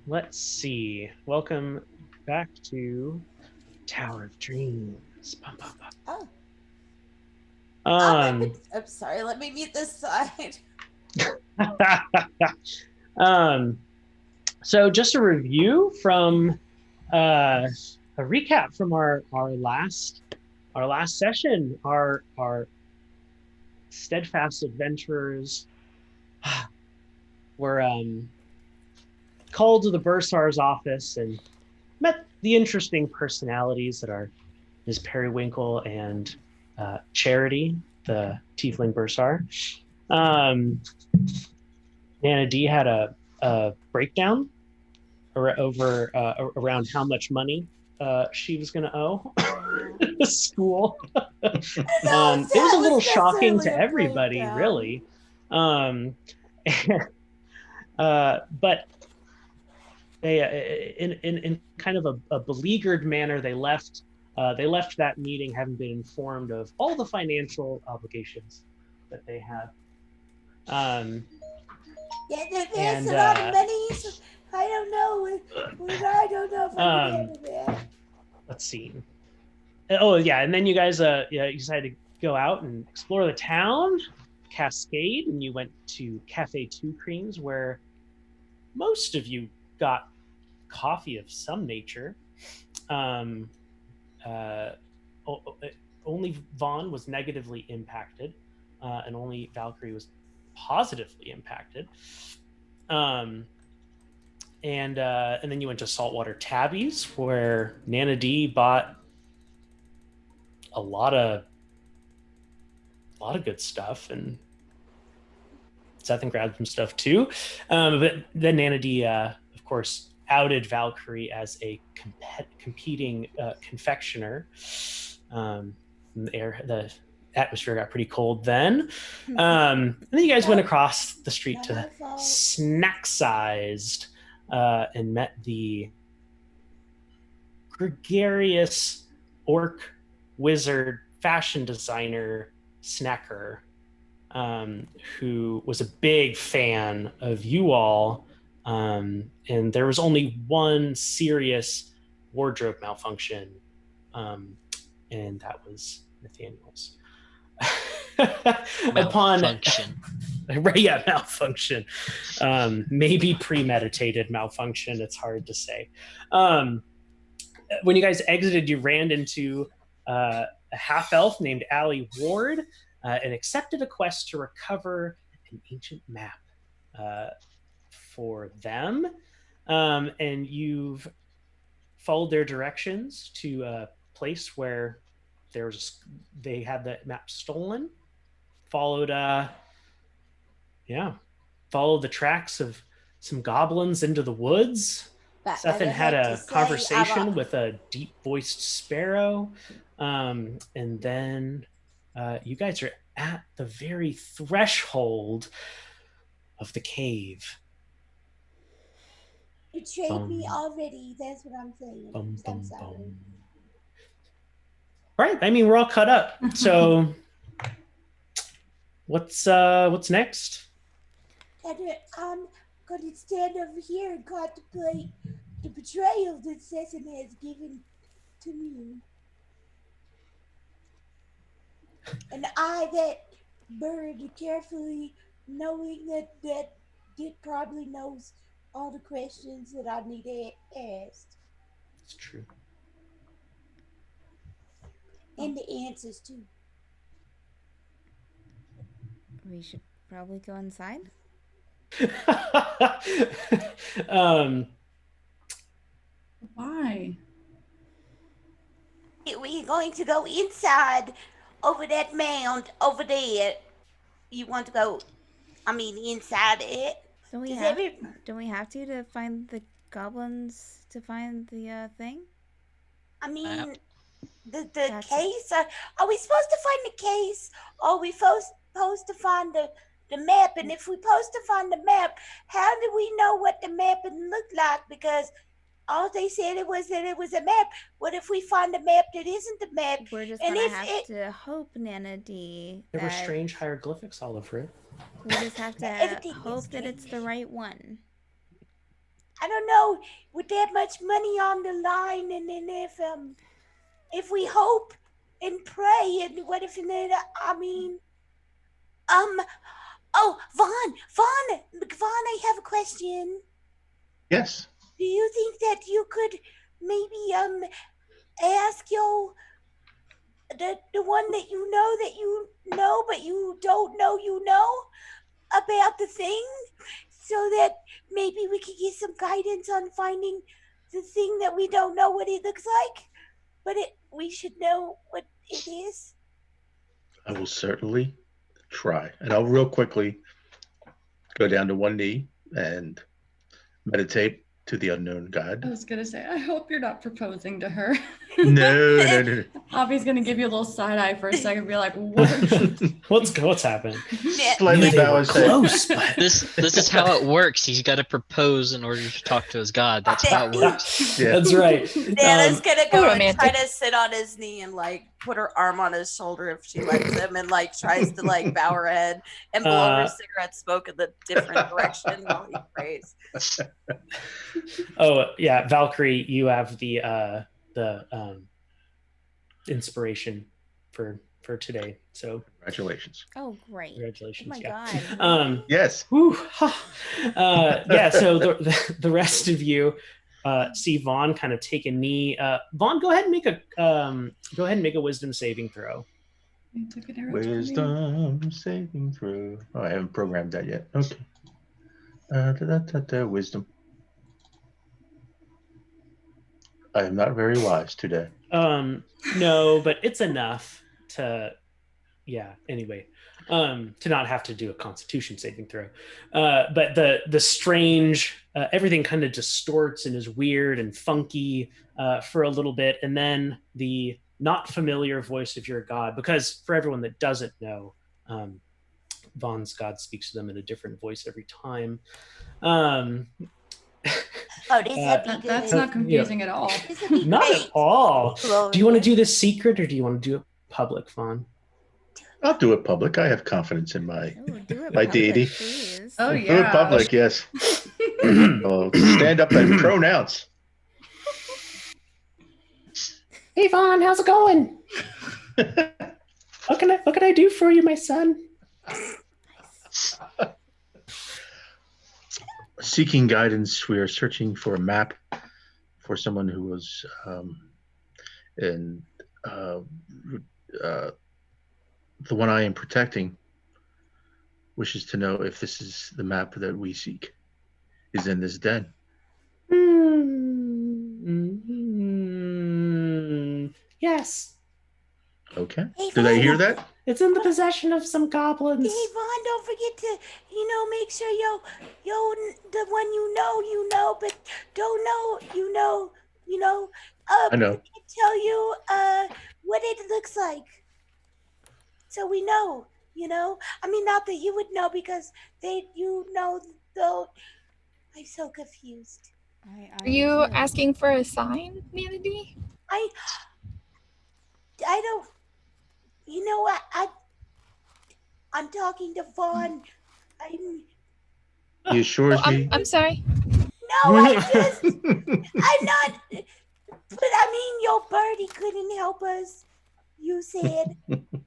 let's see. Welcome back to Tower of Dreams. Bum, bum, Oh, bum. I'm sorry. Let me mute this side. Um, so just a review from a recap from our last session. Our steadfast adventurers were called to the Bursar's office and met the interesting personalities that are Ms. Periwinkle and Charity, the Tiefling Bursar. Um, Nana D had a breakdown over around how much money she was going to owe the school. No, It was that a little was shocking necessarily to a everybody, breakdown. really. But they, in kind of a beleaguered manner, they left. They left that meeting having been informed of all the financial obligations that they had. Um, Yeah, there's and a lot of money. So I don't know. I don't know if I can um, handle that. let's see. Oh yeah, and then you guys yeah, you decided to go out and explore the town, Cascade, and you went to Cafe Two Creams, where most of you got coffee of some nature. Um, uh, only Vaughn was negatively impacted, and only Valkyrie was positively impacted. Um, and then you went to Saltwater Tabbies, where Nana D bought a lot of good stuff, and Seth and grabbed some stuff too. But then Nana D, of course, outed Valkyrie as a competing confectioner. The atmosphere got pretty cold then. And then you guys went No, across the street not to my fault. Snack Sized and met the gregarious orc wizard fashion designer Snacker, who was a big fan of you all. And there was only one serious wardrobe malfunction, um, and that was Nathaniel's. Upon Malfunction. yeah, malfunction, maybe premeditated malfunction. It's hard to say. When you guys exited, you ran into a half elf named Allie Ward and accepted a quest to recover an ancient map uh, for them. And you've followed their directions to a place where they had the map stolen. Followed, yeah, followed the tracks of some goblins into the woods. But I Sethan had have to a say, conversation with a deep voiced sparrow. And then you guys are at the very threshold of the cave. betrayed me Bum, already. That's what I'm saying. bum, I'm bum, sorry. bum. Right. I mean, we're all cut up. So what's next? And I'm going to stand over here and contemplate the betrayal that Sesson has given to me. And I, that bird, carefully knowing that it probably knows all the questions that I need to ask It's true. and the answers too. We should probably go inside. um, Why? We're going to go inside over that mound over there. You want to go? I mean, inside it. Do we Does have? every Do we have to find the goblins to find the thing? I mean, Map. the That's- case. Are we supposed to find the case, or are we supposed to find the map? And if we're supposed to find the map, how do we know what the map looked like? Because all they said it was that it was a map. What if we find a map that isn't the map? We're just And gonna if have it- to hope, Nana D. there were that strange hieroglyphics all over it. We just have to Everything is hope that it's the strange. right one. I don't know, with that much money on the line, and then if we hope and pray, and what if oh, Vaughn, I have a question. Yes. Do you think that you could maybe ask the one that you know but you don't know about the thing, so that maybe we could get some guidance on finding the thing that we don't know what it looks like, but we should know what it is? I will certainly try. And I'll real quickly go down to one knee and meditate to the unknown God. I was gonna say, I hope you're not proposing to her. No. Avi's gonna give you a little side eye for a second, and be like, "What?" What's happening? Slightly bow and say, Close, but This is how it works. He's got to propose in order to talk to his god. That's how it works. yeah. that's right. Nana's gonna go and romantic. try to sit on his knee and like put her arm on his shoulder if she lets him, and like tries to like bow her head and blow her cigarette smoke in the different direction while he prays. Oh yeah, Valkyrie, you have the inspiration for today. So Congratulations. Oh, great. congratulations. Oh my yeah. god. Yes. Whew, yeah. So the rest of you see Vaughn kind of take a knee. Vaughn, go ahead and make a wisdom saving throw. He took an arrow to me. Wisdom saving throw. Oh, I haven't programmed that yet. Okay. Wisdom. I am not very wise today. No, but it's enough to, anyway, to not have to do a Constitution saving throw. But the strange, everything kind of distorts and is weird and funky for a little bit, and then the not familiar voice of your god, because for everyone that doesn't know, Vaughn's god speaks to them in a different voice every time. Oh, this would be good. That's not confusing at all. This would be Not great. at all. Well, Do you want to do this secret or do you want to do it public, Vaughn? I'll do it public. I have confidence in my Ooh, do it My public, deity. please. Oh do it yeah. public, yes. Oh, stand up and pronounce. Hey Vaughn, how's it going? What can I do for you, my son? Seeking guidance, we are searching for a map for someone who was the one I am protecting wishes to know if this is the map that we seek is in this den. Yes, Okay. Hey, Did I Vaughn. hear that? it's in the possession of some goblins. Hey Vaughn, don't forget to, make sure the one you know, but don't know, I know. tell you what it looks like. So we know, I mean, not that you would know because though. I'm so confused. Are Are you asking for a sign, Manady? I don't, what, I'm talking to Vaughn. He assures me. I'm sorry. No, I'm not, but I mean, your birdie couldn't help us, you said.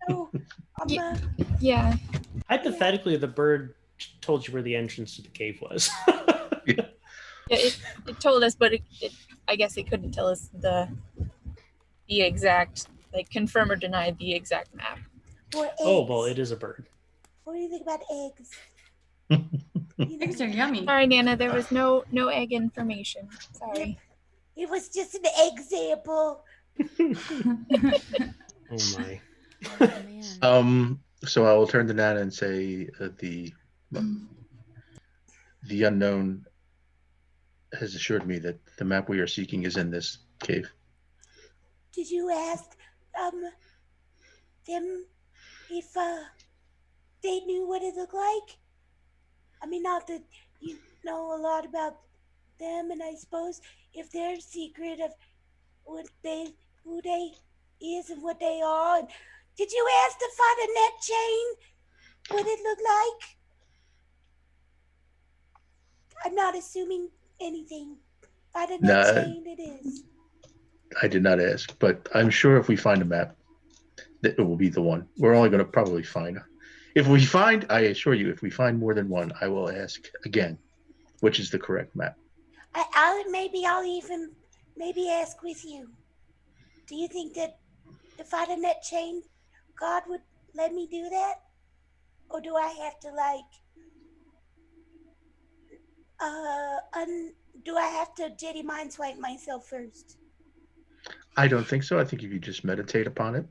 So, Yeah. Hypothetically, the bird told you where the entrance to the cave was. Yeah, it told us, but I guess it couldn't tell us the exact, like, confirm or deny the exact map. or eggs. Oh, well, it is a bird. What do you think about eggs? Eggs are yummy. Sorry, Nana, there was no egg information. Sorry. It was just an example. Oh my. Oh, man. So I will turn to Nana and say the unknown has assured me that the map we are seeking is in this cave. Did you ask them if they knew what it looked like? I mean, not that you know a lot about them, and I suppose if their secret of who they is and what they are. And did you ask to find a net chain? What it looked like? I'm not assuming anything. Find a No. net chain. It is. I did not ask, but I'm sure if we find a map, that it will be the one. We're only going to probably find. If we find, I assure you, if we find more than one, I will ask again, which is the correct map. I'll even ask with you. Do you think that to find a net chain, God would let me do that, or do I have to do I have to Jedi mind swipe myself first? I don't think so. I think if you just meditate upon it,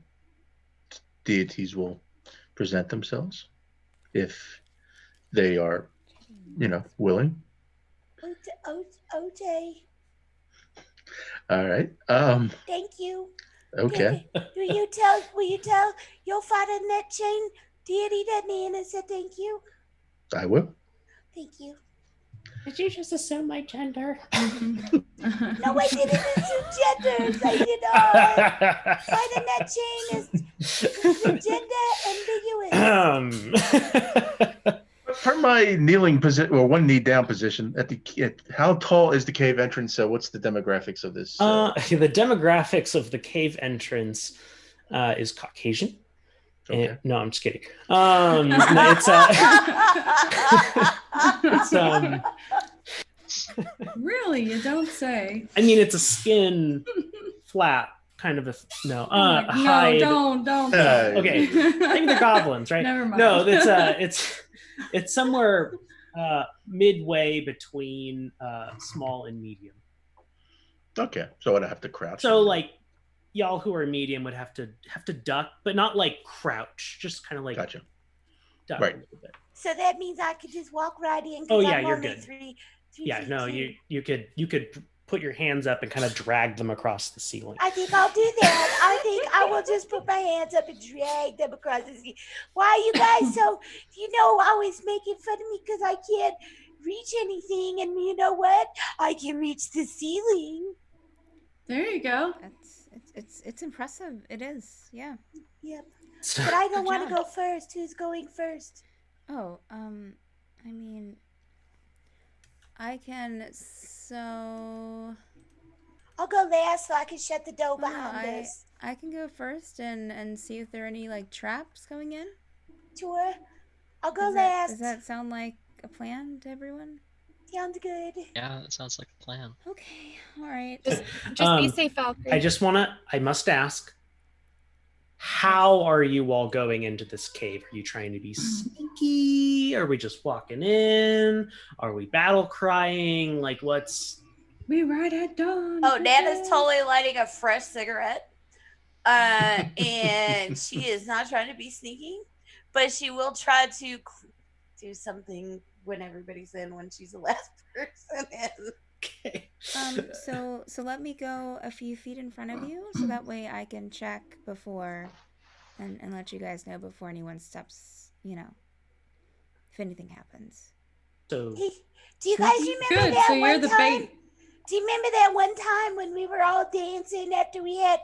deities will present themselves if they are, willing. Okay. All right. Thank you. Okay. Will you tell your father net chain deity that Nana said thank you? I will. Thank you. Did you just assume my gender? No, I didn't assume genders. I did not. Why the net chain is gender ambiguous. From my kneeling position, or one knee down position, how tall is the cave entrance? So, what's the demographics of this? The demographics of the cave entrance is Caucasian. Okay. No, I'm just kidding. No, it's Really, you don't say. I mean, it's a skin flat kind of No, hide. don't. Okay, I think they're goblins, right? Never mind. No, it's somewhere midway between small and medium. Okay, so I'd have to crouch. So like y'all who are medium would have to duck, but not like crouch, just kind of like Gotcha. duck Right. a little bit. So that means I could just walk right in. Oh yeah, I'm you're only good. three Yeah, feet no, two. you could put your hands up and kind of drag them across the ceiling. I think I'll do that. I think I will just put my hands up and drag them across the ceiling. Why are you guys so, always making fun of me because I can't reach anything? And you know what? I can reach the ceiling. There you go. It's impressive. It is. Yeah. Yep. But I don't want to go first. Who's going first? Oh, I mean, I can. So I'll go last so I can shut the door no, behind us. I can go first and see if there are any like traps going in. Sure. I'll go last. Does that sound like a plan to everyone? Sounds good. Yeah, that sounds like a plan. Okay. All right. Just be safe, Valkyrie. I must ask, how are you all going into this cave? Are you trying to be sneaky? Are we just walking in? Are we battle crying? Like what's... We ride at dawn. Oh, Nana's totally lighting a fresh cigarette. And she is not trying to be sneaky, but she will try to do something when everybody's in, when she's the last person in. Okay. So let me go a few feet in front of you, so that way I can check before, and let you guys know before anyone steps. If anything happens. So Hey, do you guys remember Good. that So one you're the time? bait. Do you remember that one time when we were all dancing after we had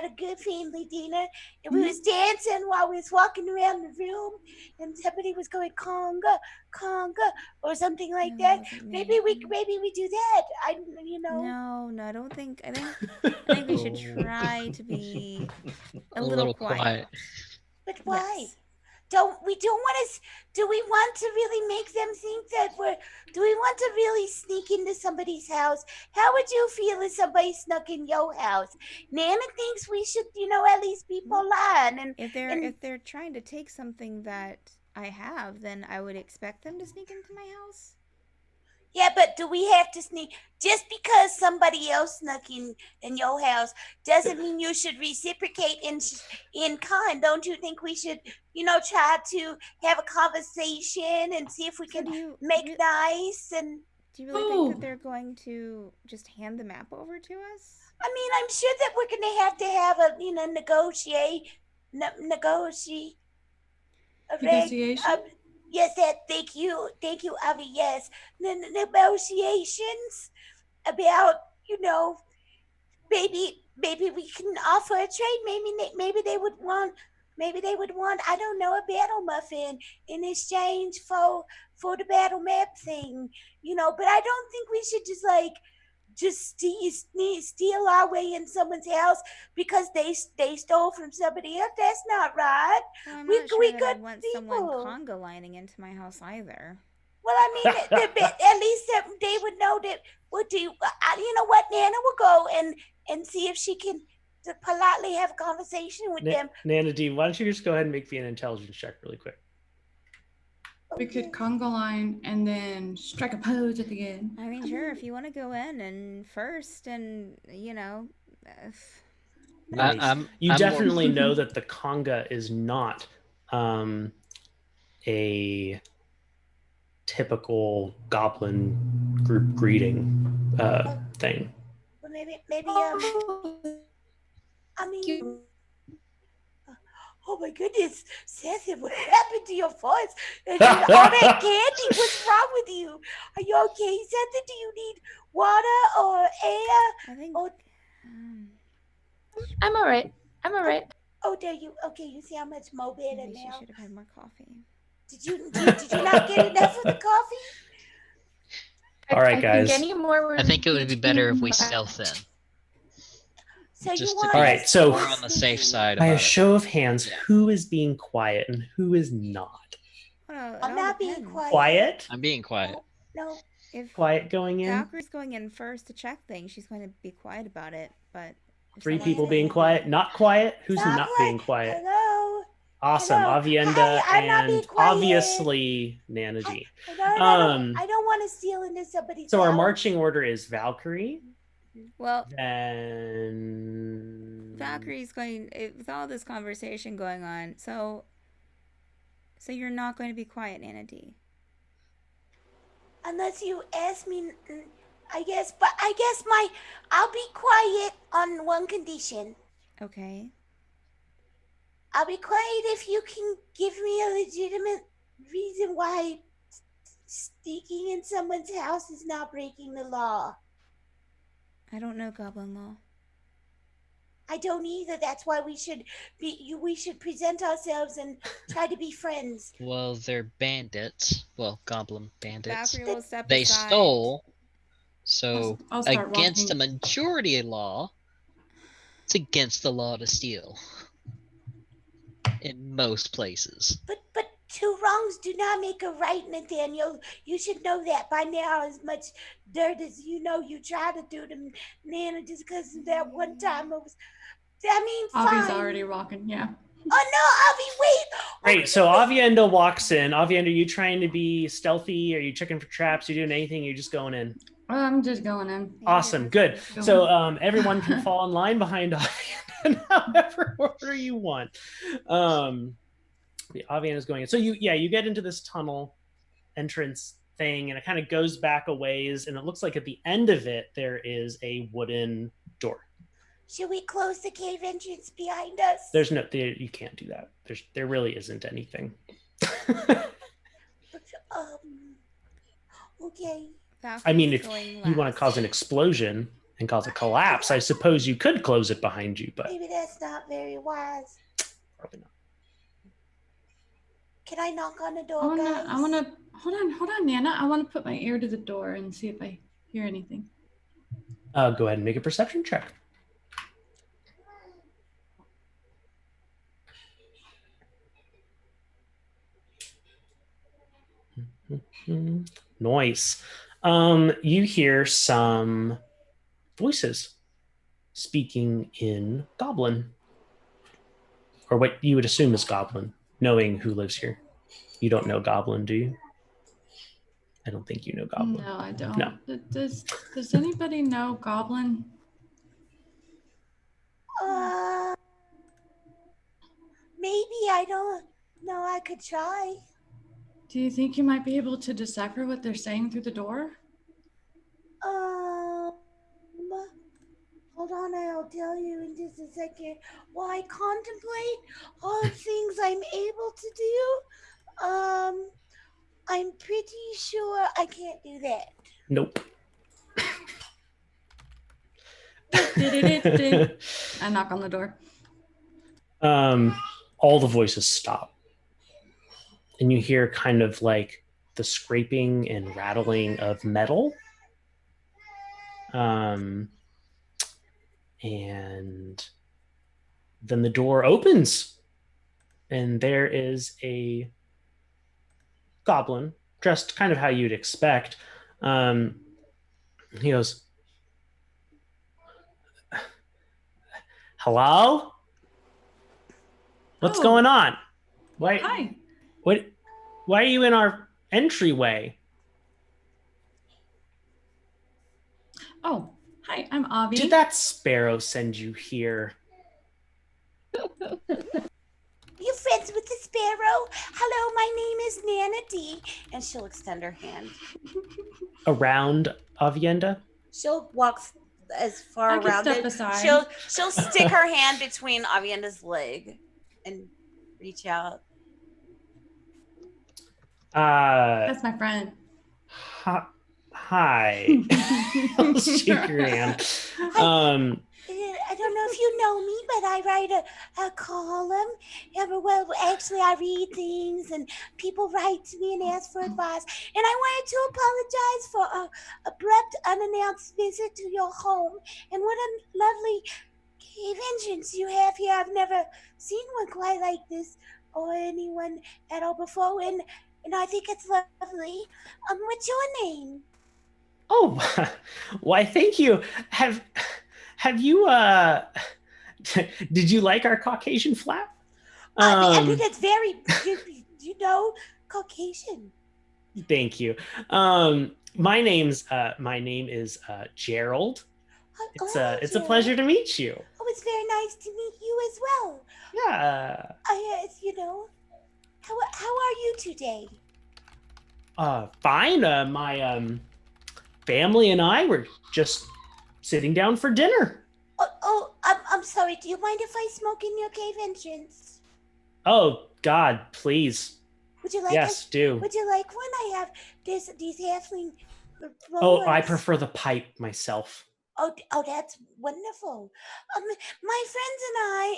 a good family dinner, and we was dancing while we was walking around the room, and somebody was going conga, conga, or something like No, that? it wasn't me. Maybe we do that. No, I don't think. I think we should try to be a little quiet. But why? Yes. Do we want to really make them think that do we want to really sneak into somebody's house? How would you feel if somebody snuck in your house? Nana thinks we should, at least be polite. And If they're trying to take something that I have, then I would expect them to sneak into my house. yeah, but do we have to sneak? Just because somebody else snuck in your house doesn't mean you should reciprocate in kind. Don't you think we should, try to have a conversation and see if we So can do you make re- nice? And Do you really think that they're going to just hand the map over to us? I mean, I'm sure that we're going to have a, Negotiation? Yes, thank you, Avi. Yes, negotiations about, maybe we can offer a trade. Maybe they would want maybe they would want, I don't know, a battle muffin in exchange for the battle map thing, you know. But I don't think we should just steal our way in someone's house because they stole from somebody else. That's not right. Well, I'm We not sure we that good I'd want someone people. conga lining into my house either. Well, I mean, at least they would know that. What do you? You know what? Nana will go and see if she can politely have a conversation with them. Nana D, why don't you just go ahead and make me an intelligence check really quick? We could conga line and then strike a pose at the end. I mean, sure, if you want to go in and first and, you know. Nice. You definitely know that the conga is not a typical goblin group greeting thing. Well, maybe I mean, oh my goodness, Sassy, what happened to your voice? All that candy, what's wrong with you? Are you okay, Sassy? Do you need water or air? I think. I'm all right. I'm all right. Oh, there you. Okay, you see how much more better Maybe now. she should have had more coffee. Did you not get enough of the coffee? All right, guys. I think it would be better if we stealth in. So Just you want all right, so more on the safe side. By a about it. show of hands, who is being quiet and who is not? I'm not being quiet. Quiet? I'm being quiet. No. If Quiet going in? Valkyrie's going in first to check things, she's going to be quiet about it. But if 3 someone's people going being in- quiet, not quiet. Who's Not not quiet. being quiet? Hello. Awesome, Hello. Avienda Hi, I'm not being and quiet. obviously Nana G. No, I don't want to steal into somebody's So our house. marching order is Valkyrie, Well, then Valkyrie's going with all this conversation going on. So you're not going to be quiet, Nana D. Unless you ask me, I guess. But I guess I'll be quiet on one condition. Okay. I'll be quiet if you can give me a legitimate reason why sneaking in someone's house is not breaking the law. I don't know goblin law. I don't either. That's why we should present ourselves and try to be friends. Well, they're bandits. Well, goblin bandits. Valkyrie will step They aside. stole. So I'll start against walking. a majority law, it's against the law to steal. In most places. But 2 wrongs do not make a right, Nathaniel. You should know that by now. As much dirt as you know you try to do to Nana just because of that one time. Avi's Fine. already walking, yeah. Oh no, Avi, wait! Great. So Avienda walks in. Avienda, are you trying to be stealthy? Are you checking for traps? Are you doing anything? Are you just going in? I'm just going in. Awesome. Good. So everyone can fall in line behind Avienda in however order you want. The Avienda's going in. So you get into this tunnel entrance thing, and it kind of goes back a ways, and it looks like at the end of it there is a wooden door. Should we close the cave entrance behind us? There's no, you can't do that. There really isn't anything. Okay. I mean, if you want to cause an explosion and cause a collapse, I suppose you could close it behind you, but Maybe that's not very wise. probably not. Can I knock on the door, I wanna hold on, Nana. I wanna put my ear to the door and see if I hear anything. Go ahead and make a perception check. Nice. You hear some voices speaking in Goblin, or what you would assume is Goblin, knowing who lives here. You don't know Goblin, do you? I don't think you know Goblin. No, I don't. No. Does anybody know Goblin? Maybe. I don't know. I could try. Do you think you might be able to decipher what they're saying through the door? Hold on, I'll tell you in just a second. While I contemplate all the things I'm able to do, I'm pretty sure I can't do that. Nope. I knock on the door. all the voices stop. And you hear kind of like the scraping and rattling of metal. And then the door opens, and there is a goblin dressed kind of how you'd expect. He goes, "Hello? What's going on? Why? Hi. What? Why are you in our entryway?" Oh, hi, I'm Avi. Did that sparrow send you here? You friends with the sparrow? Hello, my name is Nana D. And she'll extend her hand. Around Avienda? She'll walk as far I can around step it. aside. She'll stick her hand between Avienda's leg and reach out. That's my friend. Hi. I'll shake your hand. I don't know if you know me, but I write a column. Well, actually, I read things, and people write to me and ask for advice. And I wanted to apologize for a abrupt, unannounced visit to your home. And what a lovely cave entrance you have here. I've never seen one quite like this, or anyone at all before. And I think it's lovely. What's your name? Oh, why, thank you. Have you, did you like our Caucasian flap? I mean, it's very, you know, Caucasian. Thank you. My name is Gerald. It's a pleasure to meet you. Oh, it's very nice to meet you as well. Yeah. You know, how are you today? Fine. My family and I were just sitting down for dinner. I'm sorry. Do you mind if I smoke in your cave entrance? Oh God, please. Would you like? Yes, do. Would you like one? I have these halfling. Oh, I prefer the pipe myself. Oh, that's wonderful. My friends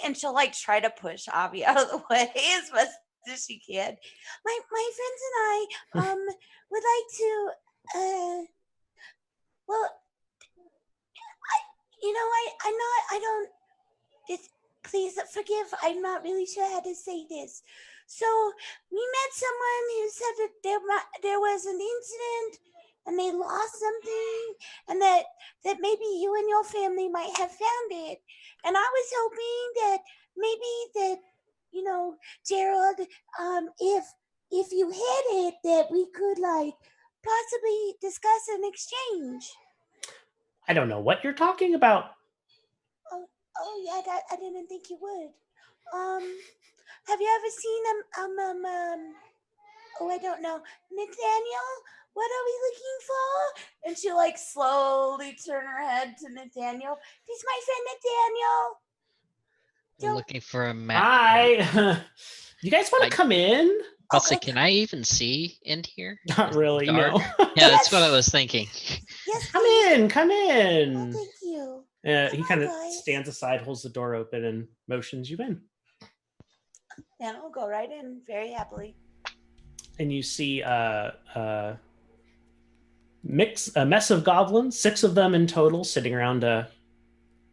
And she'll like try to push Avi out of the way as much as she can. My friends and I would like to well, please forgive, I'm not really sure how to say this. So we met someone who said that there was an incident and they lost something, and that maybe you and your family might have found it. And I was hoping that maybe you know, Gerald, if you had it, that we could like possibly discuss an exchange. I don't know what you're talking about. Oh yeah, I didn't think you would. Have you ever seen I don't know, Nathaniel? What are we looking for? And she'll like slowly turn her head to Nathaniel. This is my friend Nathaniel. I'm looking for a map. Hi. You guys want to come in? I'll say, can I even see in here? Not really, Dark? no. Yeah, that's what I was thinking. Yes, Come in, come in. Oh, thank you. He kind of stands aside, holds the door open, and motions you in. And I'll go right in very happily. And you see a mess of goblins, 6 of them in total, sitting around a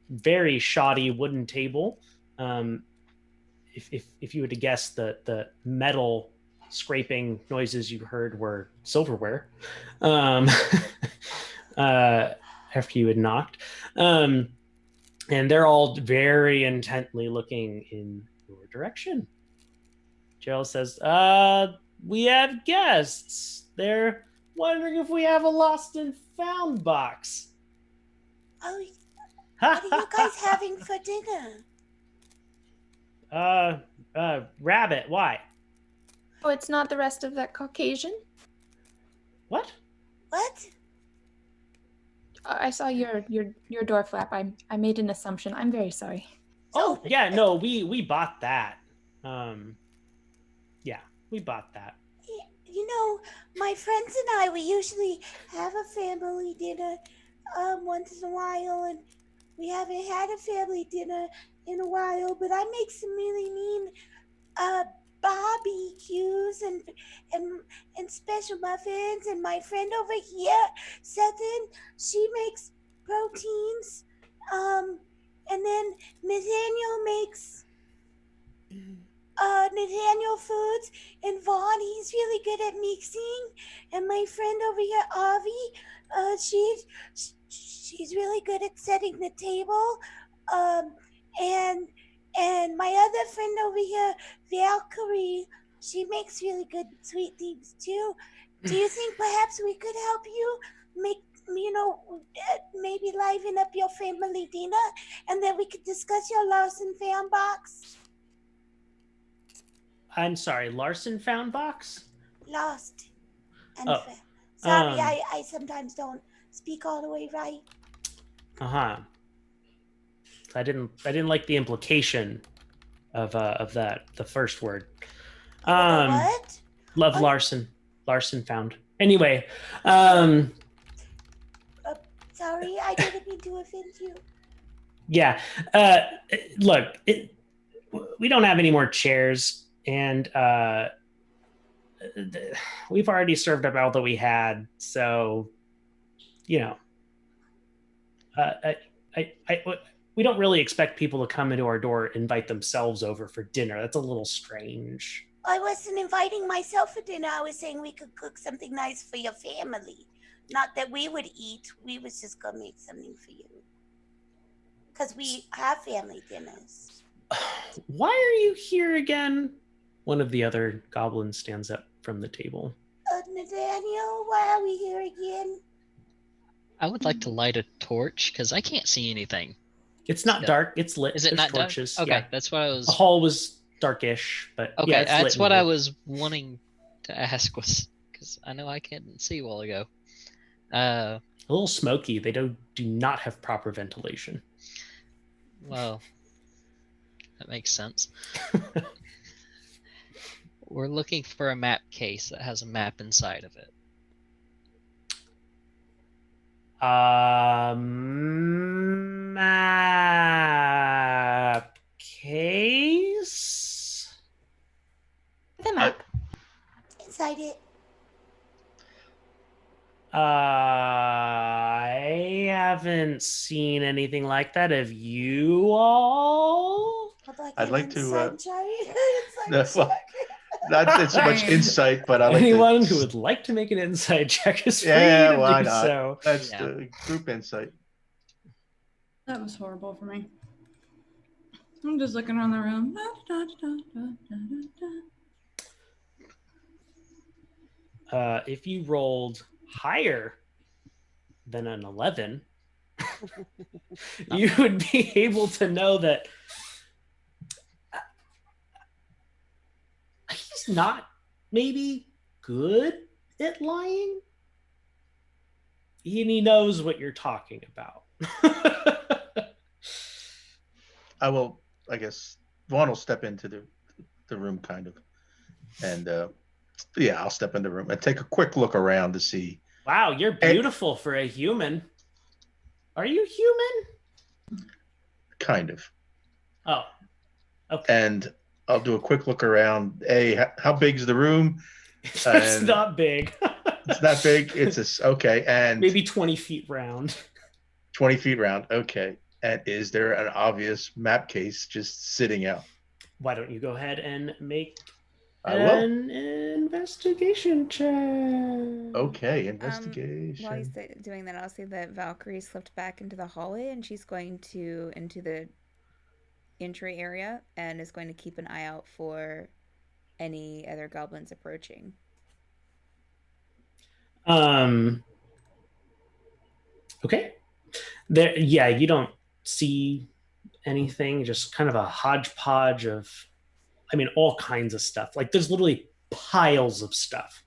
very shoddy wooden table. If you were to guess, the metal scraping noises you heard were silverware. After you had knocked. And they're all very intently looking in your direction. Gerald says, we have guests. They're wondering if we have a lost and found box. Oh, what are you guys having for dinner? Rabbit, why? Oh, it's not the rest of that Caucasian? What? What? I saw your door flap. I made an assumption. I'm very sorry. Oh, yeah, no, we bought that. Yeah, we bought that. You know, my friends and I, we usually have a family dinner once in a while, and we haven't had a family dinner in a while, but I make some really mean barbecues and special muffins, and my friend over here, Sethan, she makes proteins. And then Nathaniel makes Nathaniel Foods, and Vaughn, he's really good at mixing. And my friend over here, Avi, she's really good at setting the table. And my other friend over here, Valkyrie, she makes really good sweet things too. Do you think perhaps we could help you make, maybe liven up your family dinner, and then we could discuss your lost and found box? I'm sorry, Larson found box? Lost and Oh, found. Sorry, I sometimes don't speak all the way right. Uh-huh. I didn't like the implication of that, the first word. What? Love Larson. Larson found. Anyway, sorry, I didn't mean to offend you. Yeah. Look, we don't have any more chairs, and we've already served up all that we had. So, we don't really expect people to come into our door, invite themselves over for dinner. That's a little strange. I wasn't inviting myself for dinner. I was saying we could cook something nice for your family. Not that we would eat. We was just gonna make something for you. Because we have family dinners. Why are you here again? One of the other goblins stands up from the table. Nathaniel, why are we here again? I would like to light a torch because I can't see anything. It's not dark. It's lit. Is it There's not torches. dark? Okay, Yeah. that's what I was. The hall was darkish, but Okay, yeah, it's lit that's in what here. I was wanting to ask, was because I know I couldn't see a while ago. A little smoky. They do not have proper ventilation. Well, that makes sense. We're looking for a map case that has a map inside of it. Map case? The map. Inside it. I haven't seen anything like that. Have you all? I'd like to. Inside Not so much insight, but I like anyone who would like to make an insight check is free to why do not? so. That's the group insight. That was horrible for me. I'm just looking around the room. If you rolled higher than an 11, you would be able to know that he's not maybe good at lying. And he knows what you're talking about. I will, I guess, Vaughn will step into the room kind of. And I'll step in the room and take a quick look around to see. Wow, you're beautiful for a human. Are you human? Kind of. Oh, okay. And I'll do a quick look around. How big is the room? It's not big. It's not big. It's okay. And maybe 20 feet round. 20 feet round. Okay. And is there an obvious map case just sitting out? Why don't you go ahead and make I will. an investigation check? Okay, investigation. While he's doing that, I'll say that Valkyrie slipped back into the hallway, and she's going into the entry area and is going to keep an eye out for any other goblins approaching. Okay. There, yeah, you don't see anything. Just kind of a hodgepodge of, all kinds of stuff. Like there's literally piles of stuff.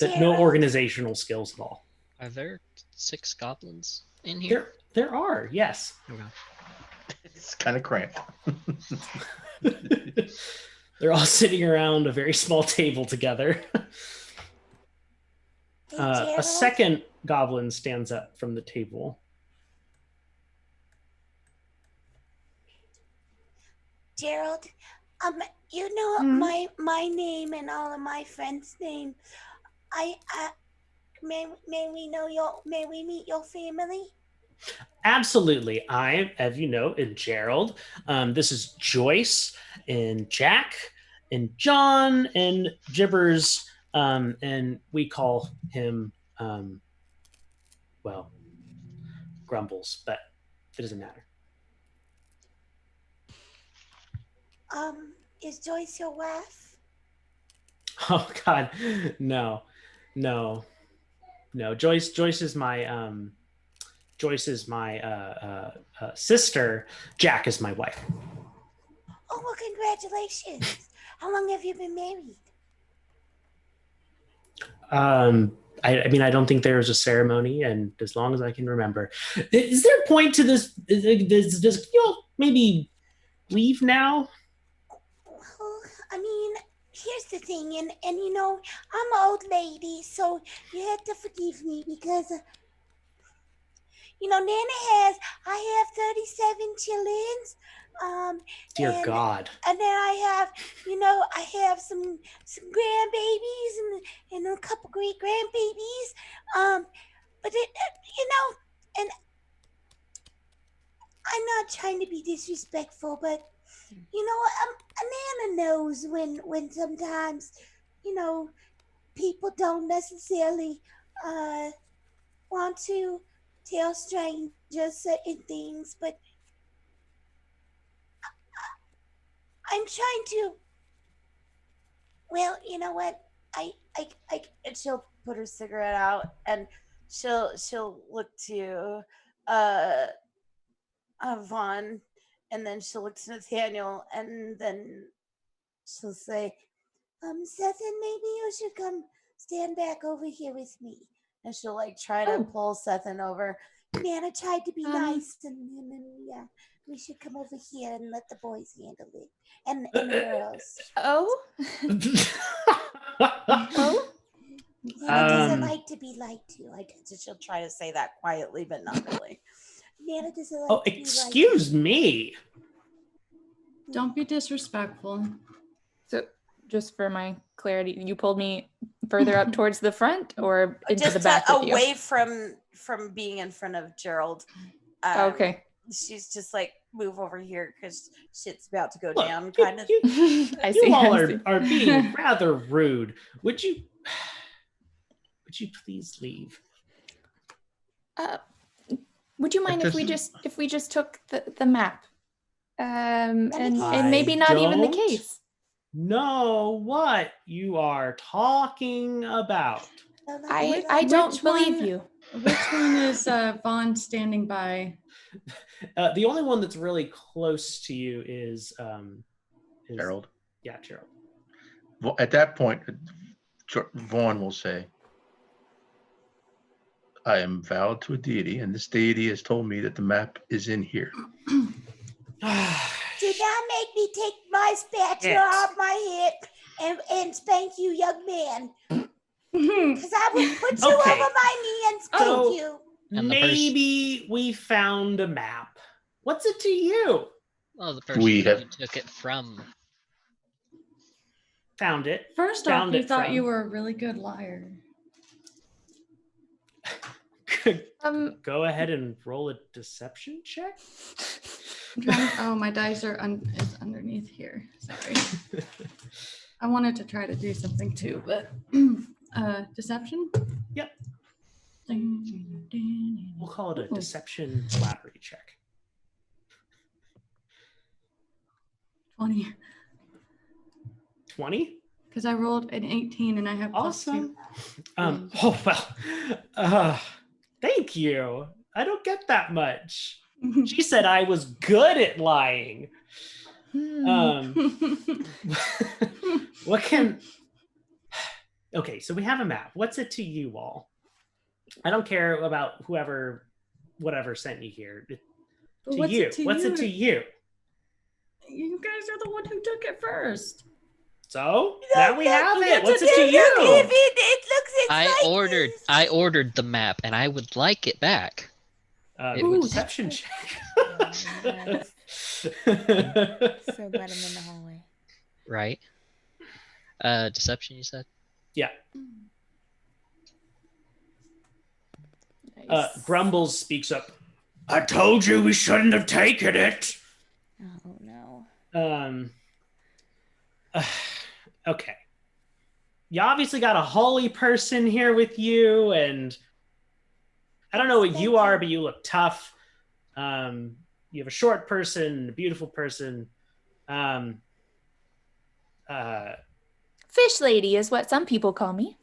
No organizational skills at all. Are there 6 goblins in here? There are, yes. Okay. It's kind of cramped. They're all sitting around a very small table together. A second goblin stands up from the table. Gerald, You know Mhm. my name and all of my friends' name. I may we meet your family? Absolutely. I, as you know, is Gerald. This is Joyce and Jack and John and Jibbers. And we call him, well, Grumbles, but it doesn't matter. Is Joyce your wife? Oh God, no, no, no. Joyce is my sister. Jack is my wife. Oh well, congratulations. How long have you been married? I mean, I don't think there was a ceremony, and as long as I can remember, is there a point to this? Does you all maybe leave now? Well, I mean, here's the thing, and you know, I'm an old lady, so you have to forgive me because you know, I have 37 children. Dear And God. and then I have some grandbabies and a couple great grandbabies. But you know, and I'm not trying to be disrespectful, but you know, a Nana knows when sometimes, you know, people don't necessarily want to tell strangers certain things, but I'm trying to. Well, you know what? And she'll put her cigarette out, and she'll look to uh, Vaughn, and then she'll look to Nathaniel, and then she'll say, Seth, and maybe you should come stand back over here with me. And she'll like try to pull Sethan over. Nana tried to be nice, and yeah, we should come over here and let the boys handle it, and girls. Oh? Oh? Nana doesn't like to be lied to. So she'll try to say that quietly, but not really. Nana doesn't like to be lied to. Excuse me. Don't be disrespectful. So, just for my clarity, you pulled me further up towards the front or into just the back with away you? from being in front of Gerald. Okay. She's just like, move over here because shit's about to go Look, down, kind of. I You see. all I see. are being rather rude. Would you please leave? Would you mind if we just took the map? And maybe not even the case. Know what you are talking about. I don't believe you. Which one is Vaughn standing by? The only one that's really close to you is Gerald. Yeah, Gerald. Well, at that point, Vaughn will say, I am vowed to a deity, and this deity has told me that the map is in here. Do not make me take my spatula off my hip and spank you, young man. Because I will put you over my knee and spank you. Maybe we found a map. What's it to you? Well, the person you took it from. Found it. First off, you thought you were a really good liar. Go ahead and roll a deception check. My dice are is underneath here. Sorry. I wanted to try to do something too, but deception? Yep. We'll call it a deception flattery check. 20. 20? Because I rolled an 18 and I have awesome. +2. Oh well. Thank you. I don't get that much. She said I was good at lying. What can... Okay, so we have a map. What's it to you all? I don't care about whatever sent you here. What's it to you? You guys are the one who took it first. So now we have it. What's it to you? I ordered the map, and I would like it back. Deception check. So glad I'm in the hallway. right? Deception, you said? Yeah. Nice. Grumbles speaks up. I told you we shouldn't have taken it. Oh no. Okay. You obviously got a holy person here with you, and I don't know what you are, but you look tough. You have a short person, a beautiful person. Fish lady is what some people call me.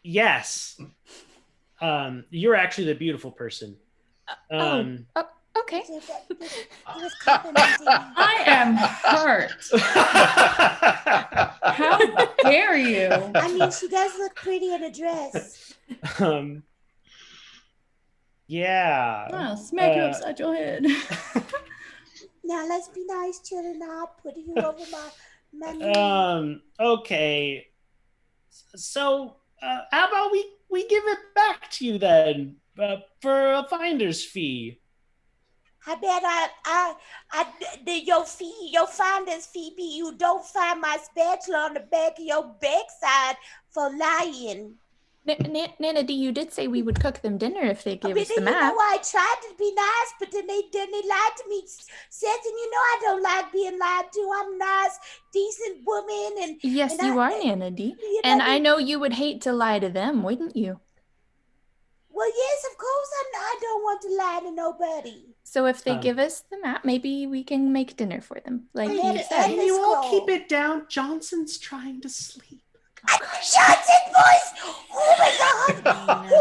Yes. You're actually the beautiful person. Okay. He was complimenting me. I am hurt. How dare you? I mean, she does look pretty in a dress. Yeah. I'll smack you upside your head. Now let's be nice, children. I'll put you over my knee. Okay. So, how about we give it back to you then, for a finder's fee? I bet your finder's fee be you don't find my spatula on the back of your backside for lying. Nana D, you did say we would cook them dinner if they give us the You map. know, I tried to be nice, but then they lied to me. Says, and you know I don't like being lied to. I'm a nice, decent woman, and Yes, and you I- are, Nana D. you And know, I know you would hate to lie to them, wouldn't you? Well, yes, of course I don't want to lie to nobody. So if they give us the map, maybe we can make dinner for them, like you said. Can you all keep it down? Johnson's trying to sleep. Johnson, boys! Oh my God! Oh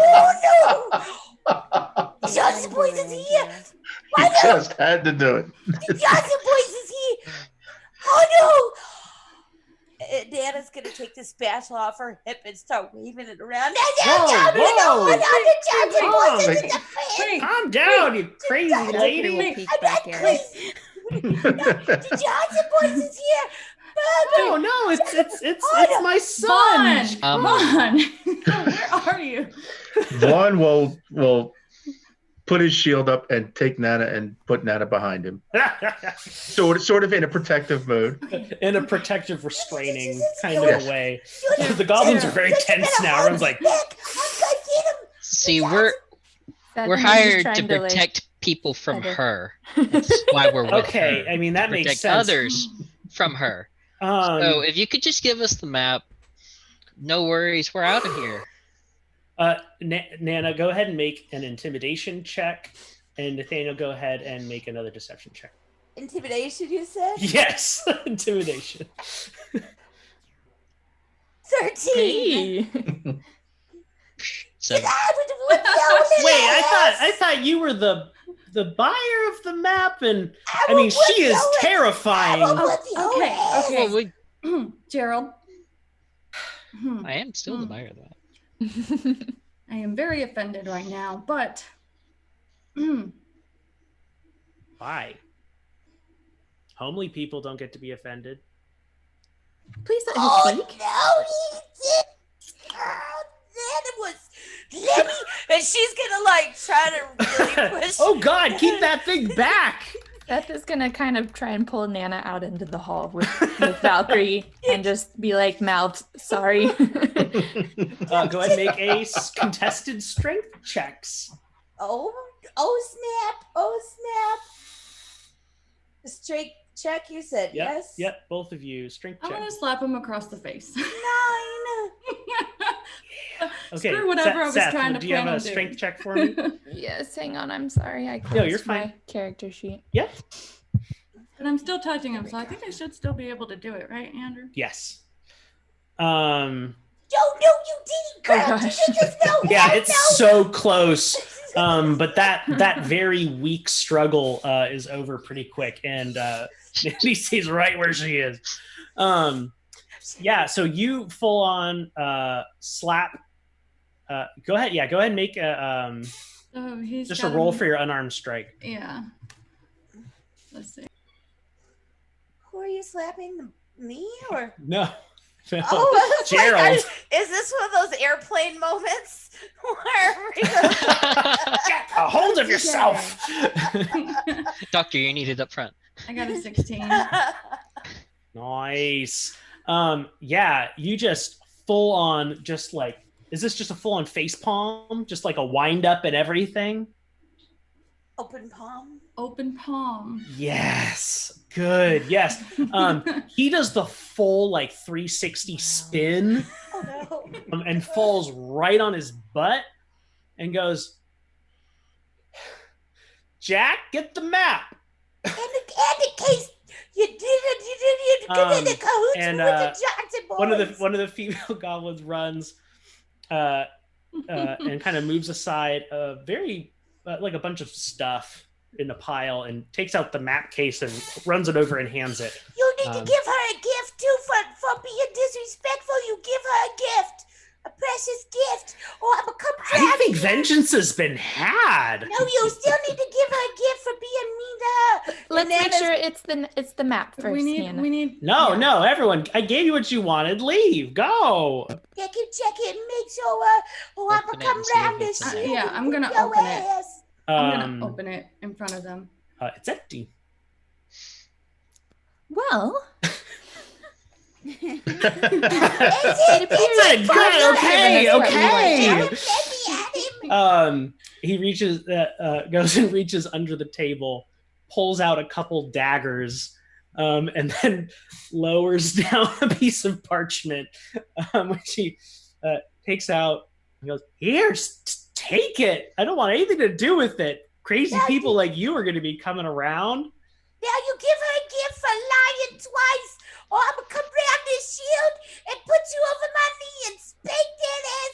no! Johnson, boys is here! He just had to do it. Johnson, boys is here! Oh no! Nana's gonna take the spatula off her hip and start waving it around. Calm down, you crazy lady. We'll peek back in. The Johnson boys is here. No, it's my son. Vaughn, where are you? Vaughn will put his shield up and take Nana and put Nana behind him. Sort of in a protective mode. In a protective, restraining kind of a way. The goblins are very tense now. Everyone's like, See, we're hired to protect people from her. That's why we're with okay, her. I mean, that makes Protect sense. others from her. So if you could just give us the map, no worries, we're out of here. Nana, go ahead and make an intimidation check, and Nathaniel, go ahead and make another deception check. Intimidation, you said? Yes, intimidation. 13. Hey. Seven. Wait, I thought you were the buyer of the map, and I mean, she is terrifying. Okay. Well, Gerald. I am still the buyer of that. I am very offended right now, but Why? Homely people don't get to be offended. Please let me speak. No, he did. Then it was. Let me. And she's gonna like try to really push. Oh God, keep that thing back! Beth is gonna kind of try and pull Nana out into the hall with Valkyrie and just be like, mouthed, sorry. Go ahead and make a contested strength checks. Oh snap. Straight check, you said, Yep, yes? Yep, both of you. Strength I'm check. gonna slap him across the face. 9. Okay, Screw whatever I was Seth, trying to do you have plan a on strength doing. check for me? Yes, hang on. I'm sorry. I closed No, you're fine. my character sheet. Yep. But I'm still touching him, so I think I should still be able to do it, right, Andrew? Yes. Yo, no, you didn't, girl. Oh, Did gosh. you just know? Yeah, it's so close. But that very weak struggle is over pretty quick, and Nancy stays right where she is. Yeah, so you full on slap. Go ahead. Yeah, go ahead and make a Oh, he's just a got roll him- for your unarmed strike. Yeah. Let's see. Who are you slapping? Me or? No. Oh, it's like, Gerald. is this one of those airplane moments where we go, Get a hold of yourself. Doctor, you need it up front. I got a 16. Nice. Yeah, you just full on, just like, is this just a full on face palm? Just like a wind up and everything? Open palm. Open palm. Yes. Good. Yes. He does the full like 360 spin and falls right on his butt and goes, Jack, get the map. And in case you didn't get in the cahoots with the Johnson boys. One of the female goblins runs and kind of moves aside very like a bunch of stuff in a pile and takes out the map case and runs it over and hands it. You need to give her a gift too for being disrespectful. You give her a gift. A precious gift, or I'm gonna come grab I think vengeance has been had. No, you still need to give her a gift for being mean to her. Let's make sure it's the map first. We need. No, everyone. I gave you what you wanted. Leave. Go. Check it. Make sure. I'm gonna come round this shit. Yeah, I'm gonna open it. I'm gonna open it in front of them. It's empty. Well. It appears okay. He reaches, goes and reaches under the table, pulls out a couple daggers, and then lowers down a piece of parchment, which he takes out. He goes, "Here, take it. I don't want anything to do with it. Crazy people like you are going to be coming around." Now you give her a gift for lying twice. Or I'm gonna come round this shield and put you over my knee and spank that ass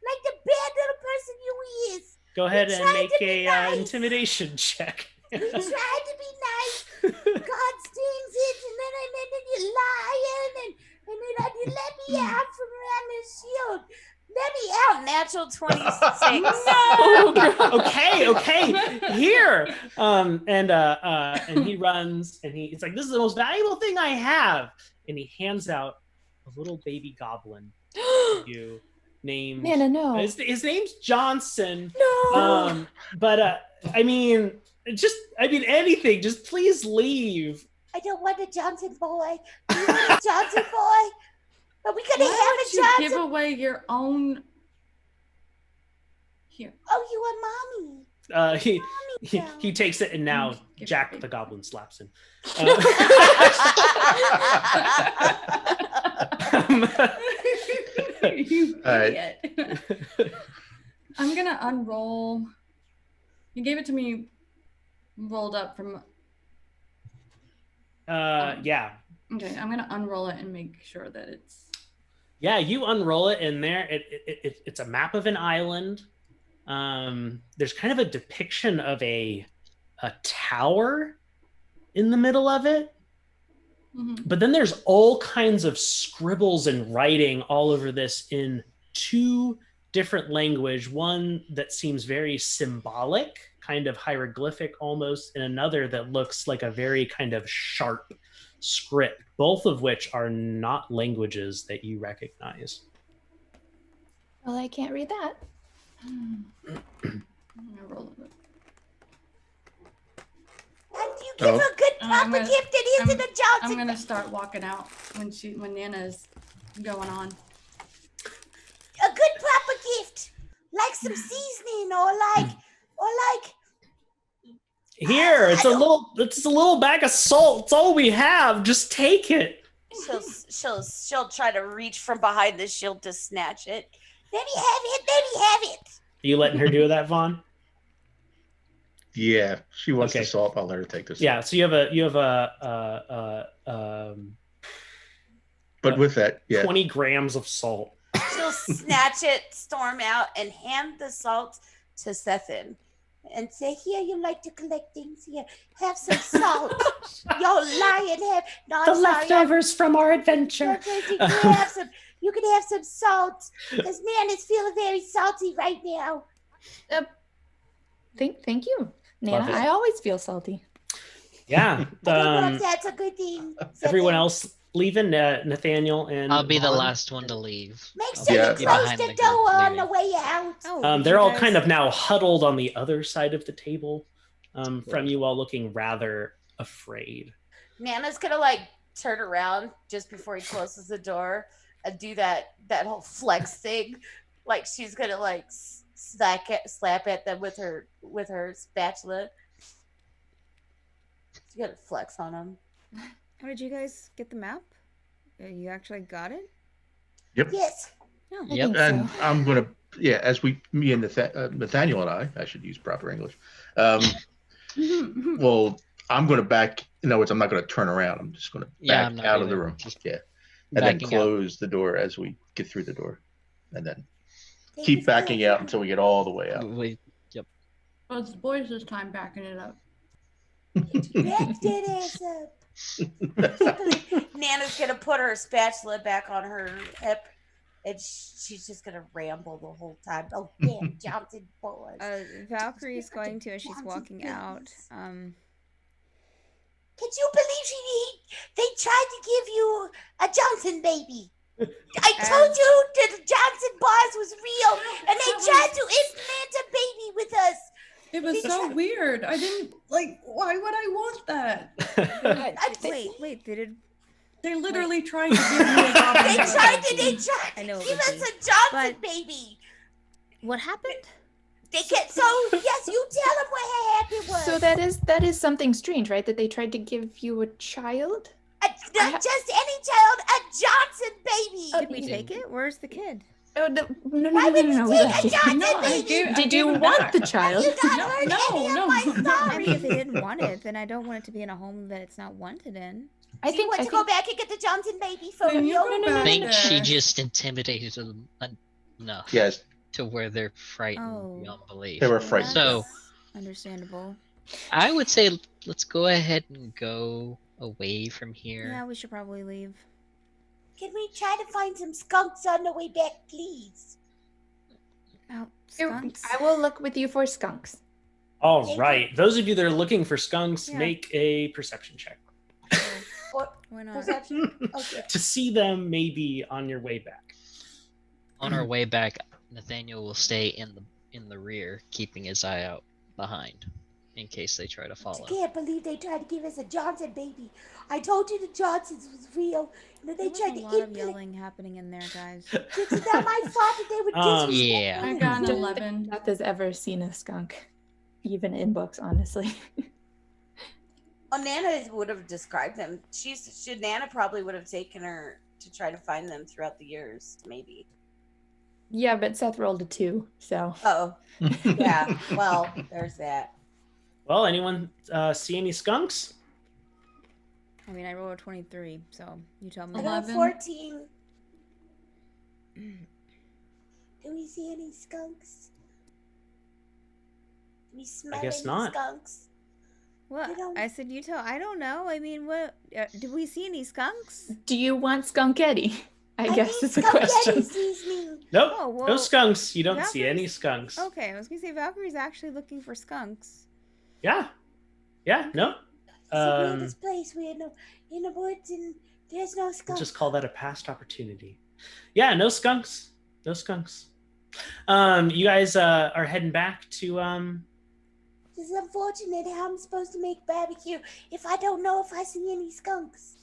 like the bad little person you is. Go ahead and make a intimidation check. We tried to be nice. God stings it, and then you're lying, and then you let me out from around this shield. Let me out, natural 26. No. Okay. Here. And he runs, and it's like, this is the most valuable thing I have. And he hands out a little baby goblin to you, named Nana, no. His name's Johnson. No. But I mean anything. Just please leave. I don't want a Johnson boy. You want a Johnson boy? Are we gonna have a Johnson? Give away your own. Here. Oh, you want mommy? He takes it, and now Jack the Goblin slaps him. You idiot. I'm gonna unroll. You gave it to me rolled up from. Yeah. Okay, I'm gonna unroll it and make sure that it's. Yeah, you unroll it, and there it's a map of an island. There's kind of a depiction of a tower in the middle of it. Mm-hmm. But then there's all kinds of scribbles and writing all over this in two different language. One that seems very symbolic, kind of hieroglyphic almost, and another that looks like a very kind of sharp script, both of which are not languages that you recognize. Well, I can't read that. And you give her a good proper gift that isn't a Johnson. I'm gonna start walking out when Nana's going on. A good proper gift, like some seasoning, or like. Here, it's a little bag of salt. It's all we have. Just take it. She'll try to reach from behind the shield to snatch it. Let me have it. Are you letting her do that, Vaughn? Yeah, she wants the salt. I'll let her take this. Yeah, so you have but with that, 20 grams of salt. She'll snatch it, storm out, and hand the salt to Sethin. And say, here, you like to collect things. Here, have some salt. You're lying. Leftovers from our adventure. You can have some salt. Because Nan is feeling very salty right now. Thank you, Nana. I always feel salty. Yeah. I don't know if that's a good thing. Everyone else leaving, Nathaniel and I'll be the last one to leave. Make sure you close the door on the way out. They're all kind of now huddled on the other side of the table from you all, looking rather afraid. Nana's gonna turn around just before he closes the door and do that whole flex thing, like she's gonna like slap at them with her spatula. She's gonna flex on them. How did you guys get the map? You actually got it? Yep. Yes. No. Yep. And I'm gonna, as me and Nathaniel and I should use proper English. Well, I'm gonna back. In other words, I'm not gonna turn around. I'm just gonna back out of the room. And then close the door as we get through the door, and then keep backing out until we get all the way out. Yep. Well, it's the boys this time backing it up. Back that ass up. Nana's gonna put her spatula back on her hip, and she's just gonna ramble the whole time. Oh damn, Johnson boys. Valkyrie's going to, as she's walking out. Can you believe they tried to give you a Johnson baby? I told you that the Johnson bars was real, and they tried to implant a baby with us. It was so weird. I didn't like. Why would I want that? Wait. They literally tried to give me a Johnson. They tried to give us a Johnson baby. What happened? They get yes, you tell them what happened was. So that is something strange, right? That they tried to give you a child? Not just any child, a Johnson baby. Did we take it? Where's the kid? Oh, no. Why would you take a Johnson baby? Did you want the child? Have you not heard any of my stories? I mean, if they didn't want it, then I don't want it to be in a home that it's not wanted in. I think you want to go back and get the Johnson baby for you. I think she just intimidated them enough. Yes. To where they're frightened beyond belief. They were frightened. So understandable. I would say let's go ahead and go away from here. Yeah, we should probably leave. Can we try to find some skunks on the way back, please? Oh, skunks. I will look with you for skunks. All right. Those of you that are looking for skunks, make a perception check. Why not? Perception? Okay. To see them maybe on your way back. On our way back, Nathaniel will stay in the rear, keeping his eye out behind, in case they try to follow. I can't believe they tried to give us a Johnson baby. I told you the Johnsons was real. And they tried to a lot of yelling happening in there, guys. It's not my fault that they would disrespect Yeah. I got an 11. Beth has ever seen a skunk, even in books, honestly. Oh, Nana would have described them. Nana probably would have taken her to try to find them throughout the years, maybe. Yeah, but Seth rolled a 2, so. Oh, yeah. Well, there's that. Well, anyone see any skunks? I mean, I rolled a 23, so you tell me. I got 14. Do we see any skunks? Do we smell any skunks? What? I said you tell. I don't know. I mean, what? Do we see any skunks? Do you want Skunketti? I guess is the question. Nope. Oh, well, no skunks. You don't see Valkyrie's- any skunks. Okay, I was gonna say Valkyrie's actually looking for skunks. Yeah. No. It's the weirdest place. We're in the woods and there's no We'll skunks. just call that a past opportunity. Yeah, no skunks. No skunks. You guys are heading back to This is unfortunate. How I'm supposed to make barbecue if I don't know if I see any skunks?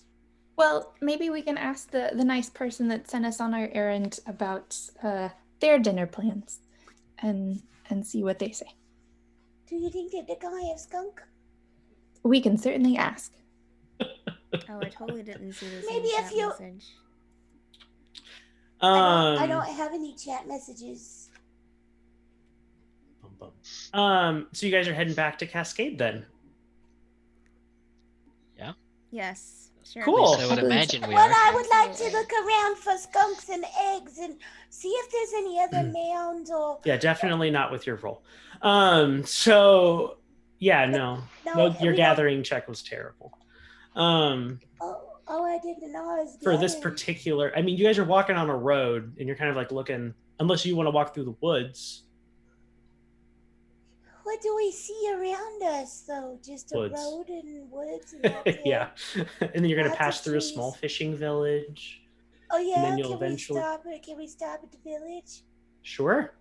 Well, maybe we can ask the nice person that sent us on our errand about their dinner plans, and see what they say. Do you think that they're gonna have skunk? We can certainly ask. Oh, I totally didn't see this. Maybe if you. Message. I don't have any chat messages. So you guys are heading back to Cascade then? Yeah. Yes. Sure. Cool. I would imagine we Well, are. I would like to look around for skunks and eggs and see if there's any other mounds or. Yeah, definitely not with your roll. So yeah, no, your gathering check was terrible. I didn't know I was. For this particular, I mean, you guys are walking on a road and you're kind of like looking, unless you want to walk through the woods. What do we see around us, though? Just a Woods. road and woods. And that's it? Yeah, and then you're gonna Lots pass of through a trees. small fishing village. Oh yeah. And then you'll Can eventually. we stop at the village? Sure.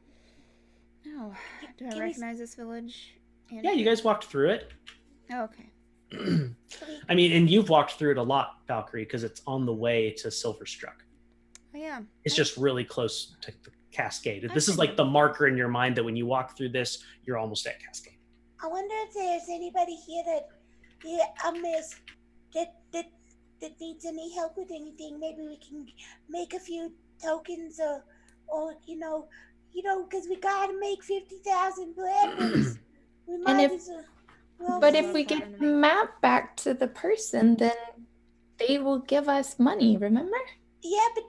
No. Do I Can we- recognize this village? Yeah, you guys walked through it. Oh, okay. I mean, and you've walked through it a lot, Valkyrie, because it's on the way to Silverstruck. Oh, yeah. It's just really close to the Cascade. This is like the marker in your mind that when you walk through this, you're almost at Cascade. I wonder if there's anybody here that needs any help with anything. Maybe we can make a few tokens, or because we gotta make 50,000 blackberries. We might as well. But if we get the map back to the person, then they will give us money. Remember? Yeah, but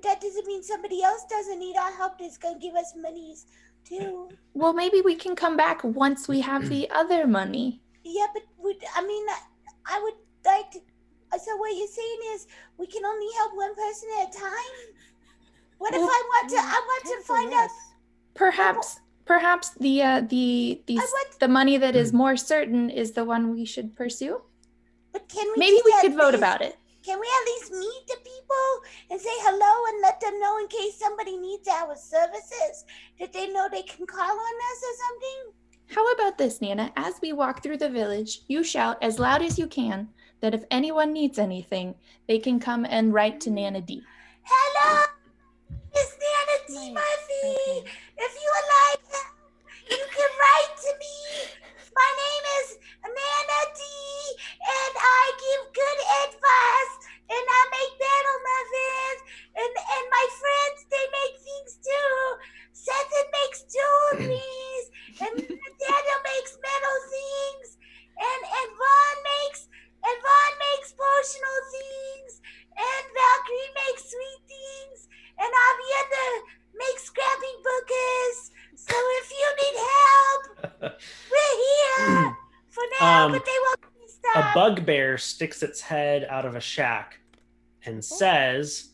that doesn't mean somebody else doesn't need our help. That's gonna give us monies too. Well, maybe we can come back once we have the other money. Yeah, but I would like to. So what you're saying is we can only help one person at a time? What if I want to find out? Perhaps the money that is more certain is the one we should pursue. But can we? Maybe we could vote about it. Can we at least meet the people and say hello and let them know in case somebody needs our services, that they know they can call on us or something? How about this, Nana? As we walk through the village, you shout as loud as you can that if anyone needs anything, they can come and write to Nana D. Hello, it's Nana D. Murphy. Okay. If you would like help, you can write to me. My name is Nana D, and I give good advice, and I make battle muffins, and my friends, they make things too. Seth makes jewelries, and Daniel makes metal things, and Vaughn makes potional things, and Valkyrie makes sweet things, and Avienda makes scrapping bookers. So if you need help, we're here for now, but they won't be stopped. A bugbear sticks its head out of a shack and says,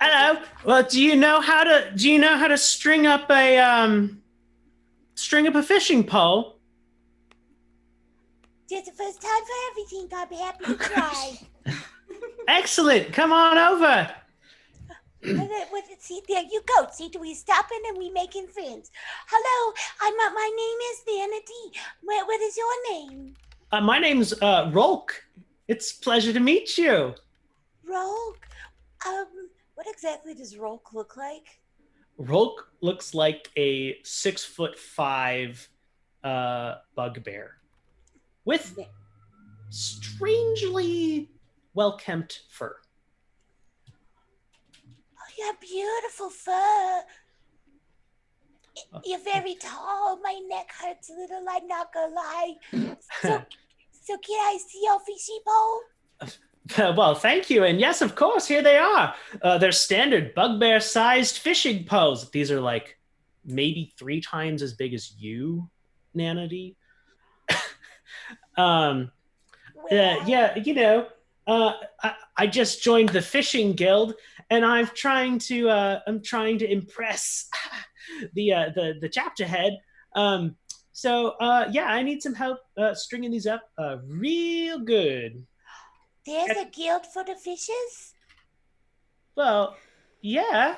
"Hello. Well, do you know how to string up a fishing pole?" Just the first time for everything. I'd be happy to try. Excellent. Come on over. See, there you go. See, we stopping and we making friends. Hello, my name is Nana D. What is your name? My name's Rolk. It's a pleasure to meet you. Rolk? What exactly does Rolk look like? Rolk looks like a 6'5" bugbear with strangely well-kempt fur. You have beautiful fur. You're very tall. My neck hurts a little, I'm not gonna lie. So can I see your fishy pole? Well, thank you. And yes, of course, here they are. They're standard bugbear-sized fishing poles. These are like maybe 3 times as big as you, Nana D. Yeah, I just joined the fishing guild, and I'm trying to impress the chapter head. I need some help stringing these up real good. There's a guild for the fishes? Well, yeah.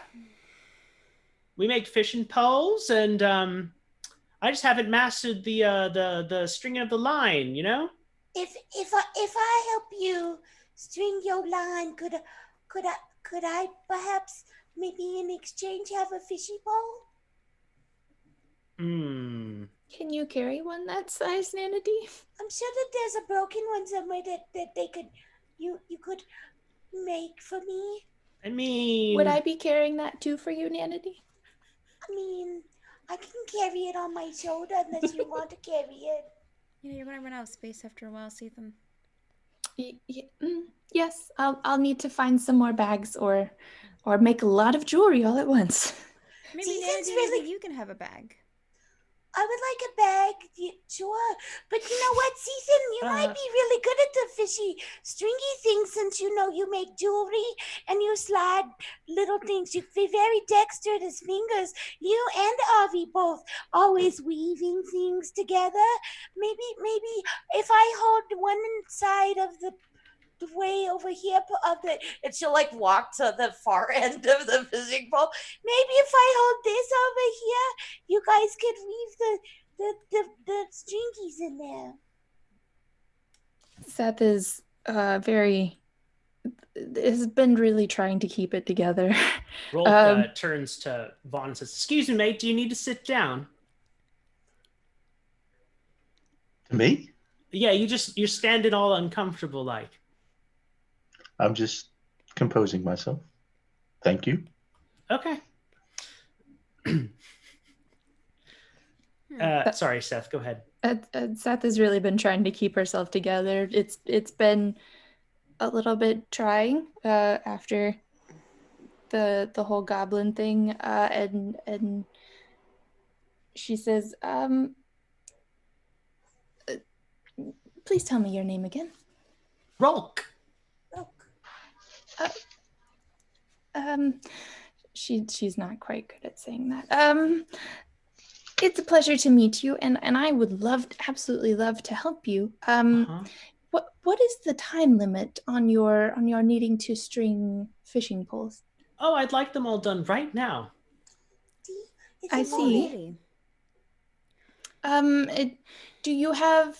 We make fishing poles, and I just haven't mastered the stringing of the line, you know? If I help you string your line, could I perhaps maybe in exchange have a fishing pole? Can you carry one that size, Nana D? I'm sure that there's a broken one somewhere that they could you could make for me. I mean, would I be carrying that too for you, Nana D? I mean, I can carry it on my shoulder unless you want to carry it. You're gonna run out of space after a while, Seetham. Yes, I'll need to find some more bags or make a lot of jewelry all at once. Maybe Nana, you can have a bag. I would like a bag, sure. But you know what, Season? You might be really good at the fishy, stringy things since you make jewelry and you slide little things. You'd be very dexterous fingers. You and Avi both always weaving things together. Maybe if I hold one side of the way over here and she'll like walk to the far end of the fishing pole. Maybe if I hold this over here, you guys could weave the stringies in there. Seth is has been really trying to keep it together. Rolk turns to Vaughn and says, "Excuse me, mate, do you need to sit down?" Me? Yeah, you're standing all uncomfortable like. I'm just composing myself. Thank you. Okay. Sorry, Seth, go ahead. Seth has really been trying to keep herself together. It's been a little bit trying after the whole goblin thing, and she says, please tell me your name again. Rolk. She's not quite good at saying that. It's a pleasure to meet you, and I would absolutely love to help you. What is the time limit on your needing to string fishing poles? Oh, I'd like them all done right now. I see. Do you have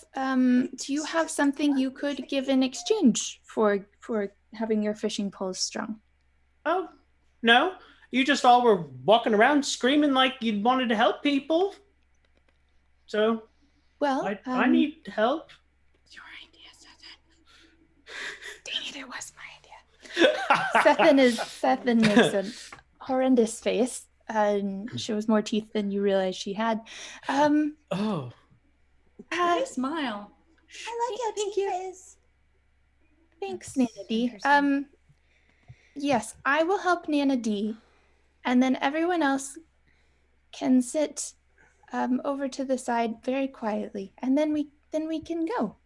something you could give in exchange for having your fishing poles strung? Oh, no. You just all were walking around screaming like you wanted to help people. So, well, I need help. Your idea, Sethan. Dang it, it was my idea. Sethan makes a horrendous face and shows more teeth than you realize she had. Oh. Nice smile. I like how teeth is. Thanks, Nana D. Yes, I will help Nana D, and then everyone else can sit over to the side very quietly, and then we can go.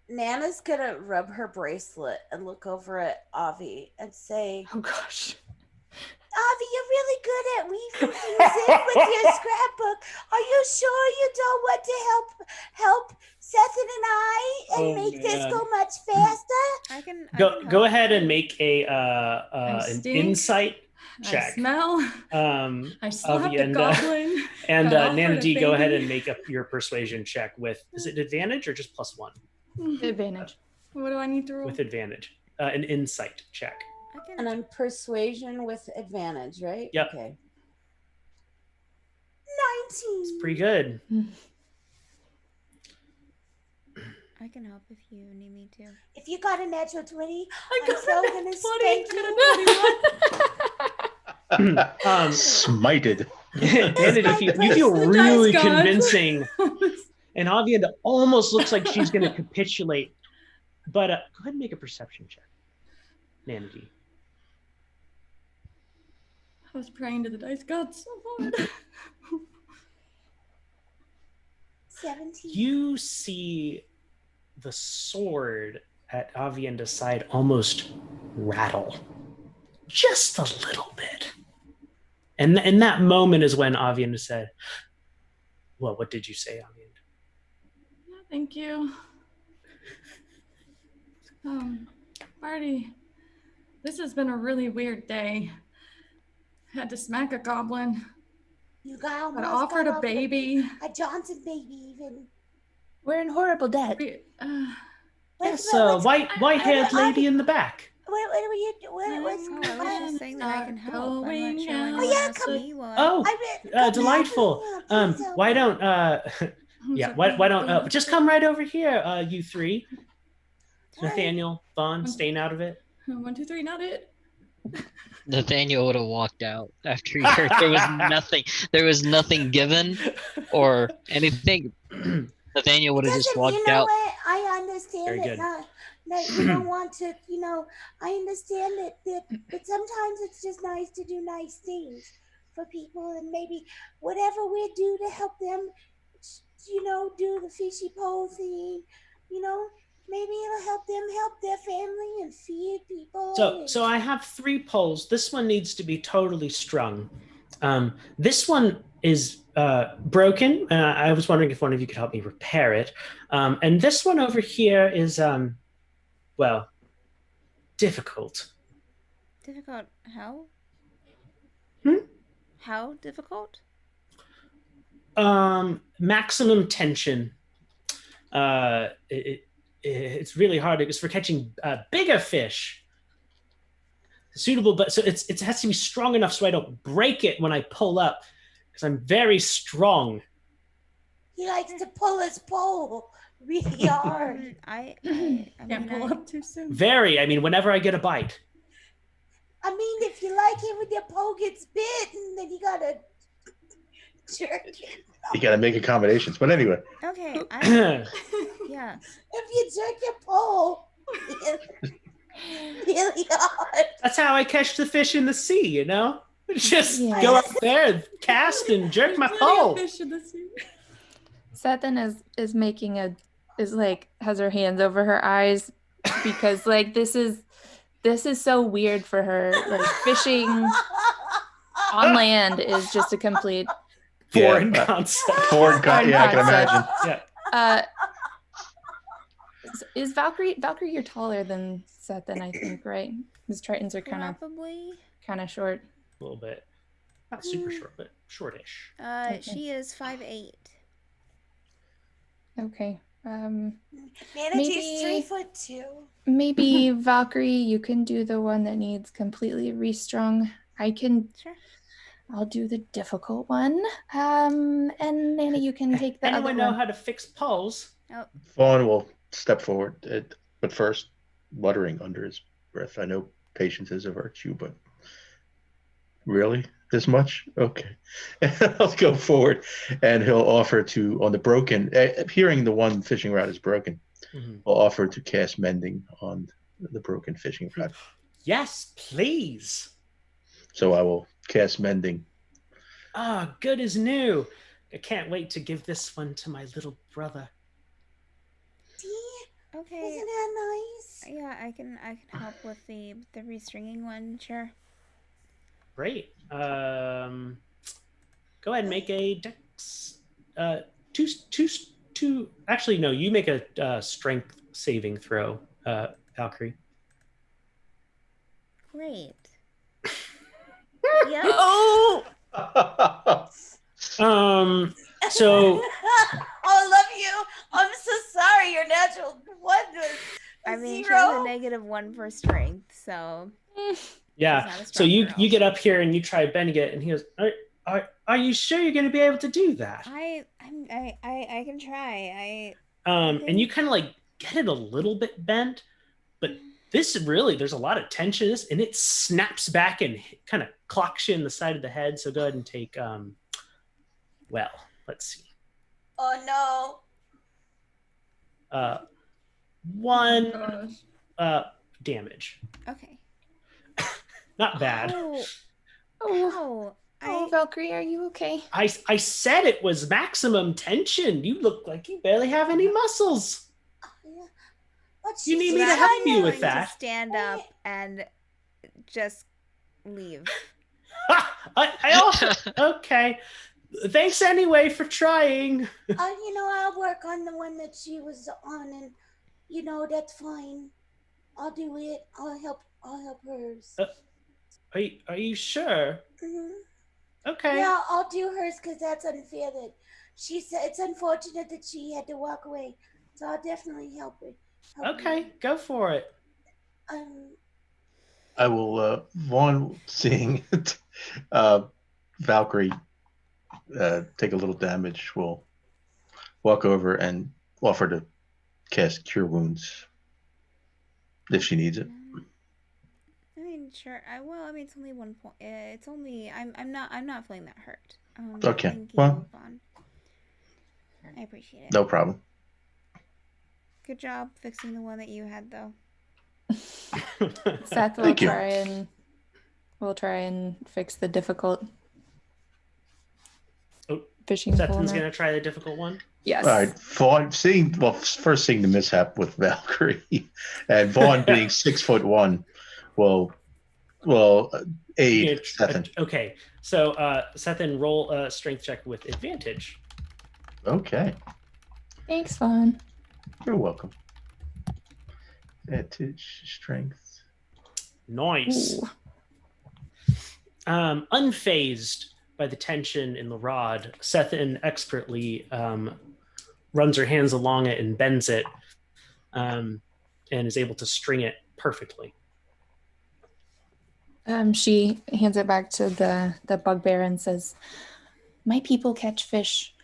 Nana's gonna rub her bracelet and look over at Avi and say, "Oh gosh, Avi, you're really good at weaving things in with your scrapbook. Are you sure you don't want to help Sethan and I and make this go much faster?" I can go ahead and make an insight check. I smell. I slapped the goblin. And Nana D, go ahead and make up your persuasion check with, is it advantage or just +1? Advantage. What do I need to roll? With advantage. An insight check. And I'm persuasion with advantage, right? Yep. Okay. 19. It's pretty good. I can help if you need me to. If you got a natural 20, I'm so gonna spank you. Smited. And you feel really convincing. And Avienda almost looks like she's going to capitulate. But go ahead and make a perception check. Nana D. I was praying to the dice gods so hard. 17. You see the sword at Avienda's side almost rattle. Just a little bit. And in that moment is when Avienda said, well, what did you say, Avienda? Thank you. Marty, this has been a really weird day. Had to smack a goblin. You got I offered a baby. A Johnson baby, even. We're in horrible debt. Yes, white-haired lady in the back. What were you doing? I was just saying that I can help. I'm not sure Oh, yeah, come. Delightful. Why don't why don't just come right over here, you three. Nathaniel, Vaughn, staying out of it. 1, 2, 3, not it. Nathaniel would have walked out after he heard there was nothing given or anything. Nathaniel would have just walked out. What? I understand that you don't want to, I understand that, but sometimes it's just nice to do nice things for people, and maybe whatever we do to help them, do the fishy pole thing, maybe it'll help them help their family and feed people. So I have 3 poles. This one needs to be totally strung. This one is broken. I was wondering if one of you could help me repair it. And this one over here is, difficult. Difficult how? How difficult? Maximum tension. it's really hard. It's for catching bigger fish. Suitable, but so it has to be strong enough so I don't break it when I pull up, because I'm very strong. He likes to pull his pole really hard. I Can't pull up too soon. Very. I mean, whenever I get a bite. I mean, if you like it when your pole gets bitten, then you gotta jerk it. You got to make accommodations. But anyway, Okay. Yeah. If you jerk your pole really hard. That's how I catch the fish in the sea, you know? Just Yeah. go up there, cast, and jerk my pole. Sethan is making is like has her hands over her eyes because like this is so weird for her. Like fishing on land is just a complete Foreign concept. Foreign yeah, I can imagine. Yeah. Is Valkyrie, you're taller than Sethan, I think, right? His Tritons are Probably. kind of short. A little bit. Not super short, but shortish. She is 5'8". Okay. Manatee's 3'2". Maybe Valkyrie, you can do the one that needs completely restrung. Sure. I'll do the difficult one. And Nana, you can take the Anyone other know one. how to fix poles? Oh. Vaughn will step forward, but first, muttering under his breath. I know patience is a virtue, but really? This much? Okay. I'll go forward, and he'll offer to, on the broken, hearing the one fishing rod is broken, will offer to cast mending on the broken fishing rod. Yes, please. So I will cast mending. Ah, good as new. I can't wait to give this one to my little brother. Okay. Isn't that nice? Yeah, I can help with the restringing one. Sure. Great. Go ahead and make a dex. Two. Actually, no. You make a strength saving throw, Valkyrie. Great. Yeah. Oh, So I love you. I'm so sorry. Your natural one was I mean, she zero. has a -1 for strength, so yeah. She's not a So strong you girl. get up here and you try bending it, and he goes, "Are you sure you're going to be able to do that?" I can try. And you kind of like get it a little bit bent, but this really, there's a lot of tension in this, and it snaps back and kind of clocks you in the side of the head. So go ahead and take, well, let's see. Oh no. 1 damage. Okay. Not bad. Oh, Valkyrie, are you okay? I said it was maximum tension. You look like you barely have any muscles. But You need she's me to trying help you with to that. stand up and just leave. I also okay. Thanks anyway for trying. I'll work on the one that she was on, and that's fine. I'll do it. I'll help hers. Are you sure? Mhm. Okay. Yeah, I'll do hers because that's unfair. That she said it's unfortunate that she had to walk away. So I'll definitely help her. Okay, go for it. I will, Vaughn, seeing Valkyrie take a little damage, will walk over and offer to cast Cure Wounds if she needs it. I mean, sure. It's only 1 point. It's only. I'm not feeling that hurt. Okay, Thank you, well. Vaughn. I appreciate it. No problem. Good job fixing the one that you had, though. Seth will Thank you. try and fix the difficult Oh, fishing pole. Sethan's now. gonna try the difficult one. Yes. All right, Vaughn, first seeing the mishap with Valkyrie, and Vaughn being 6'1" will aid Sethan. Okay, so Sethan, roll a strength check with advantage. Okay, Thanks, Vaughn. you're welcome. Advantage, strength. Nice. Ooh. Unfazed by the tension in the rod, Sethan expertly runs her hands along it and bends it. and is able to string it perfectly. She hands it back to the bugbear and says, "My people catch fish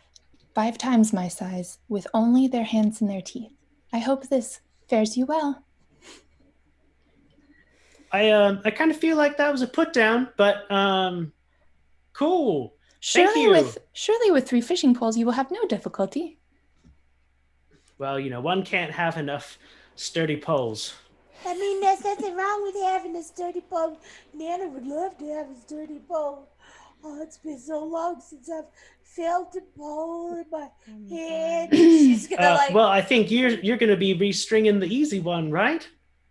5 times my size with only their hands and their teeth. I hope this fares you well." I kind of feel like that was a put down, but cool. Thank you. Surely with 3 fishing poles you will have no difficulty. Well, one can't have enough sturdy poles. I mean, there's nothing wrong with having a sturdy pole. Nana would love to have a sturdy pole. Oh, it's been so long since I've felt a pole in my hand. She's gonna well, I think you're gonna be restringing the easy one, right?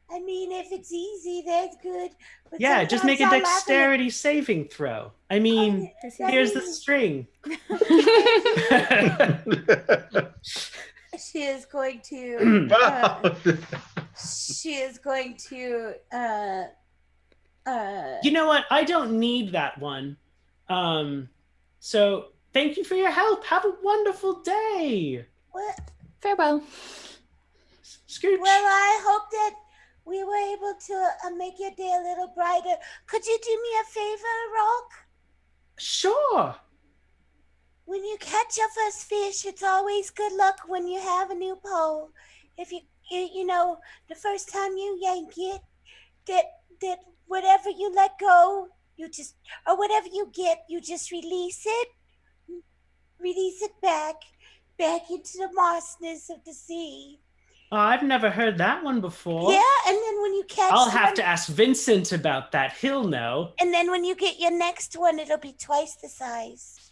I mean, if it's easy, that's good. But yeah, just make a dexterity saving throw. I mean, here's the string. She is going to. She is going to. You know what? I don't need that one. So thank you for your help. Have a wonderful day. What? Farewell. Scooch. Well, I hope that we were able to make your day a little brighter. Could you do me a favor, Rock? Sure. When you catch your first fish, it's always good luck when you have a new pole. If you the first time you yank it, that whatever you let go, or whatever you get, you just release it back into the mossness of the sea. Oh, I've never heard that one before. Yeah, and then when you catch I'll have to ask Vincent about that. He'll know. And then when you get your next one, it'll be twice the size.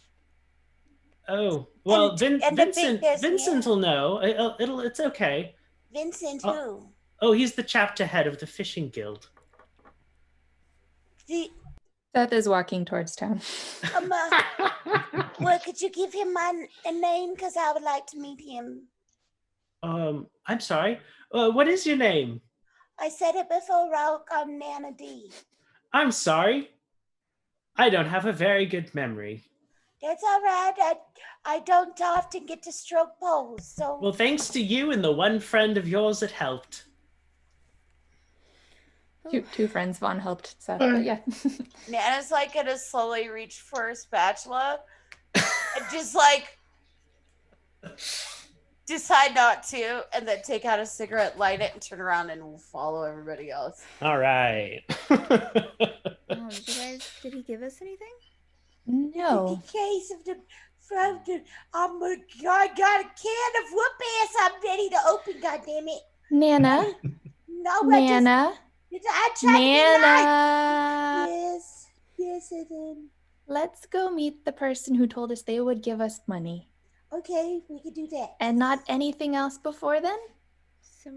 Oh, well, Vincent will know. It's okay. Vincent who? Oh, he's the chapter head of the fishing guild. Seth is walking towards town. Well, could you give him a name? Because I would like to meet him. I'm sorry. What is your name? I said it before, Rock. I'm Nana D. I'm sorry. I don't have a very good memory. That's all right. I don't often get to stroke poles, so. Well, thanks to you and the one friend of yours that helped. Two friends Vaughn helped Seth, but yeah. Nana's gonna slowly reach for a spatula and just decide not to, and then take out a cigarette, light it, and turn around and follow everybody else. All right. Did he give us anything? No. In case of I got a can of whoop ass I'm ready to open, goddammit. Nana. No, Nana. I tried Nana. Yes, I did. Let's go meet the person who told us they would give us money. Okay, we could do that. And not anything else before then? So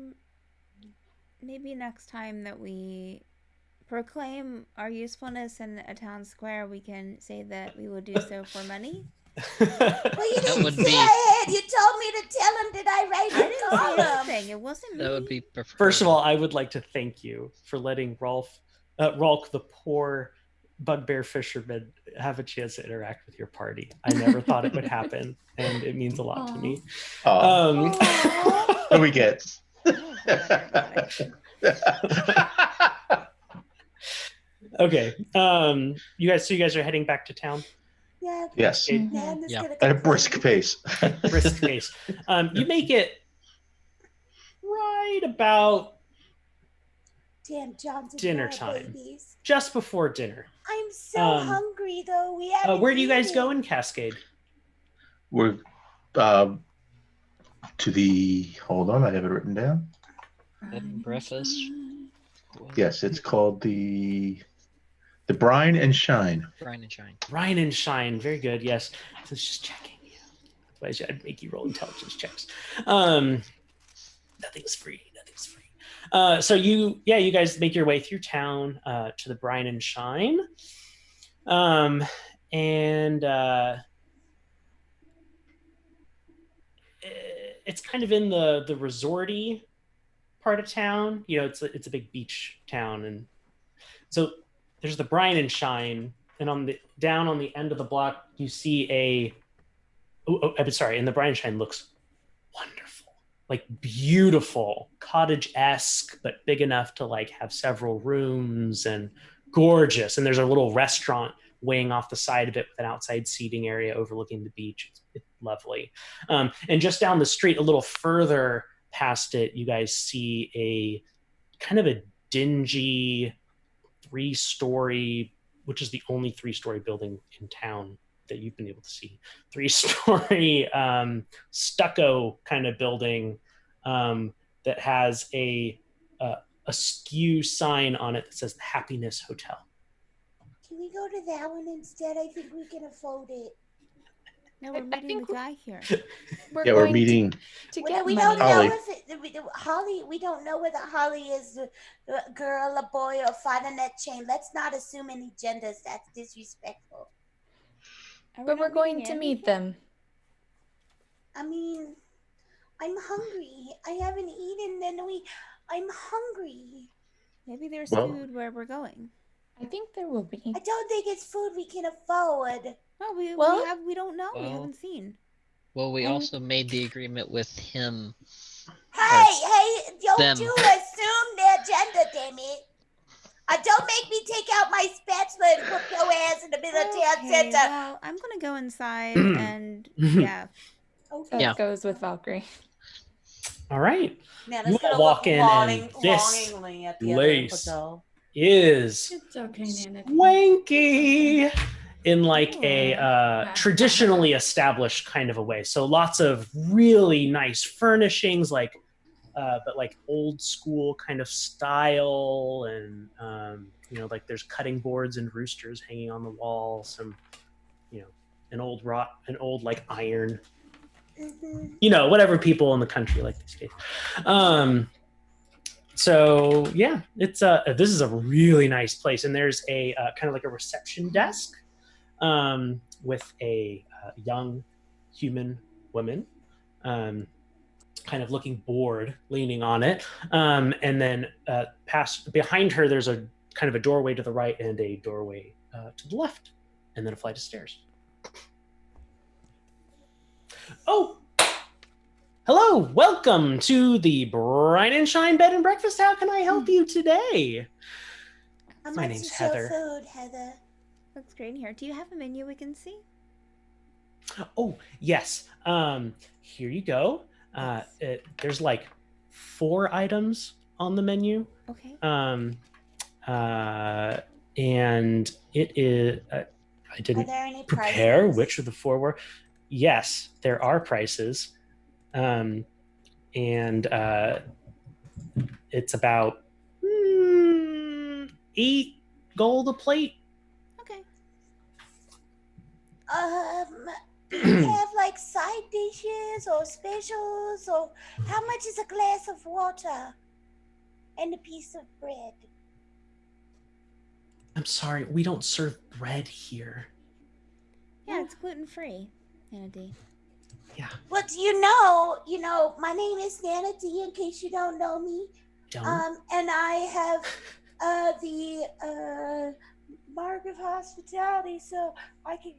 maybe next time that we proclaim our usefulness in a town square, we can say that we will do so for money. Well, you didn't say I had. You told me to tell him that I write I didn't say anything. It wasn't me. That would be preferred. First of all, I would like to thank you for letting Rolk, the poor bugbear fisherman, have a chance to interact with your party. I never thought it would happen, and it means a lot to me. What do we get? Okay. You guys are heading back to town? Yeah. Yes. Yeah. At a brisk pace. Brisk pace. You make it right about dinner time. Babies. Just before dinner. I'm so hungry, though. We haven't where do you guys eaten. go in Cascade? We're to the. Hold on, I have it written down. Bed and breakfast. Yes, it's called the Brine and Shine. Brine and Shine. Brine and Shine. Very good. Yes. So it's just checking. Otherwise, I'd make you roll intelligence checks. Nothing's free. So you guys make your way through town to the Brine and Shine. It's kind of in the resorty part of town. It's a big beach town, and so there's the Brine and Shine, and down on the end of the block you see and the Brine and Shine looks wonderful. like beautiful cottage-esque, but big enough to like have several rooms and gorgeous. And there's a little restaurant weighing off the side of it with an outside seating area overlooking the beach. It's lovely. And just down the street, a little further past it, you guys see a kind of a dingy 3-story, which is the only 3-story building in town that you've been able to see. 3-story stucco kind of building that has a skew sign on it that says the Happiness Hotel. Can we go to that one instead? I think we can afford it. No, we're meeting the guy here. We're meeting. We don't know if Holly. We don't know whether Holly is a girl, a boy, or finding that chain. Let's not assume any genders. That's disrespectful. But we're going to meet them. I mean, I'm hungry. I haven't eaten, and I'm hungry. Maybe there's food where we're going. I think there will be. I don't think it's food we can afford. No, we don't know. We haven't seen. Well, we also made the agreement with him. Hey, don't you assume their gender, damn it. Don't make me take out my spatula and put your ass in the military center. Well, I'm going to go inside and, yeah. Okay. That goes with Valkyrie. All right. Man, you gonna walk in and this longingly at the place other is It's okay, Nana. swanky in like a traditionally established kind of a way. So lots of really nice furnishings, like but like old school kind of style, and like there's cutting boards and roosters hanging on the wall. Some, an old like iron. Whatever people in the country like these days. So yeah, it's this is a really nice place, and there's a kind of like a reception desk with a young human woman, kind of looking bored, leaning on it, and then behind her there's a kind of a doorway to the right and a doorway to the left, and then a flight of stairs. Oh, hello, welcome to the Brine and Shine Bed and Breakfast. How can I help you today? My name's Heather. Food, Heather. Looks great in here. Do you have a menu we can see? Oh, yes. Here you go. There's like 4 items on the menu. Okay. And it is. I didn't prepare prices? Which of the 4 were. Yes, there are prices. And it's about 8 gold a plate. Okay. Do you have like side dishes or specials, or how much is a glass of water and a piece of bread? I'm sorry, we don't serve bread here. Yeah, it's gluten-free, Nana D. Yeah. Well, my name is Nana D, in case you don't know me. And I have the mark of hospitality, so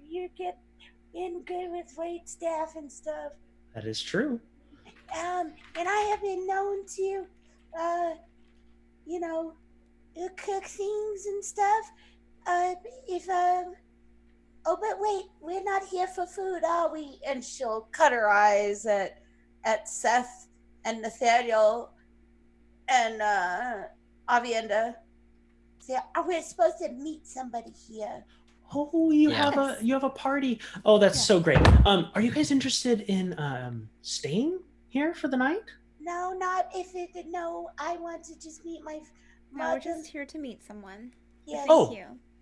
you get in good with wait staff and stuff. That is true. And I have been known to, cook things and stuff. But wait, we're not here for food, are we? And she'll cut her eyes at Seth and Nathaniel and Avienda. Say, we're supposed to meet somebody here. Oh, you have a party. Oh, that's so great. Are you guys interested in staying here for the night? No, I want to just meet my No, we're just here to meet someone. Yes. Oh,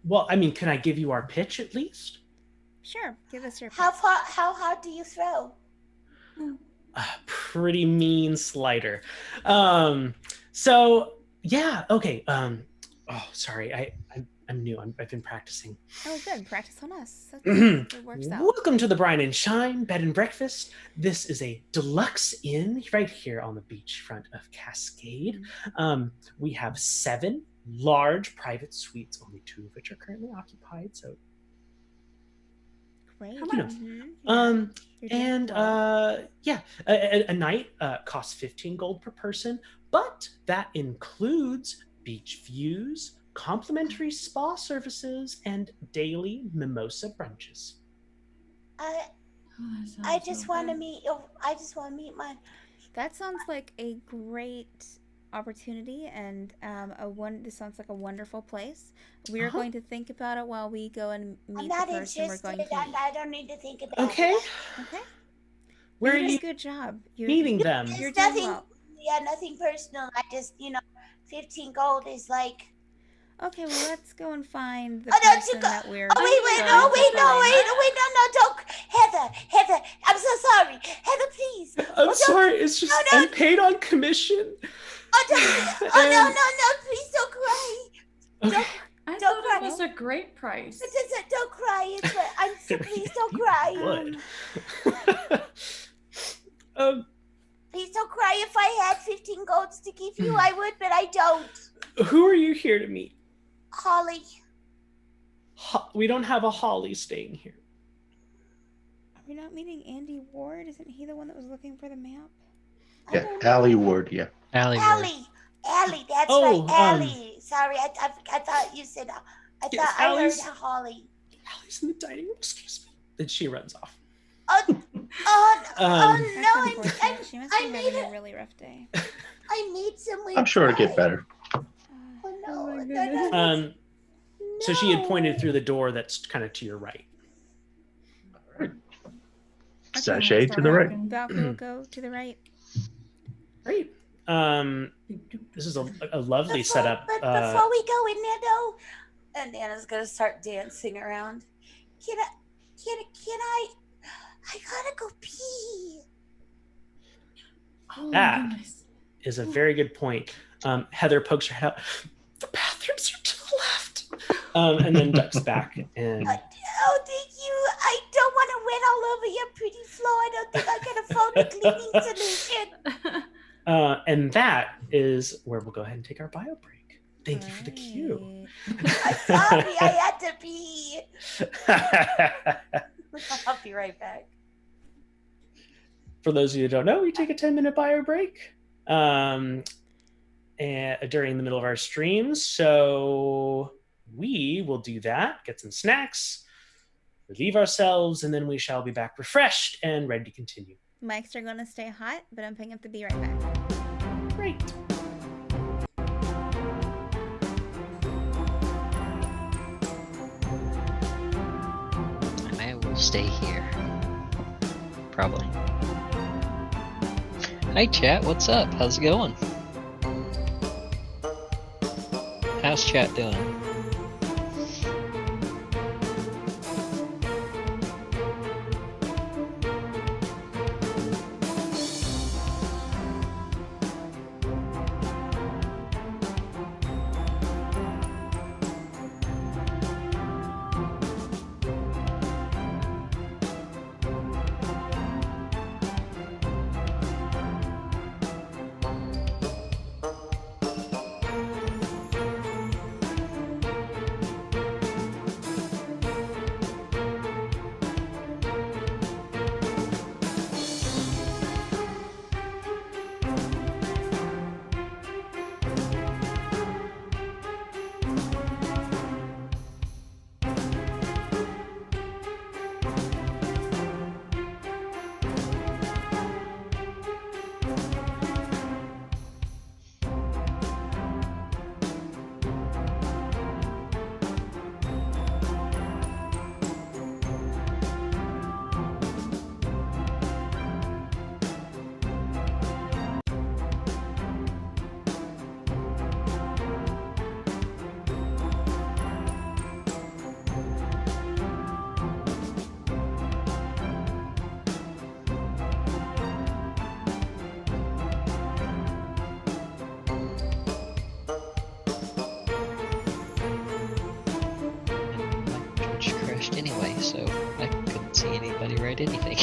well, I mean, can I give you our pitch at least? Sure, give us your pitch. How hard do you throw? Pretty mean slider. So yeah, okay. Oh, sorry, I'm new. I've been practicing. Oh, good. Practice on us. It works out. Welcome to the Brine and Shine Bed and Breakfast. This is a deluxe inn right here on the beachfront of Cascade. We have 7 large private suites, only 2 of which are currently occupied. So Great. You know. Yeah. You're doing And well. yeah, a night costs 15 gold per person, but that includes beach views, complimentary spa services, and daily mimosa brunches. I Oh, that I sounds just so want to good. meet. I just want to meet my. That sounds like a great opportunity, and this sounds like a wonderful place. We are going to think about it while we go and meet I'm the not person we're interested. going to meet. I don't need to think about Okay, it. Okay. where are You did you a good job. You're meeting them? You're It's doing nothing. well. Yeah, nothing personal. I just 15 gold is like. Okay, well let's go and find the Oh, don't you person go. that we're Oh, wait, going no, to wait, no, find. wait, no, don't. Heather, I'm so sorry. Heather, please. I'm Oh, sorry, it's just no. I'm paid on commission. Oh, no, please don't cry. Okay. I Don't thought cry. it was a great price. Don't cry. It's right. I'm so please don't cry. Would. Please don't cry. If I had 15 golds to give you, I would, but I don't. Who are you here to meet? Holly. We don't have a Holly staying here. Are we not meeting Andy Ward? Isn't he the one that was looking for the map? Yeah, Allie Ward. Yeah. Allie. Allie, that's Oh, right, Allie. Sorry, I thought you said. I Yes, thought I heard Allie's- Holly. Allie's in the dining room. Excuse me. Then she runs off. Oh no! That's unfortunate. She must I be made having it. a really rough day. I made someone. I'm sure it'll get cry. better. Oh no! my no, goodness. So she had no. pointed through the door that's kind of to your right. Sachet to the right. Valkyrie will go to the right. Great. This is a lovely setup. But before we go in there, though, and Anna's gonna start dancing around. Can I? I gotta go pee. Oh my That goodness. is a very good point. Heather pokes her head out. The bathrooms are to the left. And then ducks back and Oh, thank you. I don't want to wet all over your pretty floor. I don't think I can afford a cleaning solution. and that is where we'll go ahead and take our bio break. Thank you for the cue. I'm sorry, I had to pee. I'll be right back. For those of you who don't know, we take a 10-minute bio break and during the middle of our streams. So we will do that, get some snacks, relieve ourselves, and then we shall be back refreshed and ready to continue. Mics are going to stay hot, but I'm picking up the be right back. Great. And I will stay here. Probably. Hi chat, what's up? How's it going? How's chat doing? Anyway, so I couldn't see anybody write anything.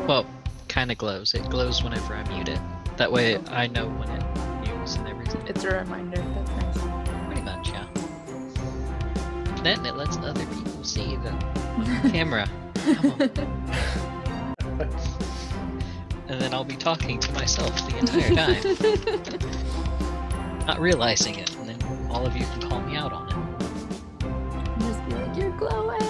Well, kind of glows. It glows whenever I mute it. That way I know when it mutes and everything. It's a reminder. That's nice. Pretty much, yeah. Then it lets other people see the camera. Come on. And then I'll be talking to myself the entire time. Not realizing it, and then all of you can call me out on it. Just be like, you're glowing.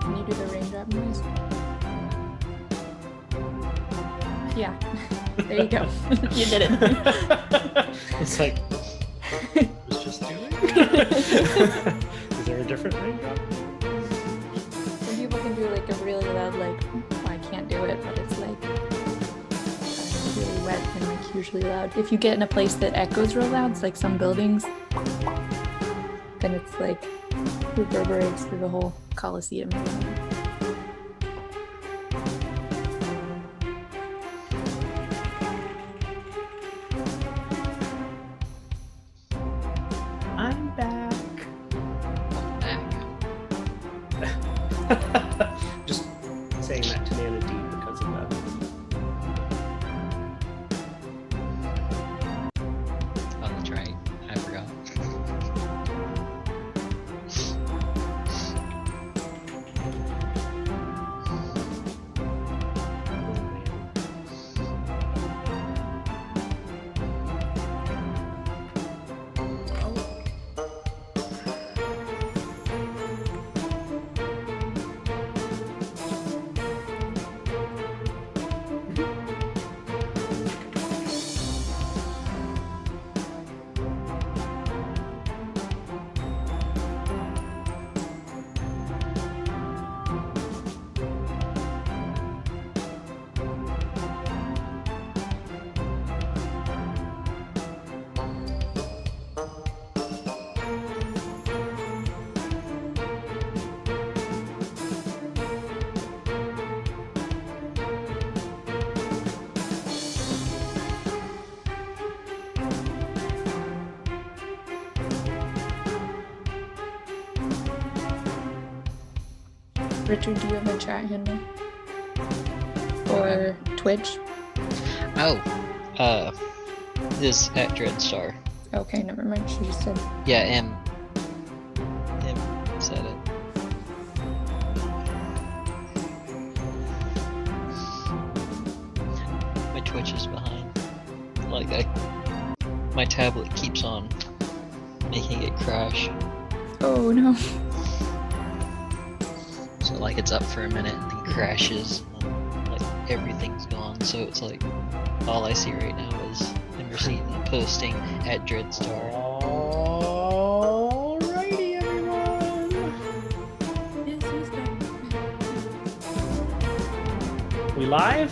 Can you do the raindrop noise? Yeah. There you go. You did it. It's like, I was just doing it. Is there a different raindrop? Some people can do like a really loud, like, well, I can't do it, but it's like really wet and like hugely loud. If you get in a place that echoes real loud, it's like some buildings, then it's like reverberates through the whole Coliseum. I'm back. Just saying that to Nana D because of that. Oh, that's right. I forgot. Richard, do you have a chat handle? Or Twitch? Oh, this at Dreadstar. Okay, never mind. She just said. Yeah, M said it. My Twitch is behind. Like my tablet keeps on making it crash. Oh no. So like it's up for a minute and then crashes and then, like everything's gone. So it's like all I see right now is ever seen posting at Dreadstar. Alrighty, everyone. Yes, he's back. We live?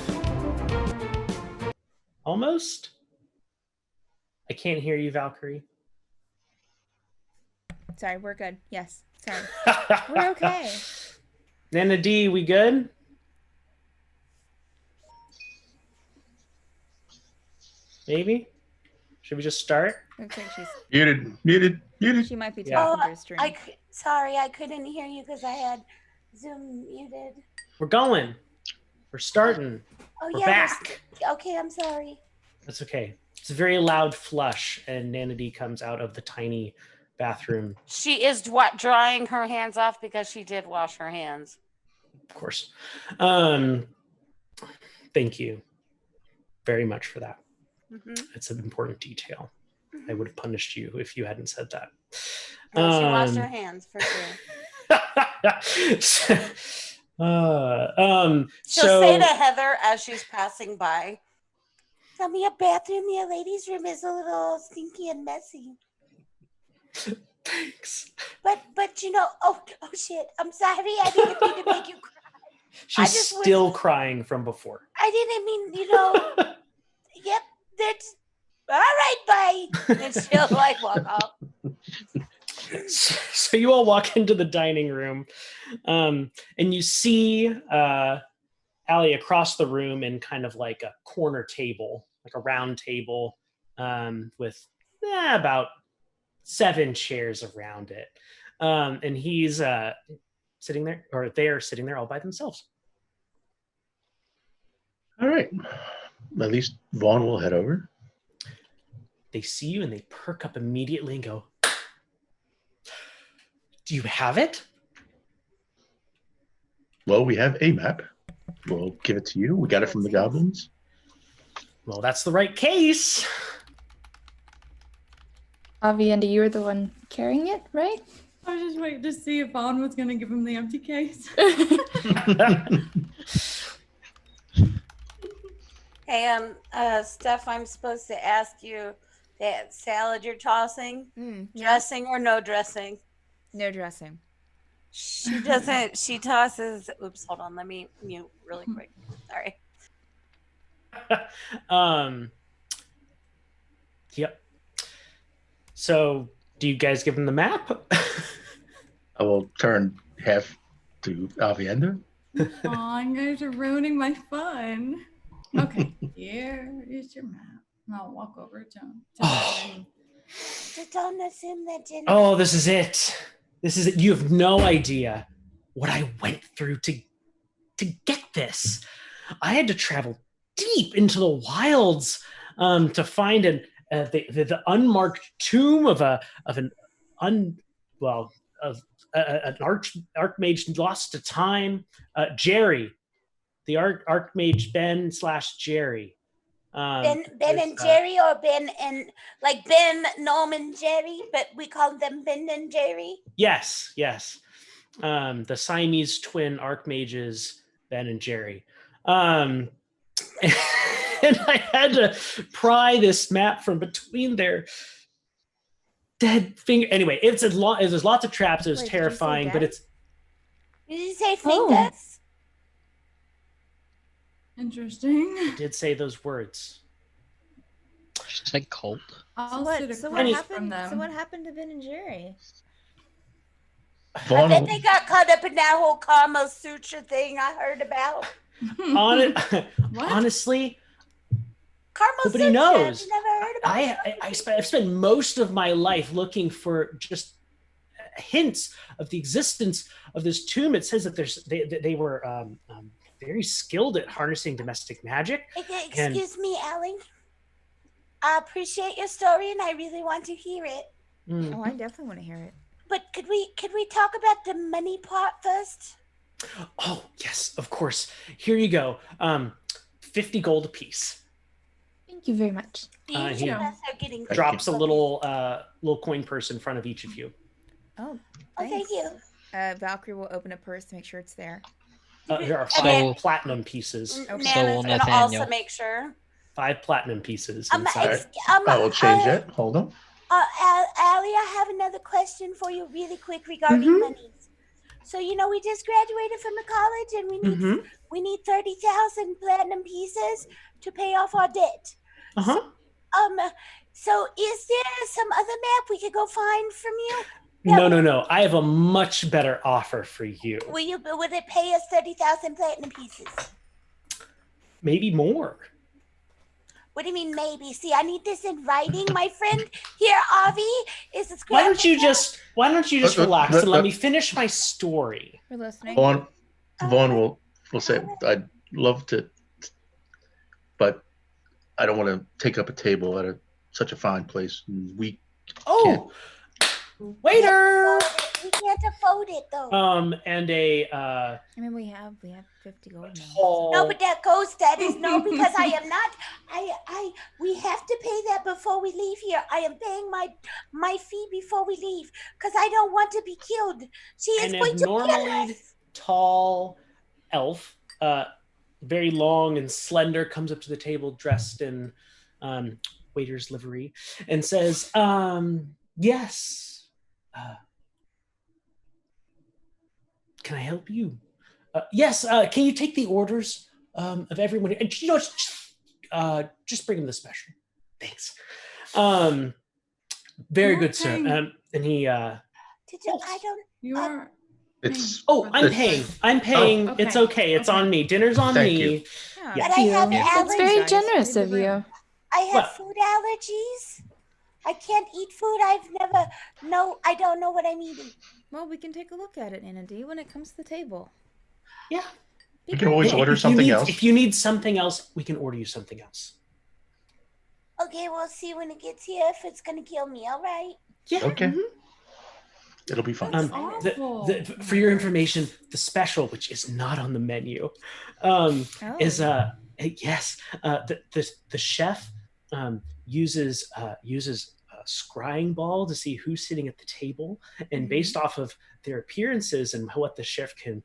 Almost? I can't hear you, Valkyrie. Sorry, we're good. Yes. Sorry. We're okay. Nana D, we good? Maybe? Should we just start? Looks like Muted. she might be Yeah. talking to her stream. Sorry, I couldn't hear you because I had Zoom muted. We're going. We're starting. Oh We're yeah. back. Okay, I'm sorry. That's okay. It's a very loud flush, and Nana D comes out of the tiny bathroom. She is drying her hands off because she did wash her hands. Of course. Thank you very much for that. Mm-hmm. It's an important detail. I would have punished you if you hadn't said that. No, she washed her hands for sure. She'll say to Heather as she's passing by, Tell me a bathroom, your ladies' room is a little stinky and messy. Thanks. But oh shit, I'm sorry. I didn't mean to make you cry. She's still crying from before. I didn't mean, yep, that's all right, bye. And she'll walk off. So you all walk into the dining room, and you see Allie across the room in kind of like a corner table, like a round table, with about 7 chairs around it. And he's sitting there, or they are sitting there all by themselves. All right. At least Vaughn will head over. They see you and they perk up immediately and go, do you have it? Well, we have a map. We'll give it to you. We got it from the goblins. Well, that's the right case. Avienda, you were the one carrying it, right? I was just waiting to see if Vaughn was going to give him the empty case. hey, Steph, I'm supposed to ask you that salad you're tossing, dressing or no dressing? No dressing. She doesn't. She tosses. Oops, hold on. Let me mute really quick. Sorry. Yep. So, do you guys give him the map? I will turn half to Avienda. Aw, you guys are ruining my fun. Okay, here is your map. I'll walk over to him. Don't assume that Jenny. Oh, this is it. This is it. You have no idea what I went through to get this. I had to travel deep into the wilds to find the unmarked tomb of an archmage lost to time. Jerry, the archmage Ben / Jerry. Ben and Jerry, or Ben and like Ben, Norman, Jerry, but we call them Ben and Jerry. Yes. The Siamese twin archmages, Ben and Jerry. And I had to pry this map from between their dead finger. Anyway, there's lots of traps. It was terrifying, but it's. Did you say fingers? Interesting. I did say those words. Just like cold. I'll What sit happened? across from them. So what happened to Ben and Jerry? I bet they got caught up in that whole Kama Sutra thing I heard about. Honestly, Kama nobody Sutra. knows. I've never heard about I've spent most of my life looking for just hints of the existence of this tomb. It says that they were very skilled at harnessing domestic magic. Excuse me, Allie. I appreciate your story, and I really want to hear it. Oh, I definitely want to hear it. But could we talk about the money part first? Oh yes, of course. Here you go. 50 gold apiece. Thank you very much. He drops a little coin purse in front of each of you. Oh, thank you. Valkyrie will open a purse to make sure it's there. There are 5 platinum pieces. Nana's gonna also make sure. 5 platinum pieces Um, inside. ex- I will change that. Hold on. Allie, I have another question for you really quick regarding monies. So, we just graduated from the college and we need 30,000 platinum pieces to pay off our debt. So is there some other map we could go find from you? No. I have a much better offer for you. Will it pay us 30,000 platinum pieces? Maybe more. What do you mean maybe? See, I need this in writing. My friend here, Avi, is a Why don't you just relax and let me finish my story? We're listening. Vaughn will say, I'd love to, but I don't want to take up a table at such a fine place. Waiter! We can't afford it though. And I mean, we have 50 gold now. No, but that is no, because I am not. We have to pay that before we leave here. I am paying my fee before we leave because I don't want to be killed. She is going to kill us. Tall elf, very long and slender, comes up to the table dressed in waiter's livery and says, yes. Can I help you? Yes. Can you take the orders of everyone? And just bring them the special. Thanks. Very good, sir. And he. You are. I'm paying. Oh, okay. It's okay. It's on me. Dinner's on Thank me. You. Yeah. But I have allergies. That's very generous of you. I have food allergies. I can't eat food. I don't know what I'm eating. Well, we can take a look at it, Anna D, when it comes to the table. Yeah. You can always order something else. If you need something else, we can order you something else. Okay, we'll see when it gets here if it's going to kill me, all right? Yeah. Okay. It'll be fun. For your information, the special, which is not on the menu, is yes. The chef uses a scrying ball to see who's sitting at the table, and based off of their appearances and what the chef can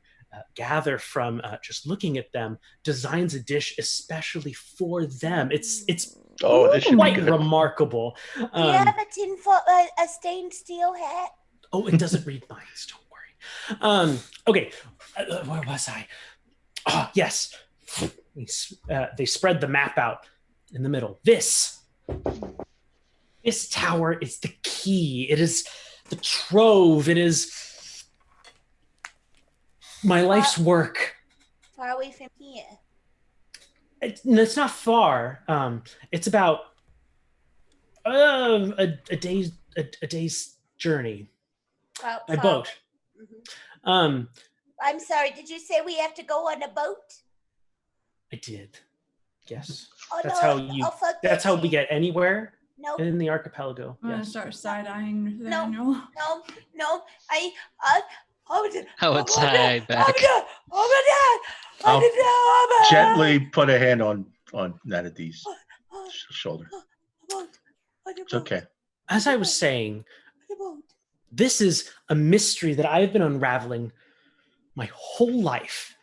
gather from just looking at them, designs a dish especially for them. It's this should quite be good. Remarkable. Do you have a stained steel hat? Oh, it doesn't read minds. Don't worry. Okay, where was I? Oh, yes. They spread the map out in the middle. This tower is the key. It is the trove. It is my life's work. Far away from here. It's not far. It's about a day's journey by boat. Mm-hmm. I'm sorry. Did you say we have to go on a boat? I did. Yes. Oh, That's how we get anywhere. Nope. In the archipelago. I'm gonna start side-eyeing Nathaniel. No. Outside back. I'll gently put a hand on Nanadee's shoulder. It's okay. As I was saying, this is a mystery that I've been unraveling my whole life.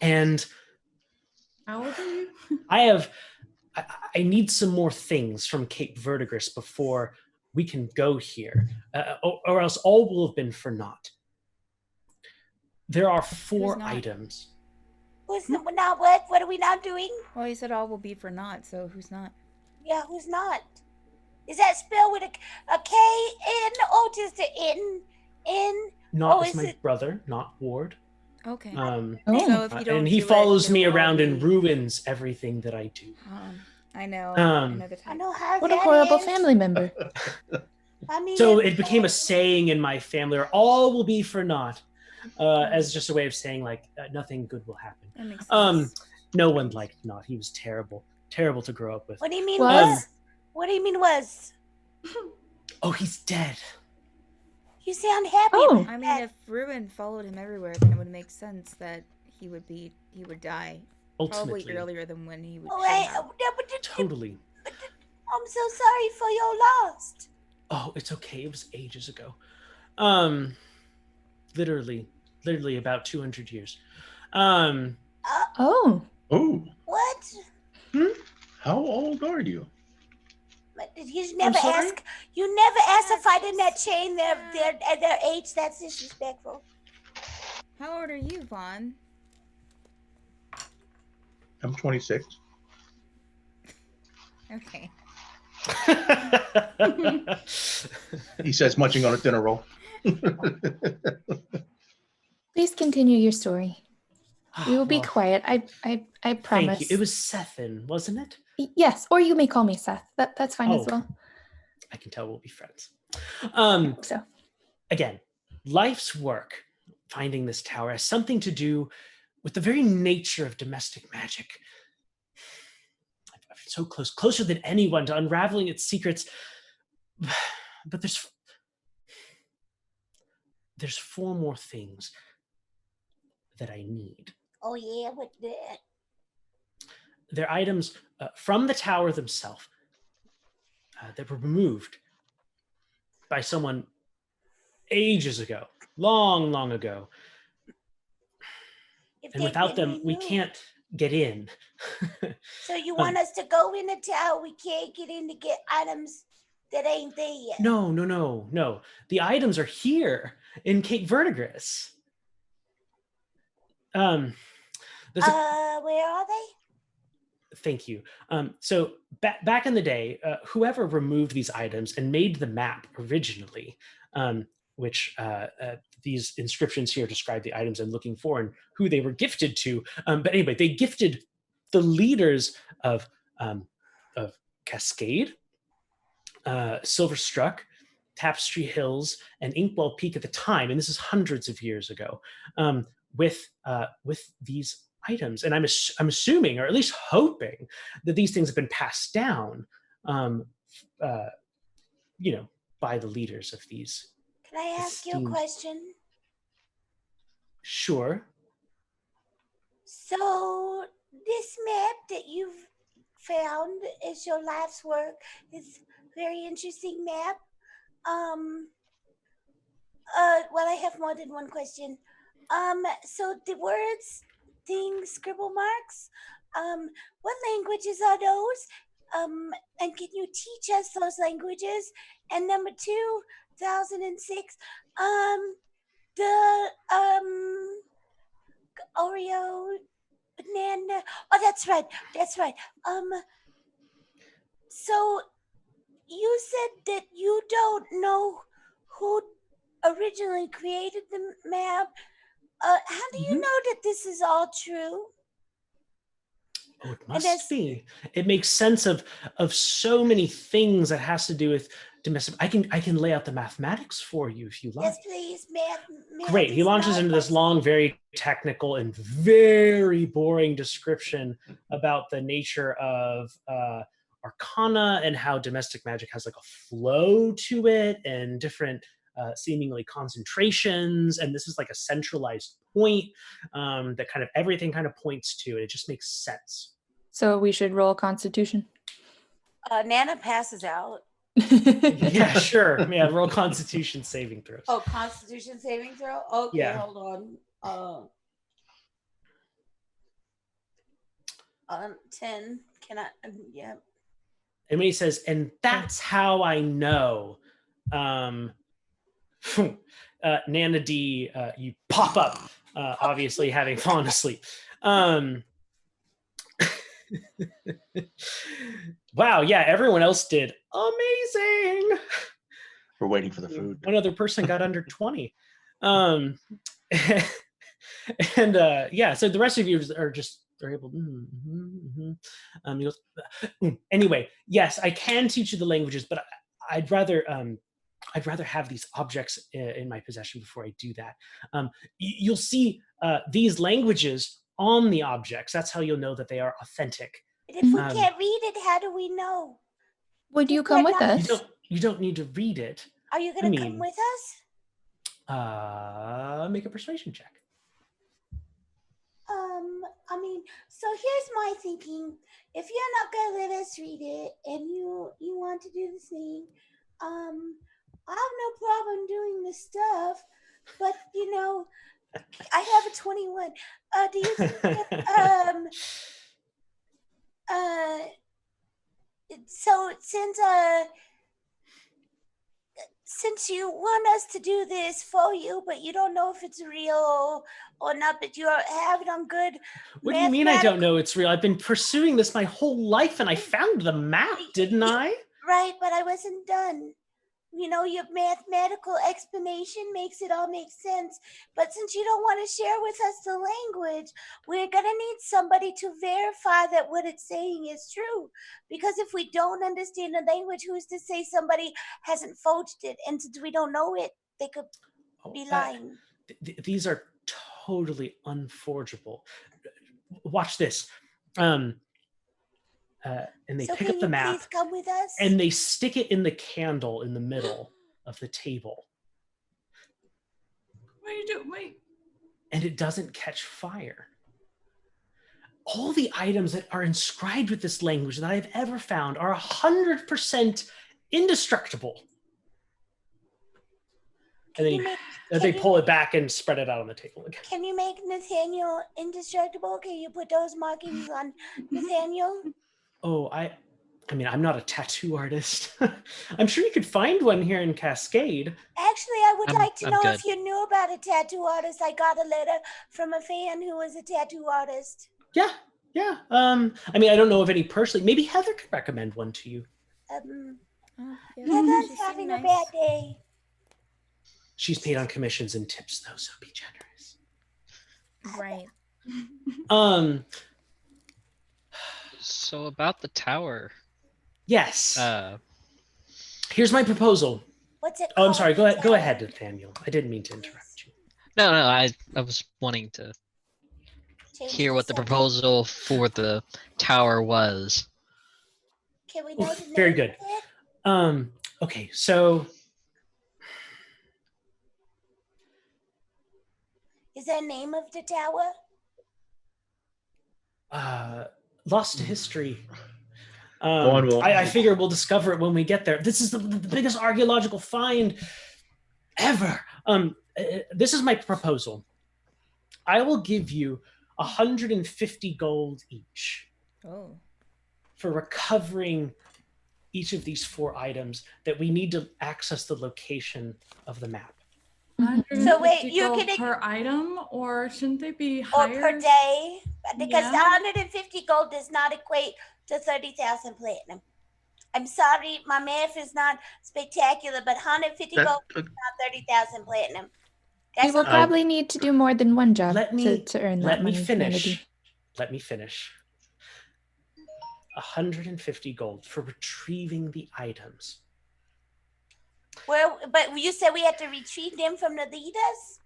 And how old are you? I need some more things from Cape Verdigris before we can go here, or else all will have been for naught. There are 4 items. Who's not what? What are we not doing? Well, you said all will be for naught, so who's not? Yeah, who's not? Is that spelled with a K-N or just an N? Not is my brother, not Ward. Okay. Oh. So if you don't and he do follows it, me it'll around all and be- ruins everything that I do. I know. I Another time. know how What a that horrible is. family member. I mean, So it became a saying in my family, or all will be for naught, as just a way of saying like nothing good will happen. That makes sense. No one liked naught. He was terrible to grow up with. What do you mean Was? was? What do you mean was? Oh, he's dead. You sound happy. Oh. I mean, if Ruin followed him everywhere, then it would make sense that he would die Ultimately, probably earlier than when he would. Oh, show up. totally. I'm so sorry for your loss. Oh, it's okay. It was ages ago. Literally about 200 years. Oh. Oh. What? How old are you? But you never ask. You never ask if I didn't chain their age. That's disrespectful. How old are you, Vaughn? I'm 26. Okay. He says, munching on a dinner roll. Please continue your story. We will be quiet. I promise. Thank you. It was Sethin, wasn't it? Yes, or you may call me Seth. That's fine as well. I can tell we'll be friends. So again, life's work finding this tower has something to do with the very nature of domestic magic. I've been so closer than anyone to unraveling its secrets. But there's 4 more things that I need. Oh yeah, what that? They're items from the tower themselves that were removed by someone ages ago, long ago. And without them, we can't get in. So you want us to go in the tower? We can't get in to get items that ain't there yet. No. The items are here in Cape Verdigris. Where are they? Thank you. So back in the day, whoever removed these items and made the map originally, which these inscriptions here describe the items I'm looking for and who they were gifted to. But anyway, they gifted the leaders of Cascade, Silverstruck, Tapestry Hills, and Inkwell Peak at the time, and this is hundreds of years ago, with these items. And I'm assuming, or at least hoping, that these things have been passed down, by the leaders of these. Can I ask you a question? Sure. So this map that you've found is your life's work. It's a very interesting map. Well, I have more than one question. So the words, things, scribble marks, what languages are those? And can you teach us those languages? And number 2006, the Oreo banana. Oh, that's right. So you said that you don't know who originally created the map. How do you know that this is all true? Oh, it must be. It makes sense of so many things that has to do with domestic. I can lay out the mathematics for you if you like. Yes, please, math. Great. He launches into this long, very technical and very boring description about the nature of arcana and how domestic magic has like a flow to it and different seemingly concentrations, and this is like a centralized point that kind of everything kind of points to, and it just makes sense. So we should roll Constitution. Nana passes out. Yeah, sure. Yeah, roll Constitution saving throws. Oh, Constitution saving throw? Okay, yeah. Hold on. 10. Can I? Yeah. And when he says, and that's how I know. Nana D, you pop up, obviously having fallen asleep. Wow, yeah, everyone else did amazing. We're waiting for the food. One other person got under 20. And yeah, so the rest of you are able. He goes, anyway, yes, I can teach you the languages, but I'd rather have these objects in my possession before I do that. You'll see these languages on the objects. That's how you'll know that they are authentic. If we can't read it, how do we know? Would you come with us? You don't need to read it. Are you going to come with us? Make a persuasion check. So here's my thinking. If you're not going to let us read it and you want to do the thing, I have no problem doing the stuff, but I have a 21. Do you think that, since you want us to do this for you, but you don't know if it's real or not, but you have it on good. What do you mean I don't know it's real? I've been pursuing this my whole life and I found the map, didn't I? Right, but I wasn't done. You know, your mathematical explanation makes it all make sense. But since you don't want to share with us the language, we're going to need somebody to verify that what it's saying is true. Because if we don't understand the language, who's to say somebody hasn't forged it? And since we don't know it, they could be lying. These are totally unforgeable. Watch this. And they pick up the map. Please come with us? And they stick it in the candle in the middle of the table. What are you doing? Wait. And it doesn't catch fire. All the items that are inscribed with this language that I've ever found are 100% indestructible. And they pull it back and spread it out on the table again. Can you make Nathaniel indestructible? Can you put those markings on Nathaniel? Oh, I mean, I'm not a tattoo artist. I'm sure you could find one here in Cascade. Actually, I would like to know if you knew about a tattoo artist. I got a letter from a fan who was a tattoo artist. Yeah. I mean, I don't know of any personally. Maybe Heather could recommend one to you. Heather's having a bad day. She's paid on commissions and tips, though, so be generous. Right. So about the tower. Yes. Here's my proposal. What's it called? Oh, I'm sorry. Go ahead, Nathaniel. I didn't mean to interrupt you. No, I was wanting to hear what the proposal for the tower was. Can we know the name very good. Okay, so is there a name of the tower? Lost to history. I figure we'll discover it when we get there. This is the biggest archaeological find ever. This is my proposal. I will give you 150 gold each for recovering each of these 4 items that we need to access the location of the map. So wait, you can per item, or shouldn't they be higher? Or per day? Because 150 gold does not equate to 30,000 platinum. I'm sorry, my math is not spectacular, but 150 gold is not 30,000 platinum. We will probably need to do more than one job to earn that Let me money. finish. Let me finish. 150 gold for retrieving the items. Well, but you said we had to retrieve them from the leaders?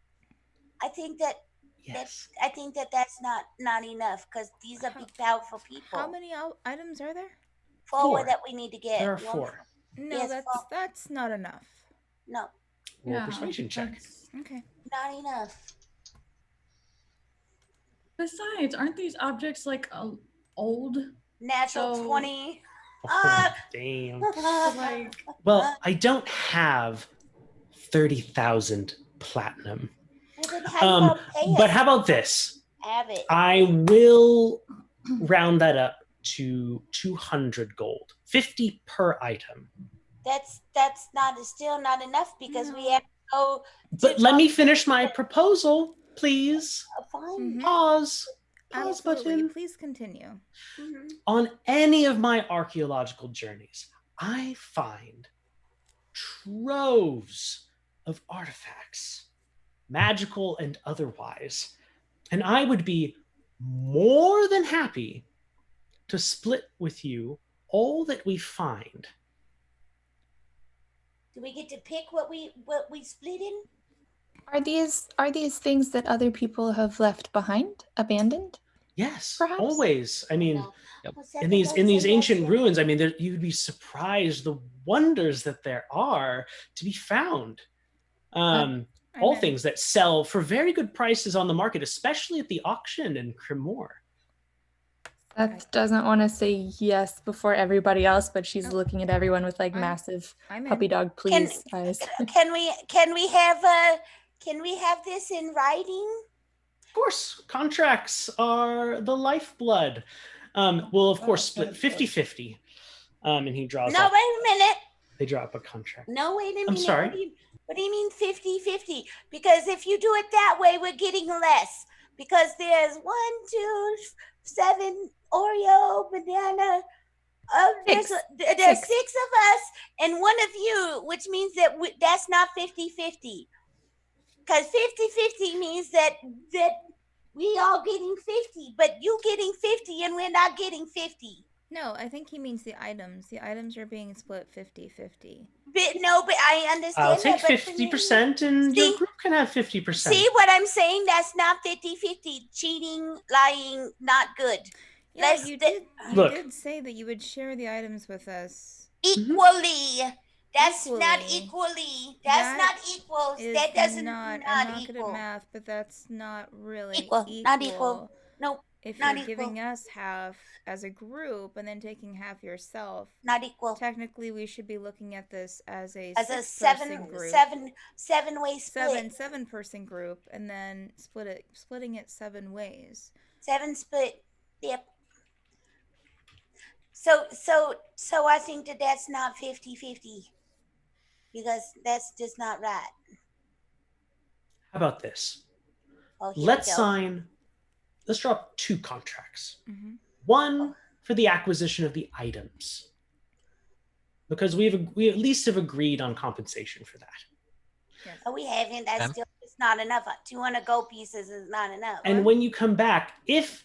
I think that that's not enough, because these are big, powerful people. How many items are there? 4 that we need to get. There are 4. No, Yes, that's not enough. No. Persuasion check. Okay. Not enough. Besides, aren't these objects like old? Natural 20. Damn. Well, I don't have 30,000 platinum. But how about this? Have it. I will round that up to 200 gold, 50 per item. That's still not enough, because we have to go. But let me finish my proposal, please. Fine. Pause Absolutely. button. Please continue. On any of my archaeological journeys, I find troves of artifacts, magical and otherwise. And I would be more than happy to split with you all that we find. Do we get to pick what we split in? Are these things that other people have left behind, abandoned? Yes, perhaps? Always. I mean, Yep. in these ancient ruins, I mean, you'd be surprised the wonders that there are to be found. All things that sell for very good prices on the market, especially at the auction in Cremor. Beth doesn't want to say yes before everybody else, but she's looking at everyone with like massive puppy dog please eyes. Can we have this in writing? Of course, contracts are the lifeblood. We'll of course split 50-50. And he draws No, up. wait a minute. They draw up a contract. No, wait a minute. I'm sorry. What do you mean 50-50? Because if you do it that way, we're getting less. Because there's 1, 2, 7 Oreo, banana. There's 6 of us and 1 of you, which means that that's not 50-50. Because 50-50 means that we all getting 50, but you getting 50 and we're not getting 50. No, I think he means the items. The items are being split 50-50. But I understand. I'll take that, 50% and your group can have 50%. See what I'm saying? That's not 50-50. Cheating, lying, not good. Yeah, you did say that you would share the items with us equally. That's not equally. That's not equals. That doesn't I'm not not equal. good at math, but that's not really equal. Not equal. Nope. If not you're equal. giving us half as a group and then taking half yourself, not equal. Technically, we should be looking at this as a seven-way split. Seven-person group, and then splitting it 7 ways. 7 split. Yep. So I think that's not 50-50 because that's just not right. How about this? Oh, Let's draw up 2 contracts. Mm-hmm. One for the acquisition of the items, because we at least have agreed on compensation for that. Yes. Oh, we haven't. That's still it's not enough. 200 gold pieces is not enough. And when you come back, if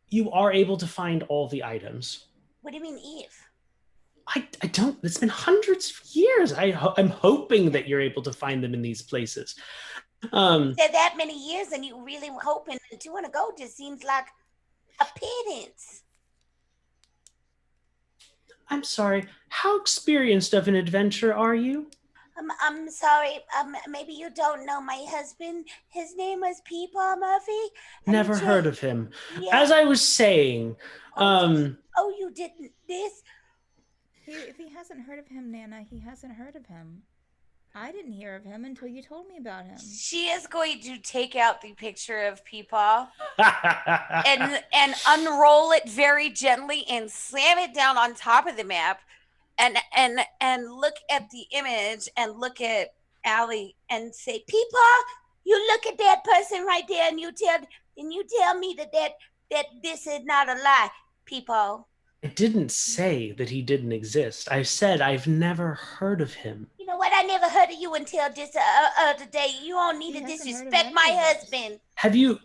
you are able to find all the items. What do you mean if? I don't. It's been hundreds of years. I'm hoping that you're able to find them in these places. Said that many years, and you really were hoping 200 gold just seems like a pittance. I'm sorry. How experienced of an adventurer are you? I'm sorry. Maybe you don't know my husband. His name was Peepaw Murphy. Never heard of him. Yeah. As I was saying, you didn't. If he hasn't heard of him, Nana, he hasn't heard of him. I didn't hear of him until you told me about him. She is going to take out the picture of Peepaw and unroll it very gently and slam it down on top of the map and look at the image and look at Allie and say, Peepaw, you look at that person right there and you tell me that this is not a lie, Peepaw. I didn't say that he didn't exist. I said I've never heard of him. You know what? I never heard of you until this other day. You don't need to disrespect my husband.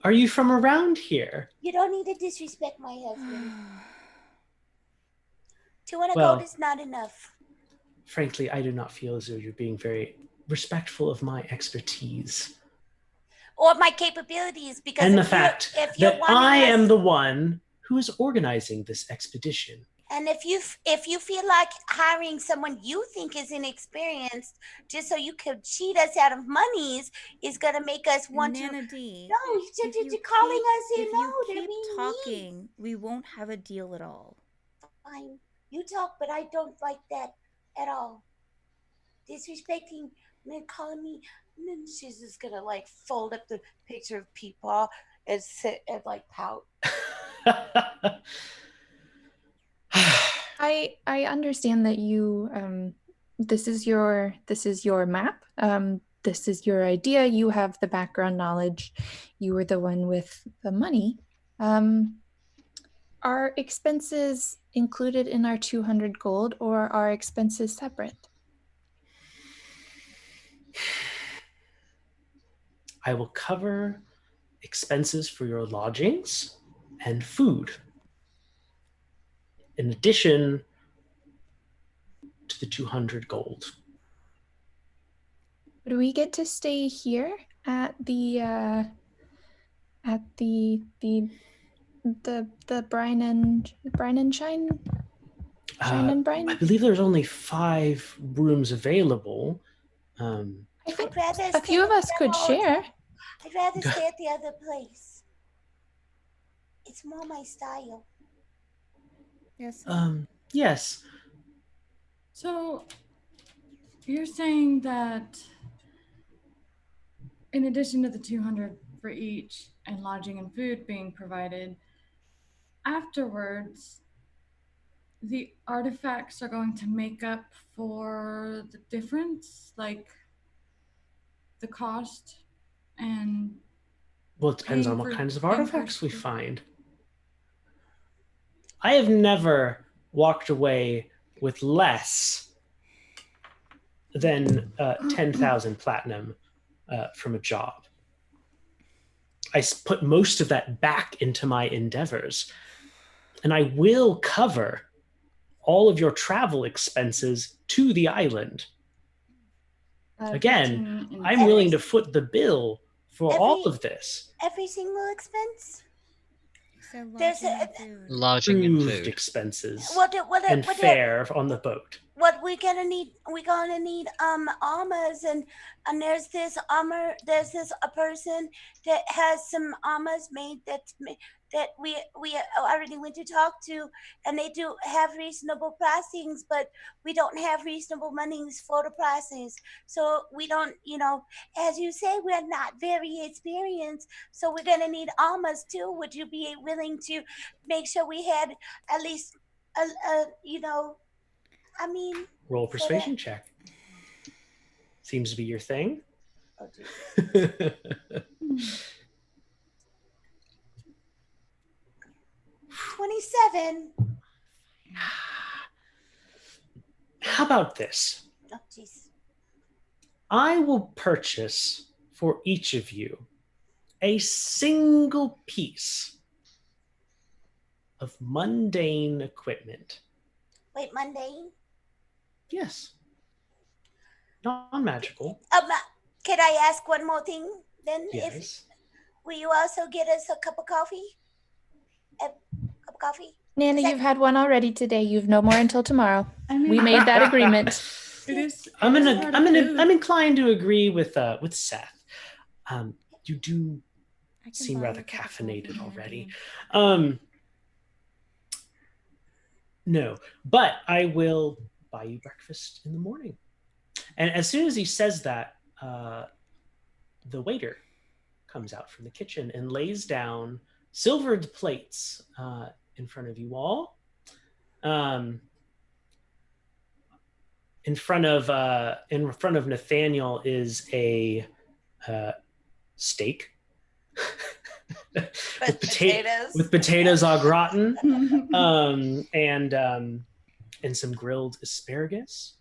Are you from around here? You don't need to disrespect my husband. 200 gold is not enough. Frankly, I do not feel as though you're being very respectful of my expertise. Or my capabilities, because and the fact that I am the one who is organizing this expedition. And if you feel like hiring someone you think is inexperienced just so you could cheat us out of monies is going to make us want Nana to. D, no, you're calling us in. No, if you keep talking, we won't have a deal at all. Fine, you talk, but I don't like that at all. Disrespecting and then calling me. And then she's just gonna like fold up the picture of Peepaw and sit and like pout. I understand that you this is your map. This is your idea. You have the background knowledge. You were the one with the money. Are expenses included in our 200 gold, or are expenses separate? I will cover expenses for your lodgings and food, in addition to the 200 gold. Do we get to stay here at the Brine and Shine and Brine? I believe there's only 5 rooms available. I think a few of us could share. I'd rather stay at the other place. It's more my style. Yes. Yes. So you're saying that in addition to the 200 for each and lodging and food being provided, afterwards the artifacts are going to make up for the difference, like the cost and Well, it depends on what paying kinds of for artifacts we find. I have never walked away with less than 10,000 platinum from a job. I put most of that back into my endeavors, and I will cover all of your travel expenses to the island. Again, I'm willing to foot the bill for all of this. Every single expense? So There's lodging and food. Lodging and Approved food. expenses and fare on the boat. What we're gonna need armors, and there's this a person that has some armors made that we already went to talk to, and they do have reasonable pricings, but we don't have reasonable monies for the prices. So we don't, as you say, we're not very experienced, so we're gonna need armors too. Would you be willing to make sure we had at least Roll a persuasion check. Seems to be your thing. Oh, 27. How about this? Oh, jeez. I will purchase for each of you a single piece of mundane equipment. Wait, mundane? Yes. Non-magical. Can I ask one more thing then? Yes. Will you also get us a cup of coffee? Nana, you've had one already today. You've no more until tomorrow. We made that agreement. I'm inclined to agree with Seth. You do seem rather caffeinated already. No, but I will buy you breakfast in the morning. And as soon as he says that, the waiter comes out from the kitchen and lays down silvered plates in front of you all. In front of Nathaniel is a steak with potatoes au gratin, and some grilled asparagus.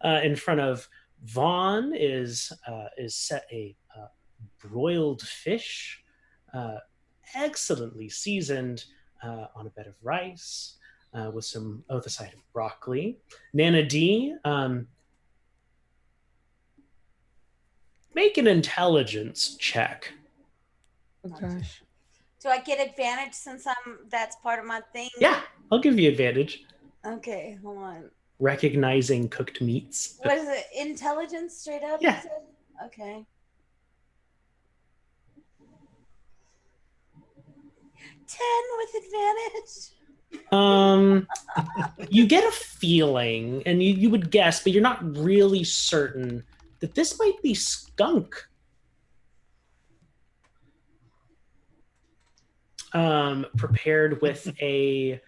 In front of Vaughn is set a broiled fish, excellently seasoned, on a bed of rice, with some other side of broccoli. Nana D, make an intelligence check. Oh gosh. Do I get advantage since that's part of my thing? Yeah, I'll give you advantage. Okay, hold on. Recognizing cooked meats. What is it? Intelligence straight up? Yeah. Okay. 10 with advantage. You get a feeling, and you would guess, but you're not really certain, that this might be skunk. Prepared with a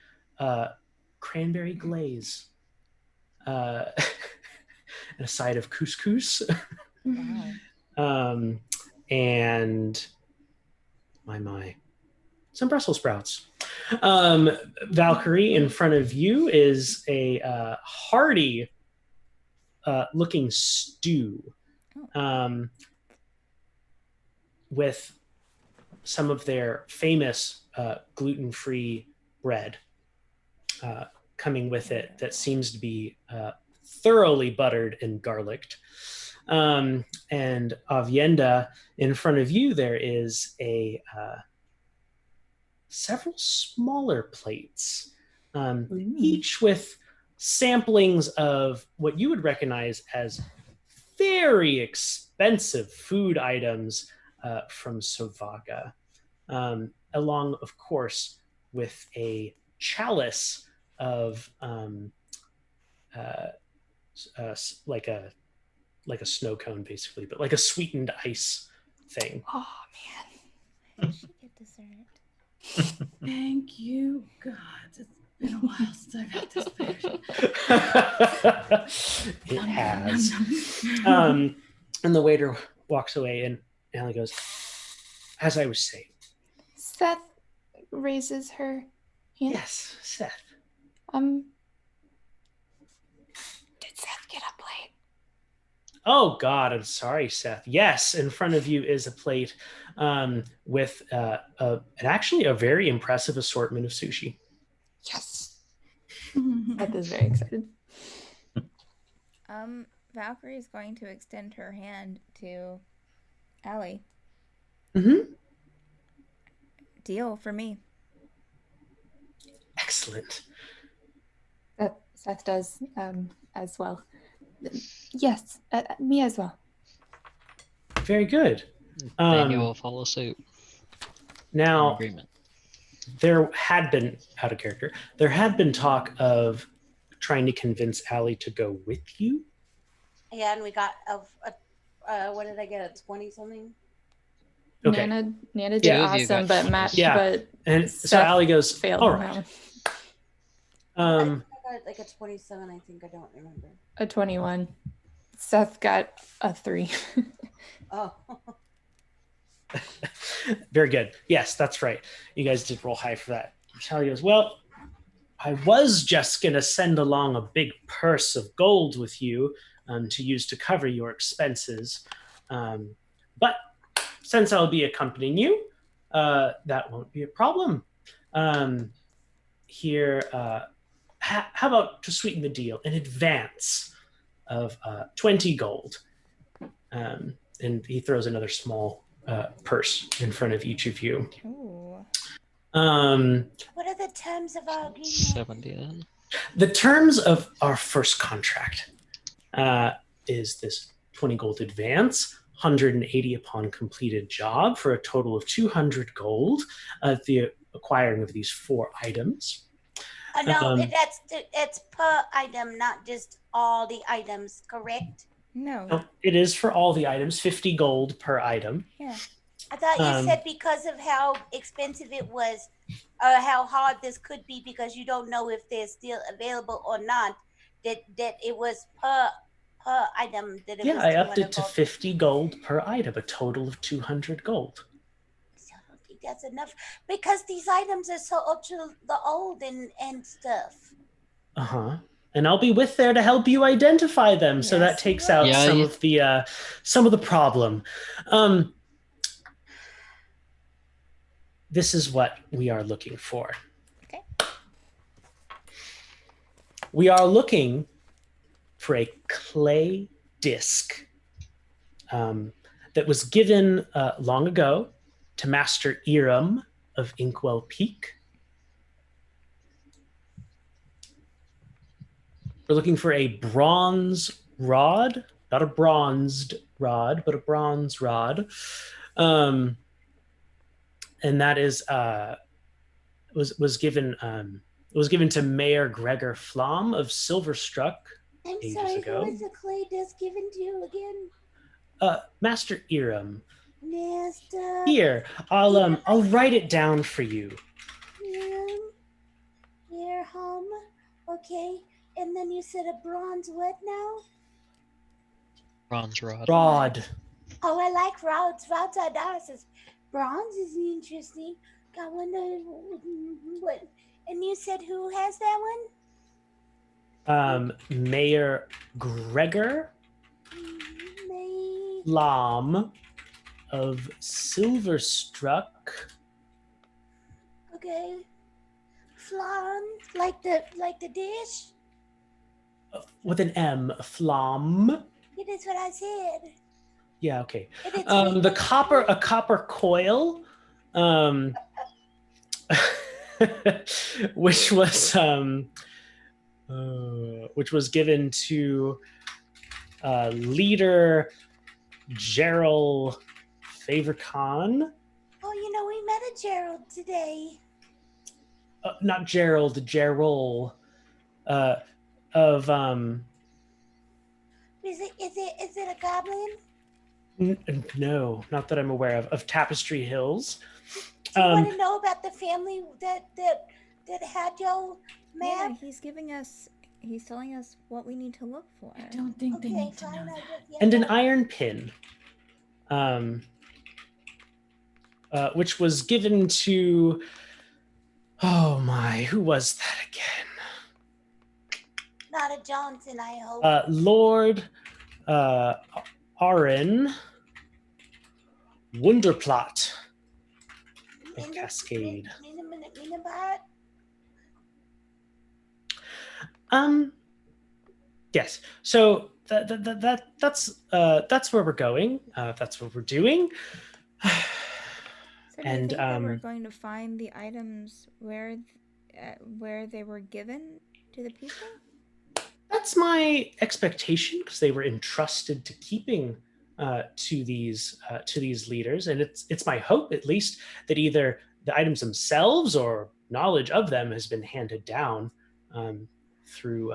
cranberry glaze and a side of couscous. Wow. And my some Brussels sprouts. Valkyrie, in front of you is a hearty looking stew with some of their famous gluten-free bread coming with it that seems to be thoroughly buttered and garlicked. And Avienda, in front of you, there is a several smaller plates, each with samplings of what you would recognize as very expensive food items from Sovaga, along, of course, with a chalice of like a snow cone, basically, but like a sweetened ice thing. Oh man, I should get dessert. Thank you, God. Been a while since I've had this version. It has. And the waiter walks away, and Allie goes, as I was saying. Seth raises her hand. Yes, Seth. Did Seth get a plate? Oh, God, I'm sorry, Seth. Yes, in front of you is a plate with actually a very impressive assortment of sushi. Yes. Seth is very excited. Valkyrie is going to extend her hand to Allie. Mm-hmm. Deal for me. Excellent. Seth does as well. Yes, me as well. Very good. Daniel will follow suit. Now, Agreement. there had been, out of character, there had been talk of trying to convince Allie to go with you. Yeah, and we got what did I get? A 20-something? Okay. Nana did Yeah. awesome, but Matt, Yeah. but And so Seth Allie goes, failed. all right. I got like a 27, I think. I don't remember. A 21. Seth got a 3. Oh. Very good. Yes, that's right. You guys did roll high for that. Charlie goes, well, I was just going to send along a big purse of gold with you to use to cover your expenses. But since I'll be accompanying you, that won't be a problem. Here, how about to sweeten the deal, in advance of 20 gold? And he throws another small purse in front of each of you. Ooh. What are the terms of our agreement? 70 then. The terms of our first contract is this 20 gold advance, 180 upon completed job, for a total of 200 gold at the acquiring of these 4 items. No, that's per item, not just all the items, correct? No. It is for all the items, 50 gold per item. Yeah. I thought you said because of how expensive it was, or how hard this could be, because you don't know if they're still available or not, that it was per item that it was. Yeah, I upped it to gold. 50 gold per item, a total of 200 gold. So I don't think that's enough, because these items are so ultra old and stuff. Uh-huh. And I'll be with there to help you identify them, so that Yes, takes you out will. some of the problem. This is what we are looking for. Okay. We are looking for a clay disc that was given long ago to Master Iram of Inkwell Peak. We're looking for a bronze rod, not a bronzed rod, but a bronze rod. And that is was given to Mayor Gregor Flom of Silverstruck ages ago. Who was the clay disc given to you again? Master Iram. Master. Here, I'll write it down for you. Irham. Okay. And then you said a bronze what now? Bronze rod. Rod. Oh, I like rods. Rods are nice. Bronze is interesting. I wonder what. And you said who has that one? Mayor Gregor Flom of Silverstruck. Okay. Flan, like the dish. With an M, Flom. It is what I said. Yeah, okay. A copper coil, which was given to leader Gerald Favorcon. Oh, we met a Gerald today. Not Gerald, Gerald. Of Is it a goblin? No, not that I'm aware of Tapestry Hills. Do you want to know about the family that had your map? he's giving us. He's telling us what we need to look for. I don't think they Okay, need to fine. know I that. just, yeah, And an yeah. iron pin, which was given to, oh my, who was that again? Not a Johnson, I hope. Lord Arin Wunderplot of Cascade. Minabot? Yes. So that's where we're going. That's what we're doing. So do you And think that we're going to find the items where they were given to the people? that's my expectation, because they were entrusted to keeping to these leaders, and it's my hope, at least, that either the items themselves or knowledge of them has been handed down through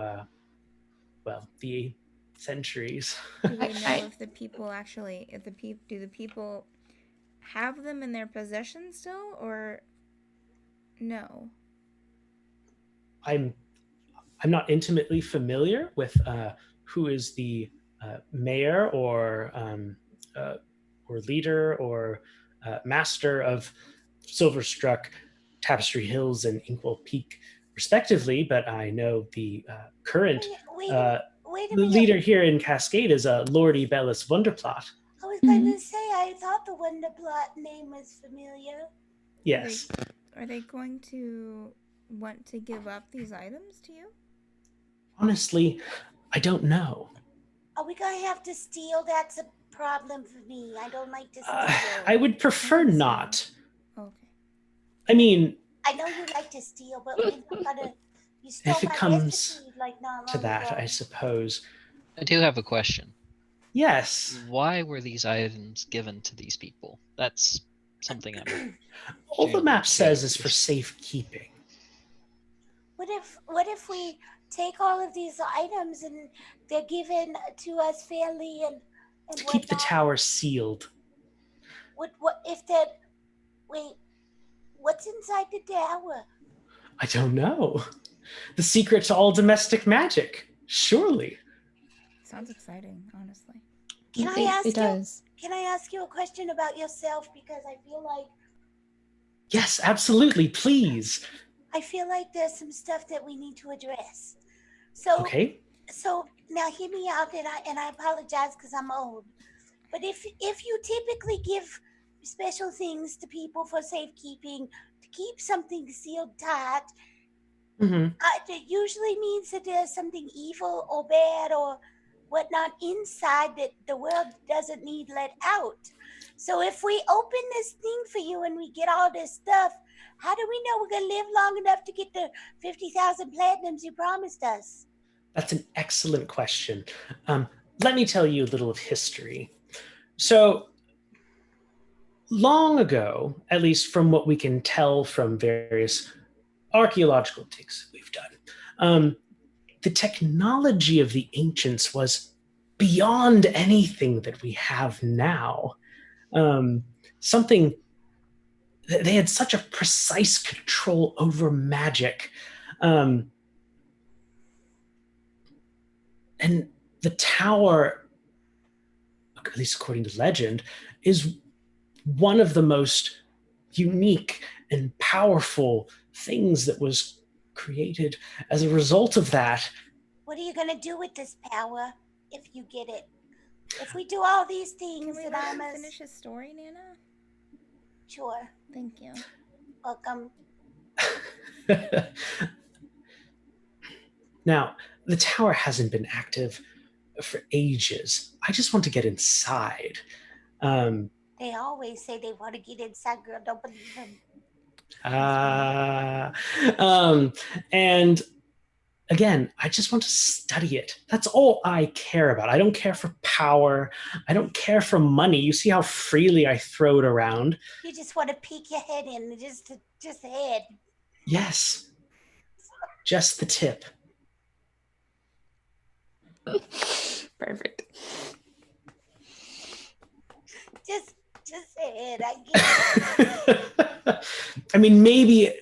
the centuries. Do we know if the people actually, do the people have them in their possession still, or no? I'm not intimately familiar with who is the mayor or leader or master of Silverstruck, Tapestry Hills, and Inkwell Peak, respectively. But I know the current Wait a minute. leader here in Cascade is Lordy Bellis Wunderplot. I was going to say, I thought the Wunderplot name was familiar. Yes. Are they going to want to give up these items to you? Honestly, I don't know. Are we going to have to steal? That's a problem for me. I don't like to steal. I would prefer not. Okay. I mean, I know you like to steal, but we're not gonna. You stole if it my comes recipe like not to long that, ago. I suppose. I do have a question. Yes. Why were these items given to these people? That's something I'm. All the map says is for safekeeping. What if we take all of these items and they're given to us fairly and To keep the whatnot? tower sealed. What if that? Wait, what's inside the tower? I don't know. The secret to all domestic magic. Surely. Sounds exciting, honestly. Can I does. Can I ask you a question about yourself? Because I feel like Yes, absolutely. Please. I feel like there's some stuff that we need to address. So Okay. So now hear me out, and I apologize because I'm old. But if you typically give special things to people for safekeeping, to keep something sealed tight, it usually means that there's something evil or bad or whatnot inside that the world doesn't need let out. So if we open this thing for you and we get all this stuff, how do we know we're going to live long enough to get the 50,000 platinums you promised us? That's an excellent question. Let me tell you a little of history. So, long ago, at least from what we can tell from various archaeological digs we've done, the technology of the ancients was beyond anything that we have now. They had such a precise control over magic. And the tower, at least according to legend, is one of the most unique and powerful things that was created as a result of that. What are you going to do with this power if you get it? If we do all these things, Can we let him finish his story, Nana? Sure. Thank you. Welcome. Now, the tower hasn't been active for ages. I just want to get inside. They always say they want to get inside, girl. Don't believe them. And again, I just want to study it. That's all I care about. I don't care for power. I don't care for money. You see how freely I throw it around. You just want to peek your head in, just the head. Yes. Just the tip. Perfect. Just the head. I get it. I mean, maybe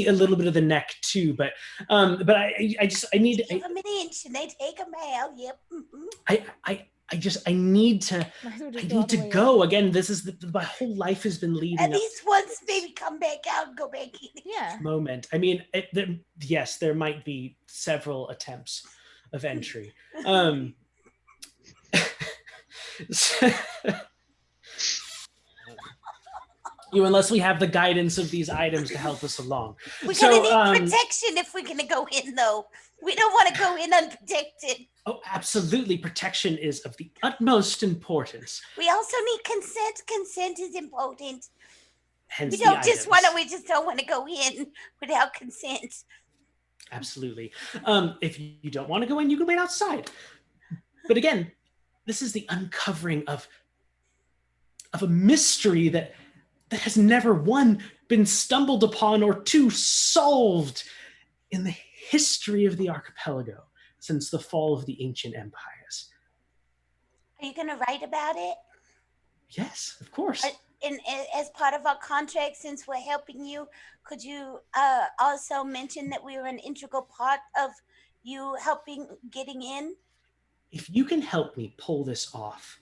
a little bit of the neck too, but I need. Give them an inch and they take them out. Yep. I need to. Might as well just I go all need the to way go up. again. This is my whole life has been leading At up least once, maybe come back out and go back in. Yeah. moment. I mean, yes, there might be several attempts of entry. Unless we have the guidance of these items to help us along. We're gonna need protection if we're gonna go in, though. We don't want to go in unprotected. Oh, absolutely. Protection is of the utmost importance. We also need consent. Consent is important. Hence We the don't just items. we just don't want to go in without consent. Absolutely. If you don't want to go in, you can wait outside. But again, this is the uncovering of a mystery that has never, one, been stumbled upon, or two, solved in the history of the archipelago since the fall of the ancient empires. Are you going to write about it? Yes, of course. And as part of our contract, since we're helping you, could you also mention that we were an integral part of you getting in? If you can help me pull this off,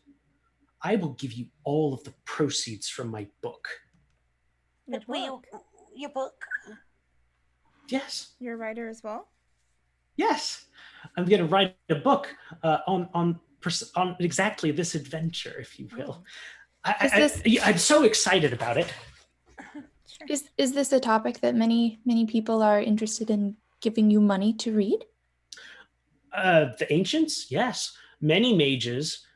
I will give you all of the proceeds from my book. Your book? Yes. You're a writer as well? Yes. I'm going to write a book on exactly this adventure, if you will. I'm so excited about it. Sure. Is this a topic that many people are interested in giving you money to read? The ancients, yes. Many mages,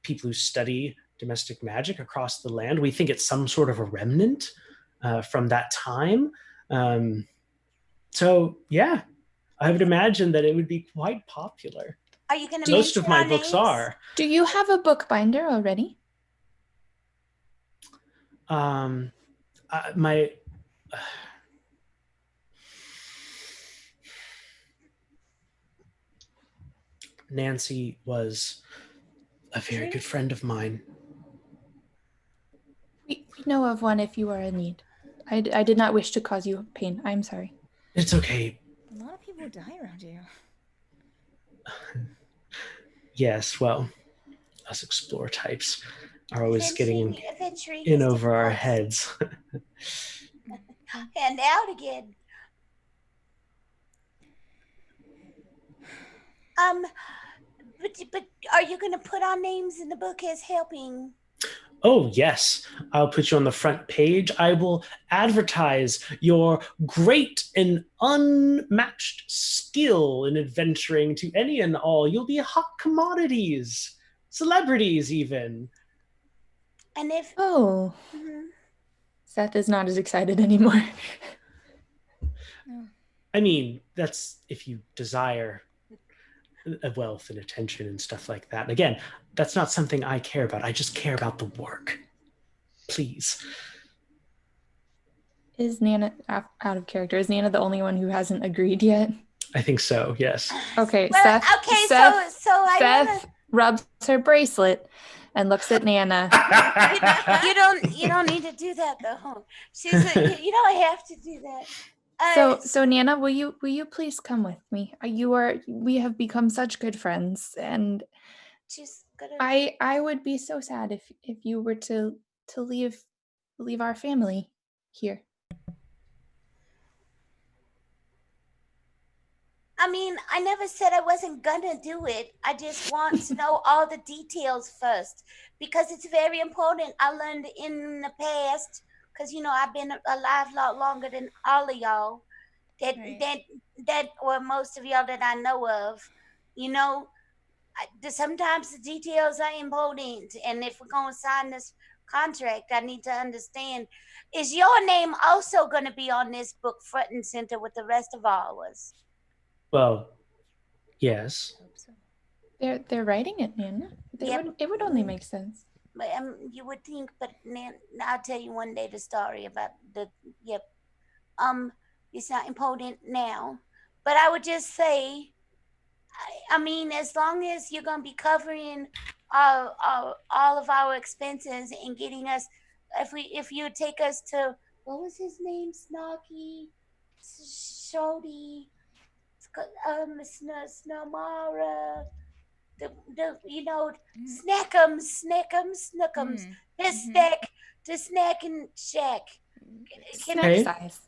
people who study domestic magic across the land, we think it's some sort of a remnant from that time. So, yeah, I would imagine that it would be quite popular. Are you going to Most of my books are. Do you have a bookbinder already? Nancy was a very good friend of mine. We know of one if you are in need. I did not wish to cause you pain. I'm sorry. It's okay. A lot of people die around you. Yes, well, us explore types are always getting in over our heads. And out again. But are you going to put our names in the book as helping? Oh, yes. I'll put you on the front page. I will advertise your great and unmatched skill in adventuring to any and all. You'll be hot commodities, celebrities even. And if... Oh. Mm-hmm. Seth is not as excited anymore. I mean, that's if you desire wealth and attention and stuff like that. And again, that's not something I care about. I just care about the work. Please. Is Nana out of character? Is Nana the only one who hasn't agreed yet? I think so, yes. Okay, well, Seth rubs her bracelet and looks at Nana. You don't need to do that though. You don't have to do that. So Nana, will you please come with me? We have become such good friends, and I would be so sad if you were to leave our family here. I mean, I never said I wasn't gonna do it. I just want to know all the details first because it's very important. I learned in the past because I've been alive a lot longer than all of y'all. That or most of y'all that I know of, sometimes the details are important. And if we're going to sign this contract, I need to understand, is your name also going to be on this book front and center with the rest of ours? Well, yes. They're writing it, Nana. It would only make sense. But you would think, but I'll tell you one day the story about it's not important now. But I would just say, I mean, as long as you're going to be covering all of our expenses and getting us, if you take us to what was his name? Snarky, Shody, Snamara. The Snookums. The snack and shack. Snack size.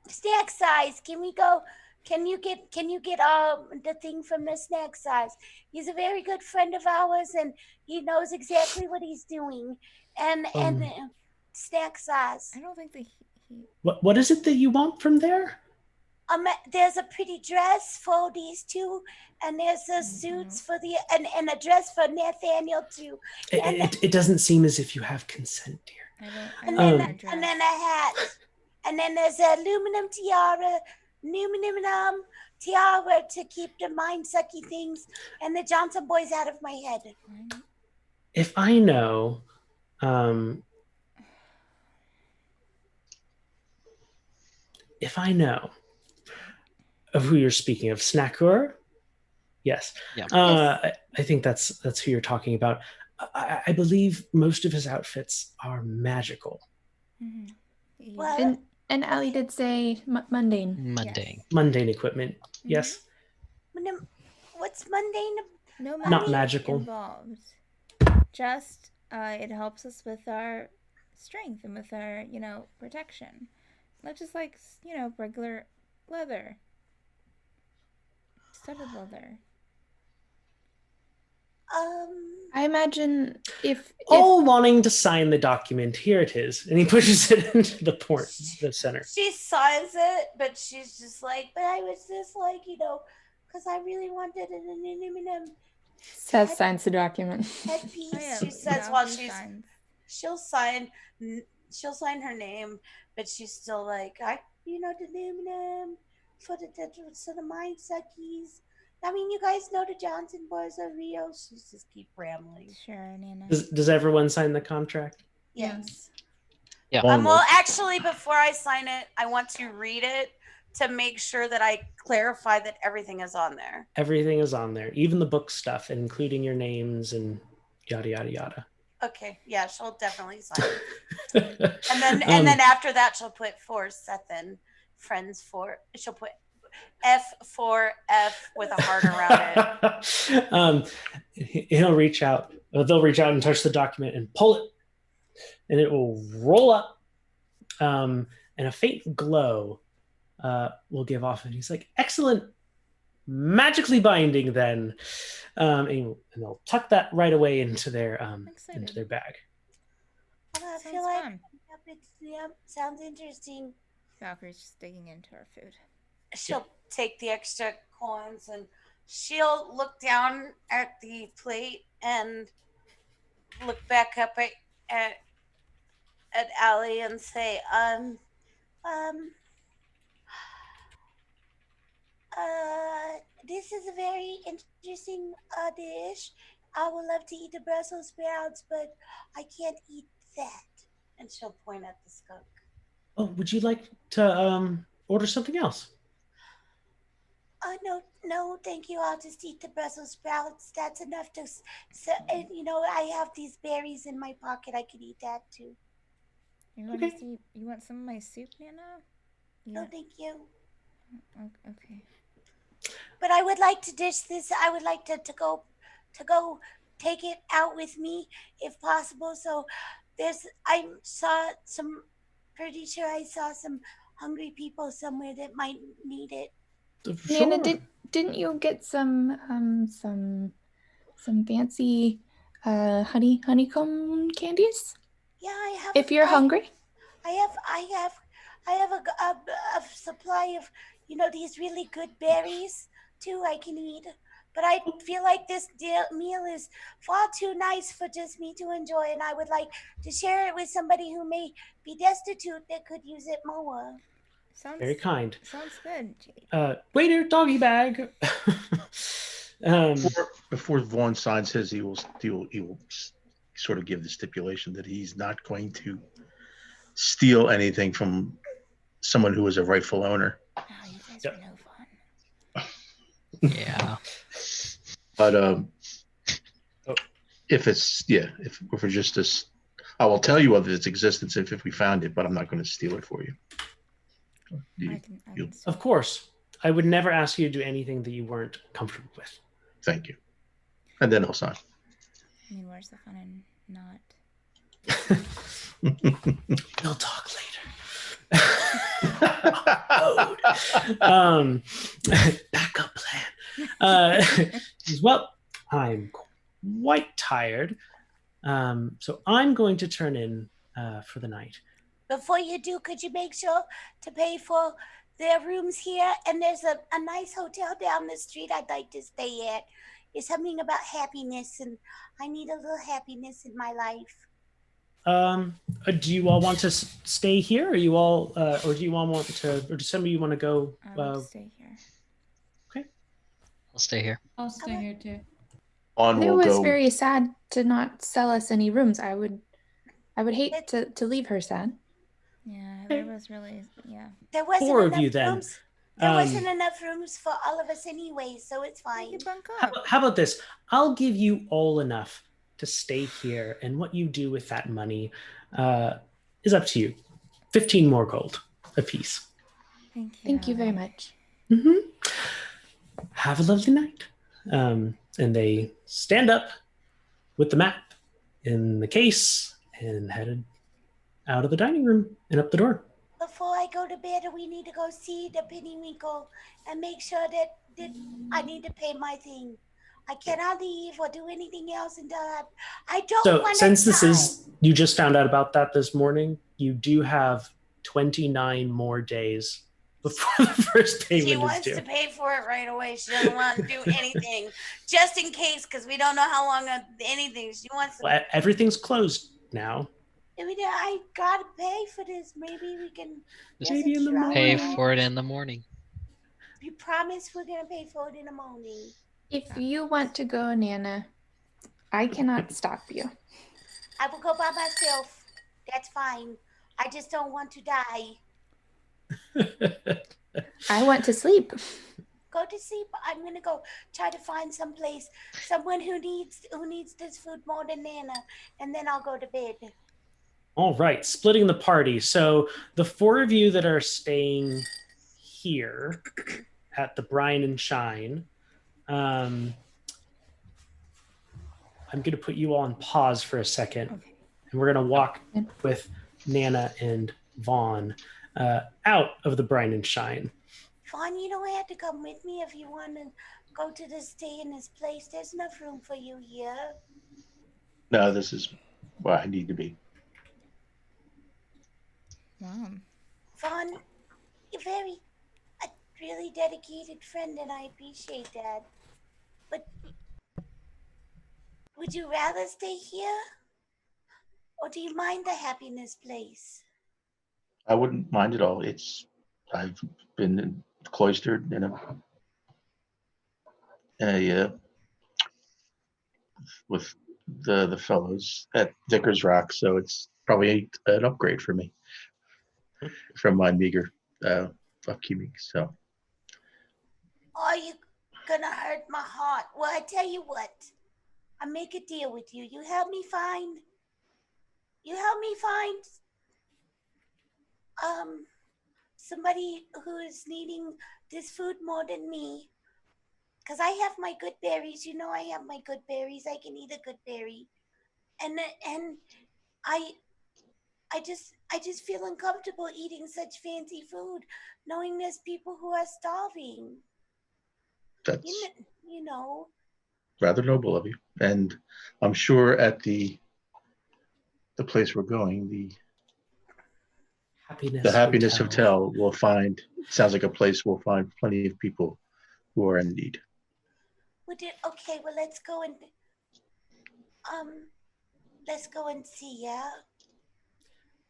Snack size. Can we go? Can you get the thing from the snack size? He's a very good friend of ours, and he knows exactly what he's doing. And snack size. I don't think that he... What is it that you want from there? There's a pretty dress for these two, and there's the suits for the and a dress for Nathaniel too. It doesn't seem as if you have consent, dear. And then a hat, and then there's an aluminum tiara to keep the mind sucky things and the Johnson boys out of my head. If I know, of who you're speaking of, Snacker? Yes. Yeah. I think that's who you're talking about. I believe most of his outfits are magical. Mm-hmm. Well, and Allie did say mundane. Mundane. Yes. Mundane equipment. Mm-hmm. Yes. What's mundane? No Not magical. Involved. Just it helps us with our strength and with our, protection. Not just like, regular leather. Studded leather. I imagine if All wanting to sign the document. Here it is. And he pushes it into the center. She signs it, but she's just like, but I was just like, because I really wanted an aluminum Seth signs the document. headpiece. Oh, yeah, She says now while he signs. she'll sign her name, but she's still like, the aluminum for the mind suckies. I mean, you guys know the Johnson boys are real. She just keep rambling. Sure, Nana. Does everyone sign the contract? Yes. Yeah. Well, actually, before I sign it, I want to read it to make sure that I clarify that everything is on there. Everything is on there, even the book stuff, including your names and yada yada yada. Okay, yeah, she'll definitely sign it. And then after that, she'll put for Seth and friends for. She'll put F for F with a heart around it. He'll reach out. They'll reach out and touch the document and pull it, and it will roll up, and a faint glow will give off. And he's like, "Excellent, magically binding." Then, and they'll tuck that right away into their bag. I Sounds feel like fun. sounds interesting. Valkyrie's just digging into our food. She'll take the extra coins and she'll look down at the plate and look back up at Allie and say, this is a very interesting dish. I would love to eat the Brussels sprouts, but I can't eat that. and she'll point at the skunk. Oh, would you like to order something else? No, thank you. I'll just eat the Brussels sprouts. That's enough to. And, I have these berries in my pocket. I could eat that too. You want some of my soup, Nana? No, thank you. Okay. But I would like to dish this. I would like to go take it out with me if possible. So pretty sure I saw some hungry people somewhere that might need it. Sure. Nana, didn't you get some fancy honeycomb candies? Yeah, I have. If you're hungry. I have a supply of these really good berries too. I can eat, but I feel like this meal is far too nice for just me to enjoy, and I would like to share it with somebody who may be destitute that could use it more. Very kind. Sounds good. Waiter, doggy bag. Before Vaughn signs his, he will sort of give the stipulation that he's not going to steal anything from someone who is a rightful owner. Oh, you guys are no fun. Yeah. But if we're just I will tell you of its existence if we found it, but I'm not going to steal it for you. I can Of course. I would never ask you to do anything that you weren't comfortable with. Thank you. And then he'll sign. I mean, where's the fun in not? We'll talk later. Backup plan. Well, I'm quite tired. So I'm going to turn in for the night. Before you do, could you make sure to pay for their rooms here? And there's a nice hotel down the street I'd like to stay at. It's something about happiness, and I need a little happiness in my life. Do you all want to stay here, or you all, or do you all want to, or does some of you want to go? I want to stay here. Okay. I'll stay here. I'll stay here too. It was very sad to not sell us any rooms. I would hate to leave her sad. Yeah, there was really, yeah. There wasn't Four enough of you then. rooms. There wasn't enough rooms for all of us anyway, so it's fine. How about this? I'll give you all enough to stay here, and what you do with that money is up to you. 15 more gold apiece. Thank you. Thank you very much. Mm-hmm. Have a lovely night. And they stand up with the map in the case and headed out of the dining room and up the door. Before I go to bed, we need to go see the Pennywinkle and make sure that I need to pay my thing. I cannot leave or do anything else until I don't So want since to this is, you just found out about that this morning, you do have 29 more days before the first payment She is wants due. to pay for it right away. She doesn't want to do anything, just in case, because we don't know how long anything. She wants to. Well, everything's closed now. I gotta pay for this. Maybe we can. Maybe in the morning. Pay for it in the morning. We promise we're gonna pay for it in the morning. If you want to go, Nana, I cannot stop you. I will go by myself. That's fine. I just don't want to die. I want to sleep. Go to sleep. I'm gonna go try to find someone who needs this food more than Nana, and then I'll go to bed. All right, splitting the party. So the four of you that are staying here at the Brine and Shine, I'm going to put you all on pause for a second, and we're going to walk with Nana and Vaughn out of the Brine and Shine. Vaughn, you don't have to come with me if you want to go to stay in this place. There's enough room for you here. No, this is where I need to be. Vaughn, you're a really dedicated friend, and I appreciate that. But would you rather stay here? Or do you mind the happiness place? I wouldn't mind at all. I've been cloistered in with the fellows at Vickers Rock, so it's probably an upgrade for me from my meager upkeeping. So, Are you gonna hurt my heart? Well, I tell you what, I make a deal with you. You help me find somebody who is needing this food more than me. Because I have my good berries. You know I have my good berries. I can eat a good berry. And I just feel uncomfortable eating such fancy food, knowing there's people who are starving. That's you know. rather noble of you. And I'm sure at the place we're going, the Happiness Hotel will find, sounds like a place we'll find plenty of people who are in need. Okay, well, let's go and see, yeah?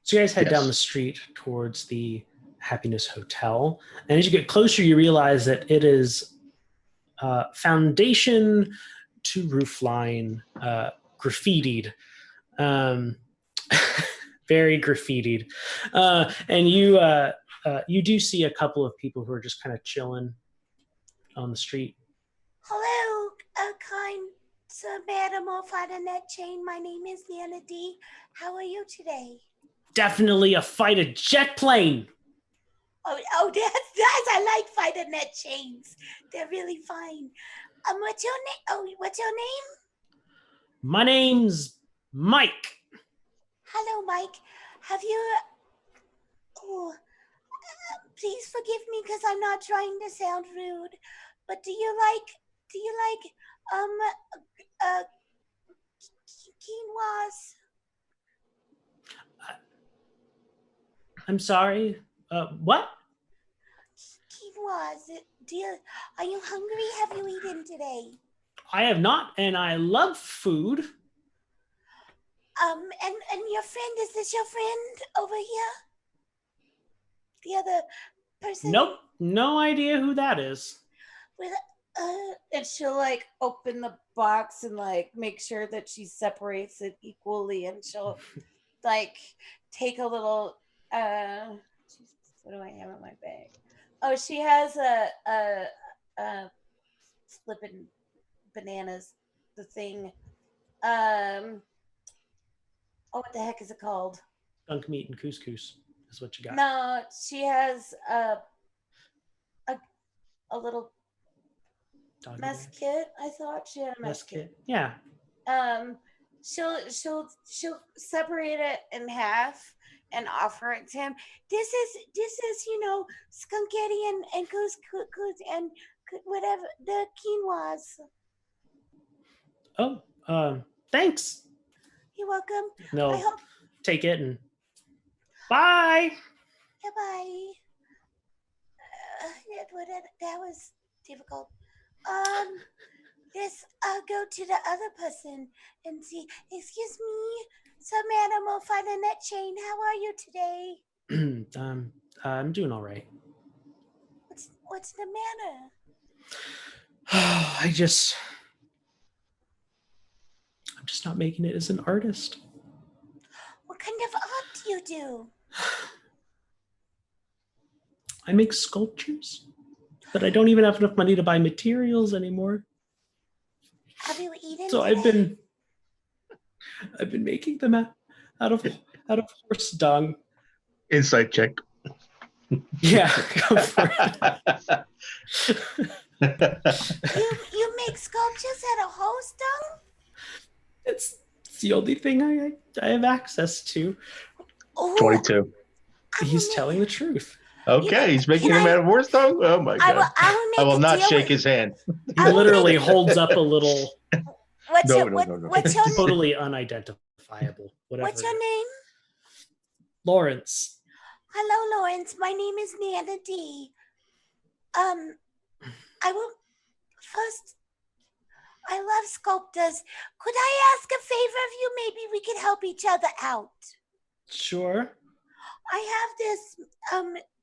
So you guys head down the street towards the Happiness Hotel. And as you get closer, you realize that it is foundation to roofline, graffitied. Very graffitied. And you do see a couple of people who are just kind of chilling on the street. Hello, kind Sir, Madam, or Father Net Chain, my name is Nana D. How are you today? Definitely a fighter jet plane. Oh, that's nice. I like Fighter Net Chains. They're really fine. What's your name? Oh, what's your name? My name's Mike. Hello, Mike. Have you? Oh, please forgive me because I'm not trying to sound rude. But do you like quinoas? I'm sorry. What? Quinoas. Are you hungry? Have you eaten today? I have not, and I love food. And your friend, is this your friend over here? The other person? Nope, no idea who that is. With And she'll like open the box and like make sure that she separates it equally, and she'll like take a little what do I have in my bag? Oh, she has a flipping bananas, the thing. What the heck is it called? Skunk meat and couscous is what you got. No, she has a little Doggy mess bag. kit. I thought she had a Mess mess kit. Yeah. She'll separate it in half and offer it to him. This is skunketti and couscous and whatever the quinoas. Oh, thanks. You're welcome. No, I hope. take it and bye. Goodbye. That was difficult. Let's go to the other person and see. Excuse me, some animal find a net chain. How are you today? I'm doing all right. What's the matter? I'm just not making it as an artist. What kind of art do you do? I make sculptures, but I don't even have enough money to buy materials anymore. Have you eaten? So today? I've been making them out of horse dung. Insight check. Yeah, go for it. You make sculptures out of horse dung? It's the only thing I have access to. Oh, 22. He's telling the truth. Okay, he's making him out of horse dung? Oh my God. I will not shake his hand. He literally holds up a little. What's No, your no, no, no. What's your name? Totally unidentifiable. Whatever. What's your name? Lawrence. Hello, Lawrence. My name is Nana D. I will first. I love sculptors. Could I ask a favor of you? Maybe we could help each other out. Sure. I have this.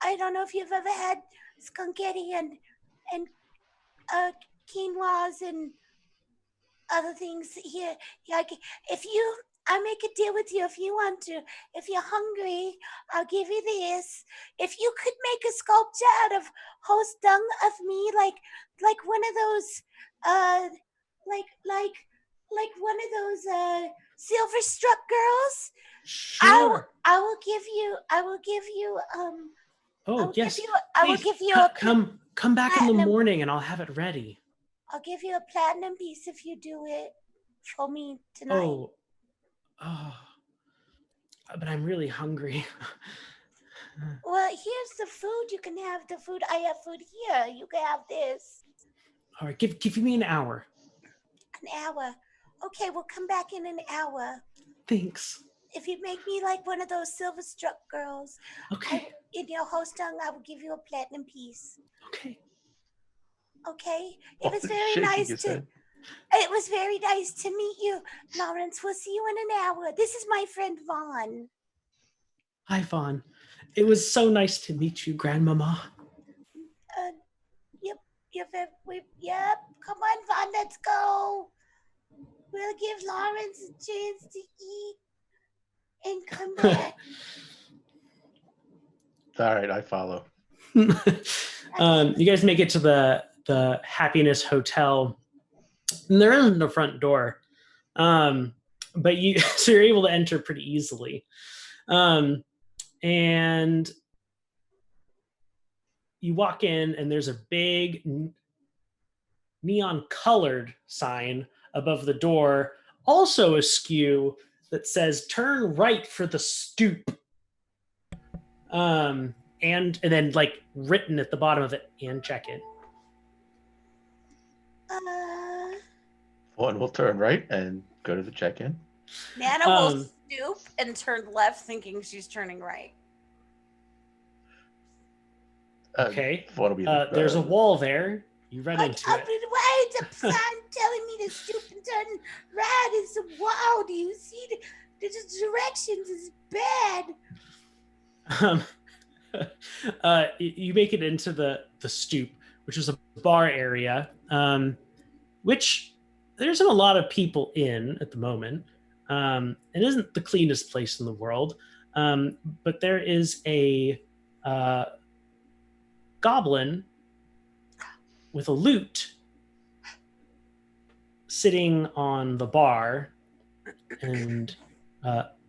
I don't know if you've ever had skunketti and quinoas and other things here. Like I make a deal with you if you want to. If you're hungry, I'll give you this. If you could make a sculpture out of horse dung of me, like one of those, like one of those silver struck girls. Sure. I will give you. Oh yes. I will give you a. Come back in the morning and I'll have it ready. I'll give you a platinum piece if you do it for me tonight. Oh, but I'm really hungry. Well, here's the food. You can have the food. I have food here. You can have this. All right, give me an hour. An hour. Okay, we'll come back in an hour. Thanks. If you make me like one of those silver struck girls, okay. In your host tongue, I will give you a platinum piece. Okay. Okay. It was very nice to. It was very nice to meet you, Lawrence. We'll see you in an hour. This is my friend Vaughn. Hi, Vaughn. It was so nice to meet you, Grandmama. Yep. Come on, Vaughn. Let's go. We'll give Lawrence a chance to eat and come back. All right, I follow. You guys make it to the Happiness Hotel. And there isn't a front door. But so you're able to enter pretty easily. And you walk in, and there's a big neon colored sign above the door, also askew, that says "Turn right for the stoop." And then like written at the bottom of it, and check in. One will turn right and go to the check-in. Nana will stoop and turn left, thinking she's turning right. Okay. One will be there's a wall there. You run into it. Why is the sign telling me to stoop and turn right? It's a wall. Do you see the directions is bad. You make it into the stoop, which is a bar area, which there isn't a lot of people in at the moment. It isn't the cleanest place in the world, but there is a goblin with a lute sitting on the bar and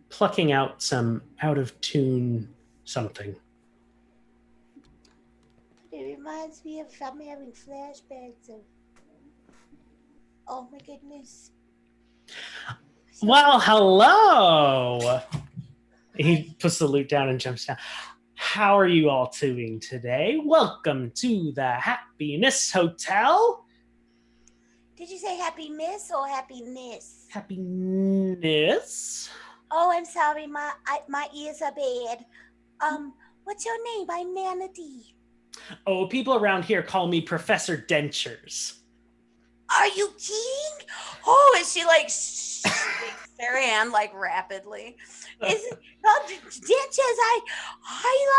plucking out some out of tune something. It reminds me of I'm having flashbacks of. Oh my goodness. Well, hello. He puts the lute down and jumps down. How are you all doing today? Welcome to the Happiness Hotel. Did you say happy miss or happiness? Happiness. Oh, I'm sorry. My ears are bad. What's your name? I'm Manatee. Oh, people around here call me Professor Dentures. Are you kidding? Oh, is she like shakes their hand like rapidly? Dentures? I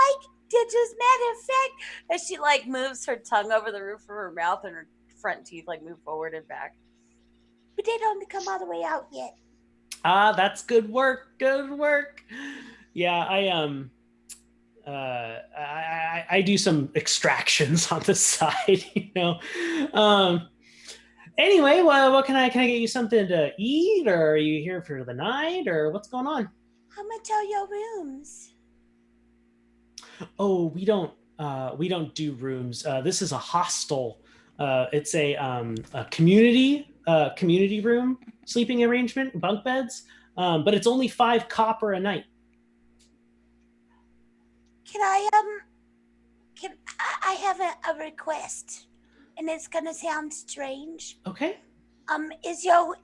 like dentures. Matter of fact, as she like moves her tongue over the roof of her mouth and her front teeth like move forward and back. But they don't come all the way out yet. That's good work. Good work. Yeah, I do some extractions on the side, you know. Anyway, what can I get you something to eat, or are you here for the night, or what's going on? How much are your rooms? Oh, we don't do rooms. This is a hostel. It's a community room sleeping arrangement, bunk beds. But it's only 5 copper a night. Can I have a request, and it's gonna sound strange. Okay. Is your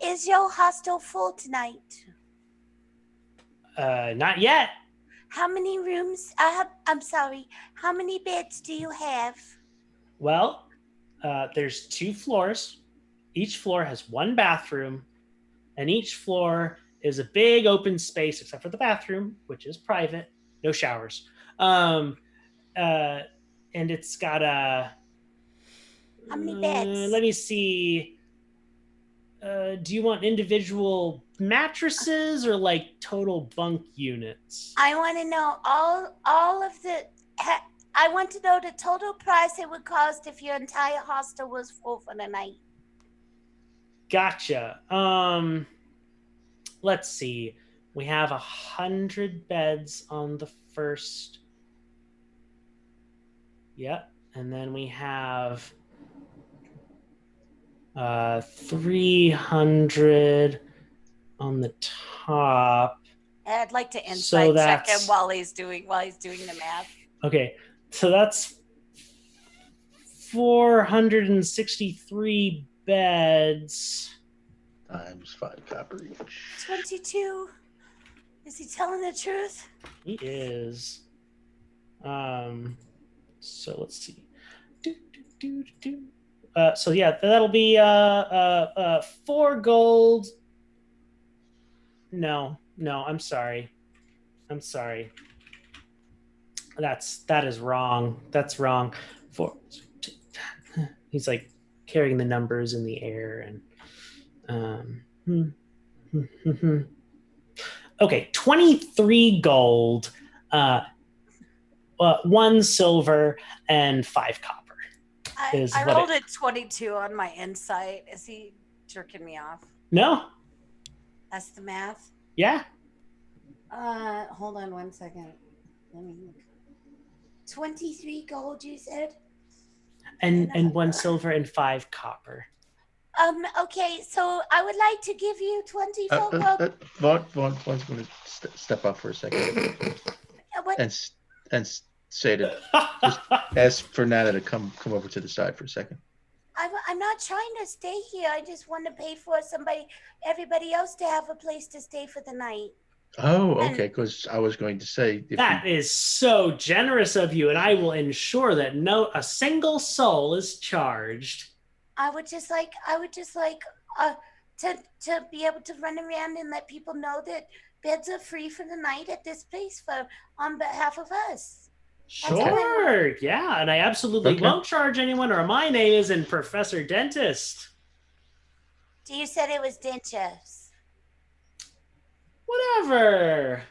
hostel full tonight? Not yet. How many rooms? I'm sorry. How many beds do you have? Well, there's 2 floors. Each floor has 1 bathroom, and each floor is a big open space, except for the bathroom, which is private, no showers. And it's got how many beds? Let me see. Do you want individual mattresses or like total bunk units? I want to know all of the. I want to know the total price it would cost if your entire hostel was full for the night. Gotcha. Let's see. We have 100 beds on the first. Yep. And then we have 300 on the top. I'd like to insight check him while he's doing the math. Okay. So that's 463 beds. Times 5 copper each. 22. Is he telling the truth? He is. So let's see. So yeah, that'll be 4 gold. No, I'm sorry. That is wrong. That's wrong. He's like carrying the numbers in the air and okay, 23 gold, 1 silver, and 5 copper. I rolled a 22 on my insight. Is he jerking me off? No. That's the math. Yeah. Hold on 1 second. Let me look. 23 gold, you said? And 1 silver and 5 copper. Okay, so I would like to give you 24 gold. Vaughn's going to step up for a second What? and say to just ask for Nana to come over to the side for a second. I'm not trying to stay here. I just want to pay for everybody else to have a place to stay for the night. Oh, okay. Because I was going to say that is so generous of you, and I will ensure that a single soul is charged. I would just like to be able to run around and let people know that beds are free for the night at this place on behalf of us. Sure, yeah, and I absolutely won't charge anyone, or my name isn't Professor Dentist. You said it was Dentist. Whatever.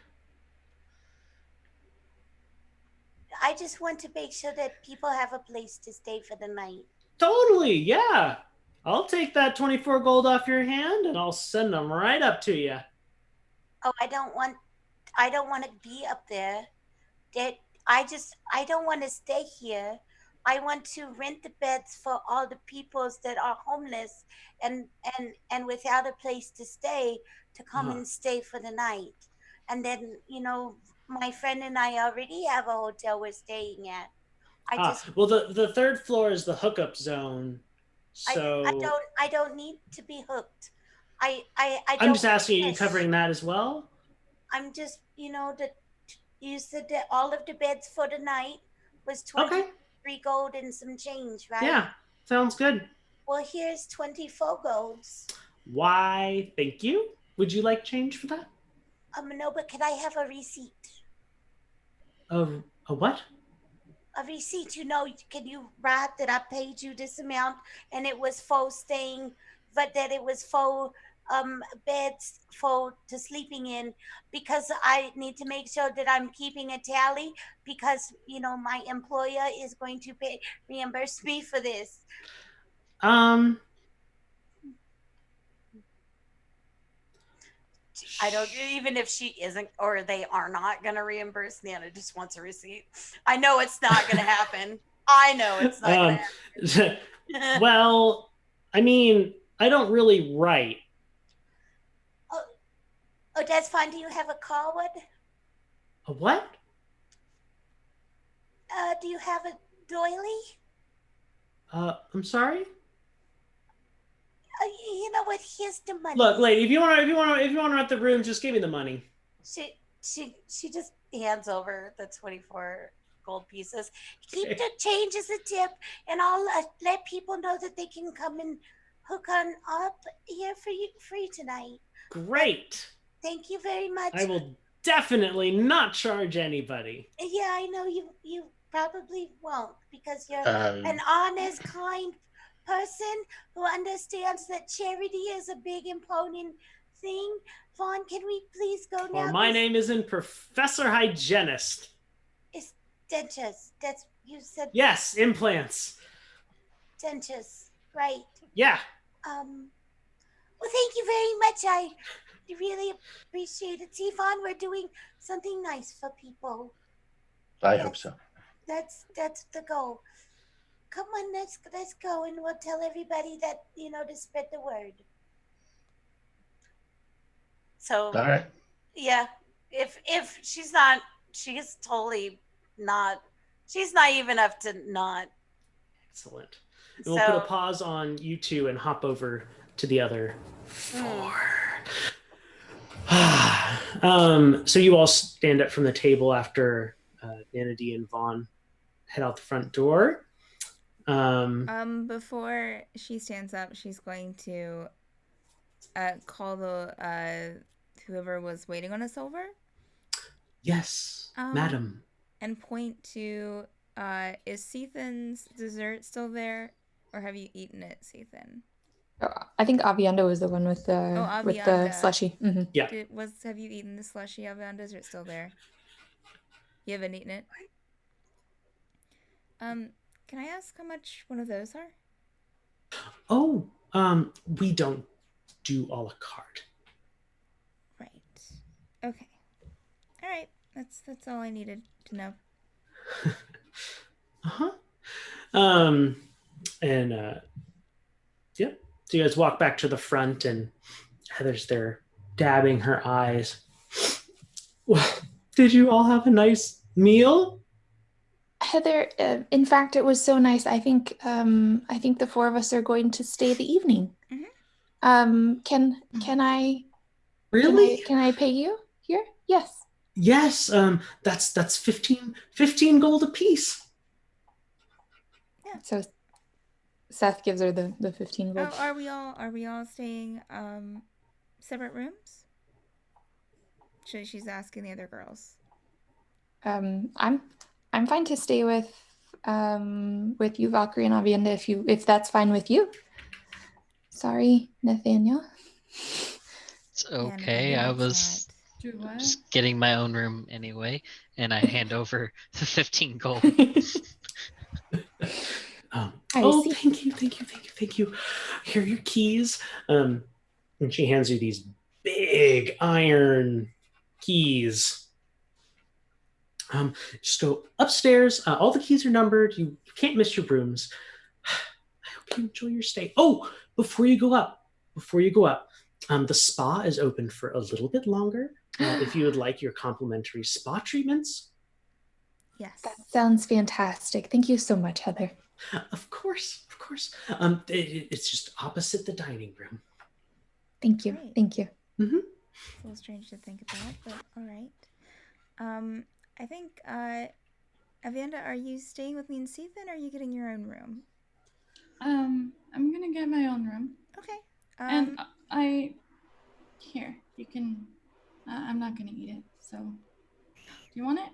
I just want to make sure that people have a place to stay for the night. Totally, yeah. I'll take that 24 gold off your hand, and I'll send them right up to you. Oh, I don't want to be up there. I don't want to stay here. I want to rent the beds for all the peoples that are homeless and without a place to stay to come and stay for the night. And then, my friend and I already have a hotel we're staying at. Well, the 3rd floor is the hookup zone. So I don't need to be hooked. I'm just asking, are you covering that as well? I'm just, you said that all of the beds for the night was 23 gold and some change, right? Yeah, sounds good. Well, here's 24 golds. Why, thank you. Would you like change for that? No, but can I have a receipt? A what? A receipt, can you write that I paid you this amount and it was for staying, but that it was for beds to sleeping in, because I need to make sure that I'm keeping a tally, because my employer is going to reimburse me for this. I don't, even if she isn't or they are not going to reimburse, Nana just wants a receipt. I know it's not going to happen. I know it's not going to happen. Well, I mean, I don't really write. Oh, that's fine. Do you have a card? A what? Do you have a doily? I'm sorry? You know what? Here's the money. Look, lady, if you want to rent the room, just give me the money. She just hands over the 24 gold pieces. Keep the change as a tip, and I'll let people know that they can come and hook on up here for you free tonight. Great. Thank you very much. I will definitely not charge anybody. Yeah, I know you probably won't, because you're an honest, kind person who understands that charity is a big important thing. Vaughn, can we please go now? Or my name isn't Professor Hygienist. It's Dentist. That's, you said. Yes, implants. Dentist, right? Yeah. Well, thank you very much. I really appreciate it. See, Vaughn, we're doing something nice for people. I hope so. That's the goal. Come on, let's go, and we'll tell everybody that, to spread the word. So, all right. Yeah, if she's totally not, she's naive enough to not. Excellent. And we'll put a pause on you two and hop over to the other floor. So you all stand up from the table after Vanity and Vaughn head out the front door. Before she stands up, she's going to call the whoever was waiting on us over. Yes, madam. And point to is Sethan's dessert still there, or have you eaten it, Sethan? I think Avienda was the one with the slushy. Mm-hmm. Yeah. Have you eaten the slushy, Avienda? Is it still there? You haven't eaten it? Can I ask how much one of those are? Oh, We don't do a la carte. Right. Okay. All right. That's all I needed to know. Uh-huh. And yep. So you guys walk back to the front, and Heather's there dabbing her eyes. Well, did you all have a nice meal? Heather, in fact, it was so nice. I think the four of us are going to stay the evening. Can I Really? can I pay you here? Yes. Yes. That's 15 gold apiece. Yeah. So Seth gives her the 15 gold. Oh, are we all staying separate rooms? She's asking the other girls. I'm fine to stay with you, Valkyrie and Avienda, if that's fine with you. Sorry, Nathaniel. It's okay. I was just getting my own room anyway, and I hand over the 15 gold. Thank you. Here are your keys. And she hands you these big iron keys. Just go upstairs. All the keys are numbered. You can't miss your rooms. I hope you enjoy your stay. Oh, before you go up, the spa is open for a little bit longer. If you would like your complimentary spa treatments. Yes. That sounds fantastic. Thank you so much, Heather. Of course. It's just opposite the dining room. Thank you. Great. Thank you. Mm-hmm. It's a little strange to think about, but all right. I think, Evander, are you staying with me and Sethan, or are you getting your own room? I'm gonna get my own room. Okay. And here, you can, I'm not gonna eat it, so, do you want it?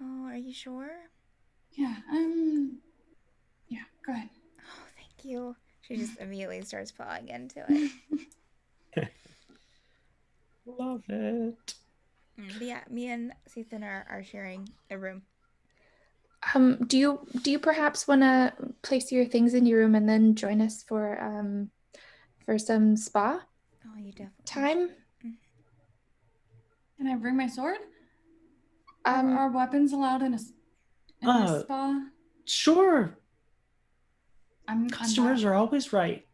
Oh, are you sure? Yeah, yeah, go ahead. Oh, thank you. She just immediately starts pawing into it. Love it. But yeah, me and Sethan are sharing a room. Do you perhaps want to place your things in your room and then join us for some spa? Oh, you definitely time. Can I bring my sword? Are weapons allowed in a spa? Sure. Customers are always right.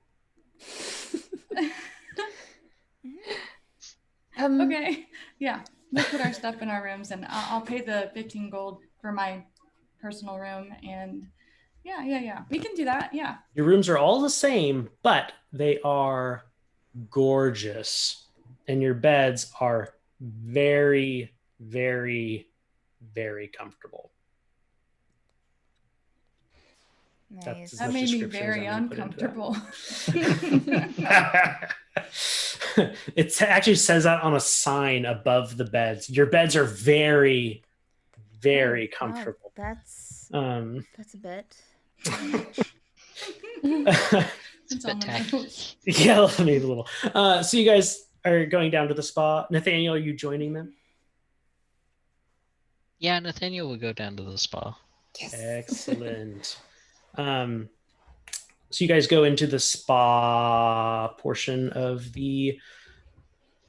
Okay. Yeah. We'll put our stuff in our rooms, and I'll pay the 15 gold for my personal room. And yeah. We can do that. Yeah. Your rooms are all the same, but they are gorgeous. And your beds are very, very, very comfortable. Nice. That made me very uncomfortable. It actually says that on a sign above the beds. Your beds are very, very comfortable. Wow, that's a bit. It's on the nose. Yeah, maybe a little. So you guys are going down to the spa. Nathaniel, are you joining them? Yeah, Nathaniel will go down to the spa. Yes. Excellent. So you guys go into the spa portion of the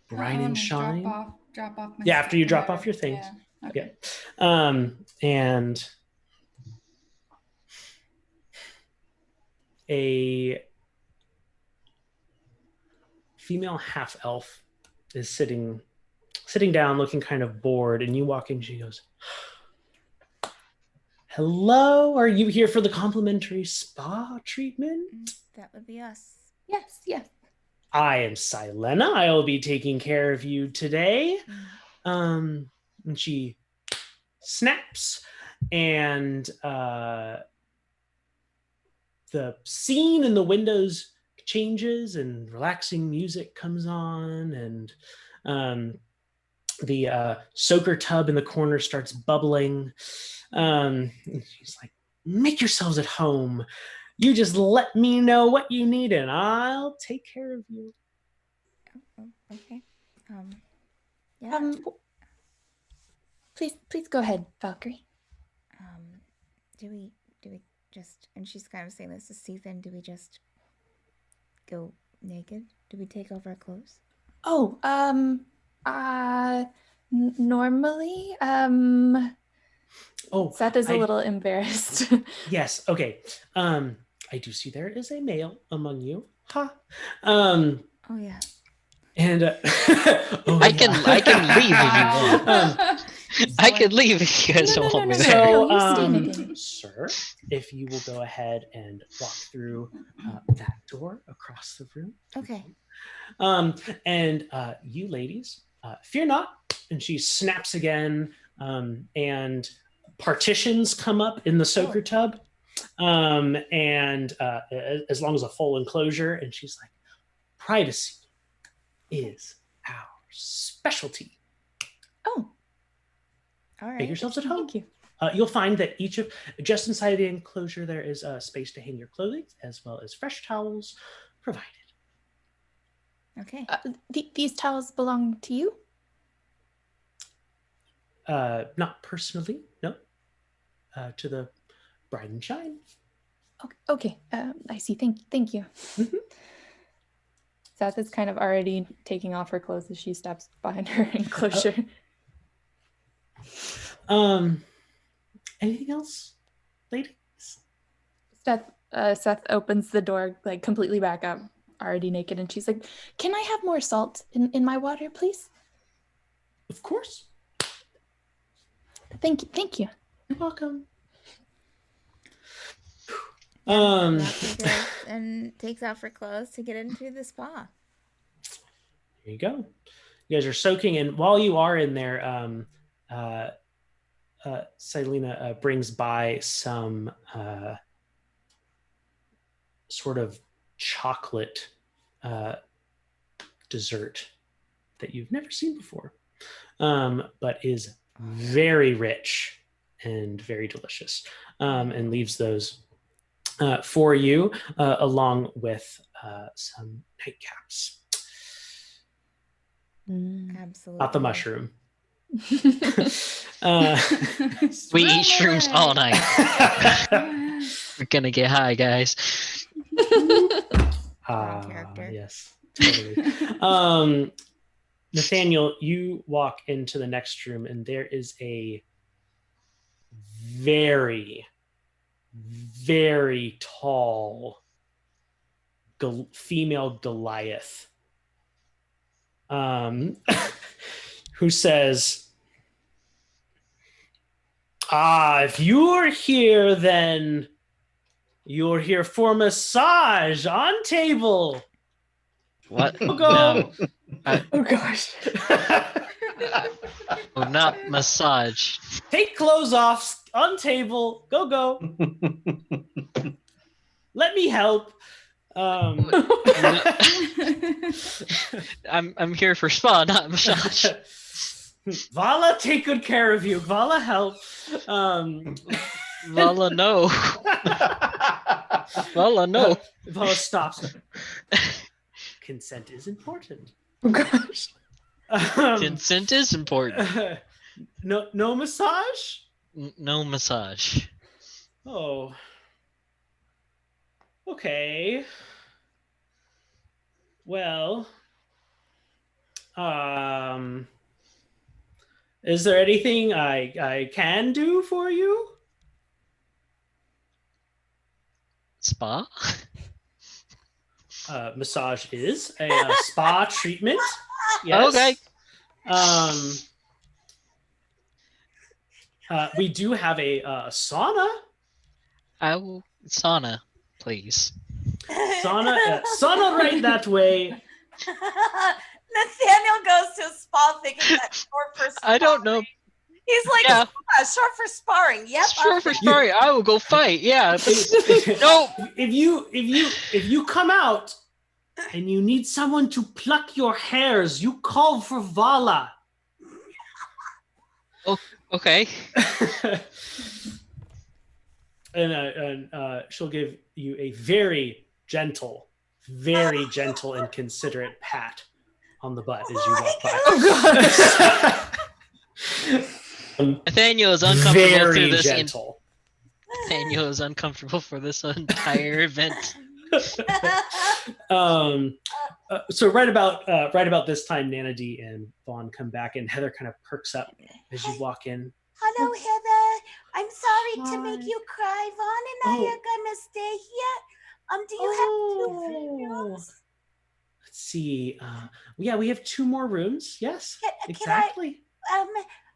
Brine and Shine. Drop off my after you drop whatever. off your things. Yeah. Okay. Yeah. And a female half elf is sitting down, looking kind of bored, and you walk in. She goes, "Hello, are you here for the complimentary spa treatment?" That would be us. Yes. I am Silena. I will be taking care of you today. And she snaps, and the scene in the windows changes, and relaxing music comes on, and the soaker tub in the corner starts bubbling. And she's like, "Make yourselves at home. You just let me know what you need, and I'll take care of you." Oh, okay. Yeah. Please go ahead, Valkyrie. Do we just, and she's kind of saying this to Sethan, do we just go naked? Do we take off our clothes? Oh, normally, Oh, Seth is a I- little embarrassed. Yes. Okay. I do see there is a male among you. Ha. Oh yeah. And oh, I can leave if you want. I could leave if you guys No, don't no, want me no, there. no, you stay, Nathaniel. Sir, if you will go ahead and walk through that door across the room. Okay. And you ladies, fear not. And she snaps again, and partitions come up in the soaker tub. And as long as a full enclosure, and she's like, privacy is our specialty. Oh, All right. Make yourselves at home. thank you. You'll find that just inside the enclosure, there is a space to hang your clothing, as well as fresh towels provided. Okay. These towels belong to you? Not personally, no. To the bride and shine. Okay. I see. Thank you. Mhm. Seth is kind of already taking off her clothes as she steps behind her enclosure. Anything else, ladies? Seth opens the door like completely back up, already naked, and she's like, "Can I have more salt in my water, please?" Of course. Thank you. You're welcome. Roxy goes and takes off her clothes to get into the spa. There you go. You guys are soaking, and while you are in there, Selena brings by some sort of chocolate dessert that you've never seen before, but is very rich and very delicious, and leaves those for you, along with some nightcaps. Absolutely. Not the mushroom. We eat shrooms all night. We're gonna get high, guys. Wrong character. Yes, totally. Nathaniel, you walk into the next room, and there is a very, very tall female Goliath, who says, if you're here, then you're here for massage on table. What? Go, go. No. Oh gosh. Oh, not massage. Take clothes off on table. Go, go. Let me help. I'm here for spa, not massage. Vala, take good care of you. Vala, help. Vala, no. Vala, no. Vala stops. Consent is important. Oh gosh. Consent is important. No massage? No massage. Oh. Okay. Well, is there anything I can do for you? Spa? Massage is a spa treatment. Yes. Okay. We do have a sauna. Sauna, please. Sauna right that way. Nathaniel goes to a spa thinking that's short for sparring. I don't know. He's like, Yeah. Short for sparring. Yep. Sure for sparring. I will go fight. Yeah. No. If you come out and you need someone to pluck your hairs, you call for Vala. Okay. And she'll give you a very gentle and considerate pat on the butt as you walk by. Oh gosh. Nathaniel is uncomfortable Very through this. gentle. Nathaniel is uncomfortable for this entire event. So right about this time, Nana D and Vaughn come back, and Heather kind of perks up as you walk in. Hello, Heather. I'm sorry to make Hi. you cry. Vaughn and I are gonna stay here. Do you have 2 free rooms? Let's see. Yeah, we have 2 more rooms. Yes, Can exactly. I would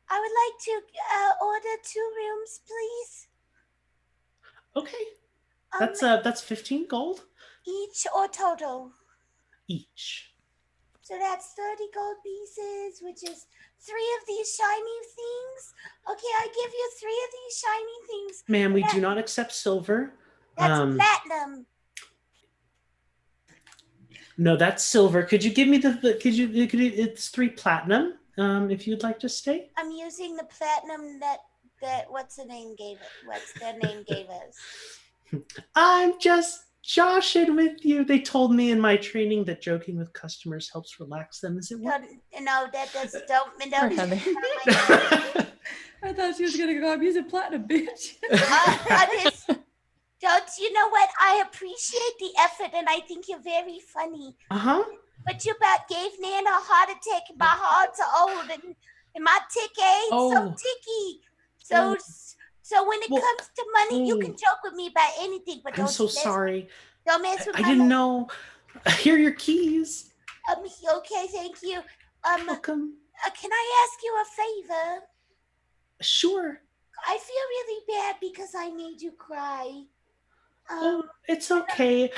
like to order 2 rooms, please. Okay. That's 15 gold Each or total? each. So that's 30 gold pieces, which is 3 of these shiny things. Okay, I give you 3 of these shiny things. Ma'am, we do not accept silver. That's platinum. No, that's silver. Could you give me it's 3 platinum, if you'd like to stay? I'm using the platinum that what's their name gave us. I'm just joshing with you. They told me in my training that joking with customers helps relax them. Is it what? No, that does don't. I thought she was gonna go. I'm using platinum, bitch. Don't you know what? I appreciate the effort, and I think you're very funny. But you about gave Nana a heart attack, and my heart's old, and my tick ain't so ticky. So when it comes to money, you can joke with me about anything, but I'm so sorry. Don't mess with I didn't know. Here are your keys. Okay, thank you. Welcome. Can I ask you a favor? Sure. I feel really bad because I made you cry. It's okay.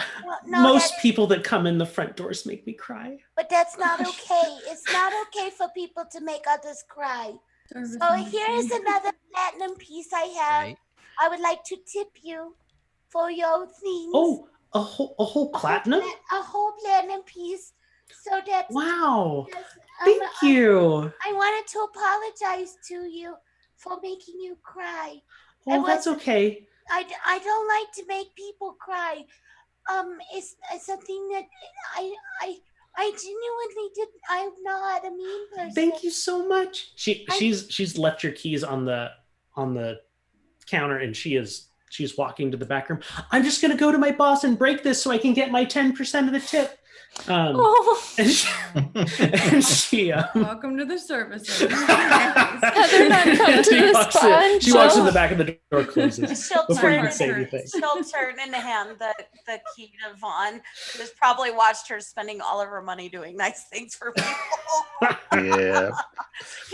No, most people that come in the front doors make me cry. But that's not okay. It's not okay for people to make others cry. So here's another platinum piece I have. Right. I would like to tip you for your things. Oh, a whole platinum? A whole platinum piece. So that's wow. Thank you. I wanted to apologize to you for making you cry. Oh, that's okay. I don't like to make people cry. It's something that I genuinely did. I'm not a mean person. Thank you so much. She's left your keys on the counter, and she's walking to the back room. I'm just gonna go to my boss and break this so I can get my 10% of the tip. And she welcome to the service. Heather not come to the spa and she walks in the back of the door, closes before you can say anything. She'll turn and hand the key to Vaughn, who's probably watched her spending all of her money doing nice things for people. Yeah.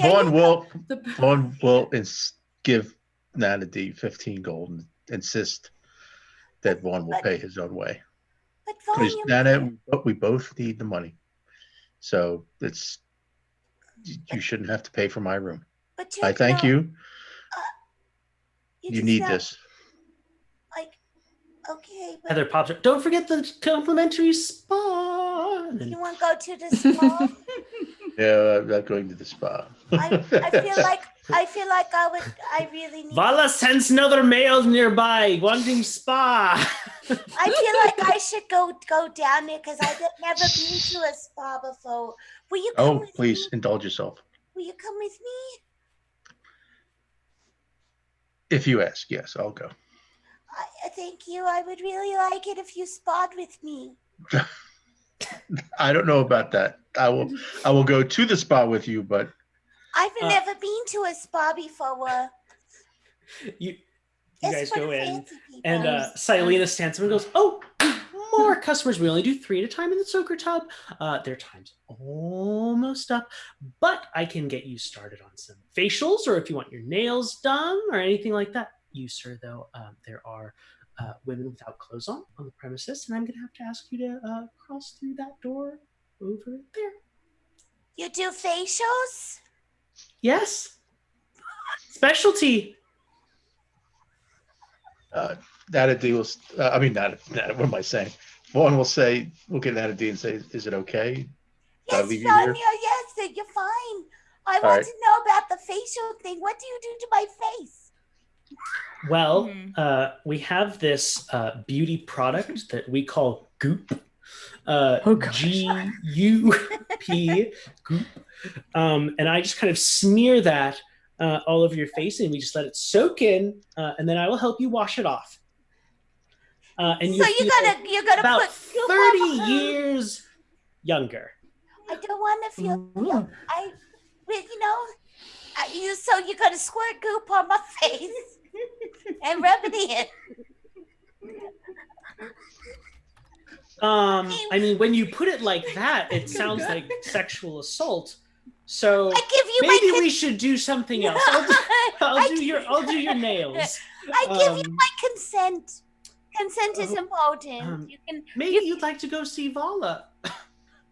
Vaughn will give Nana D 15 gold and insist that Vaughn will pay his own way. Because Nana, we both need the money, so you shouldn't have to pay for my room. I thank you. You need this. Okay. But Heather pops up. Don't forget the complimentary spa. You want to go to the spa? Yeah, I'm not going to the spa. I feel like I really need. Vala sends another mail nearby wanting spa. I feel like I should go down there because I've never been to a spa before. Will you come with please me? Indulge yourself. Will you come with me? If you ask, yes, I'll go. Thank you. I would really like it if you spa'd with me. I don't know about that. I will go to the spa with you, but I've never been to a spa before. You guys go in, and Silena stands up and goes, "Oh, more customers. We only do 3 at a time in the soaker tub. Their time's almost up, but I can get you started on some facials, or if you want your nails done, or anything like that. You, sir, though, there are women without clothes on the premises, and I'm going to have to ask you to cross through that door over there." You do facials? Yes. Specialty. Nana D will. Nana, what am I saying? Vaughn will say, look at Nana D and say, "Is it okay? Yes, Sonia, yes, you're fine. I want to know about the facial thing. What do you do to my face? Well, we have this beauty product that we call Goop. G-U-P, Goop. And I just kind of smear that all over your face, and we just let it soak in, and then I will help you wash it off. And So you you're gonna about put goop 30 on my- years younger. I don't want to feel. Ooh. So you're gonna squirt goop on my face and rub it in. I mean, when you put it like that, it sounds like sexual assault. So I give you maybe my we should do something else. I'll do your nails. I give you my consent. Consent is important. You can. Maybe you'd like to go see Vala.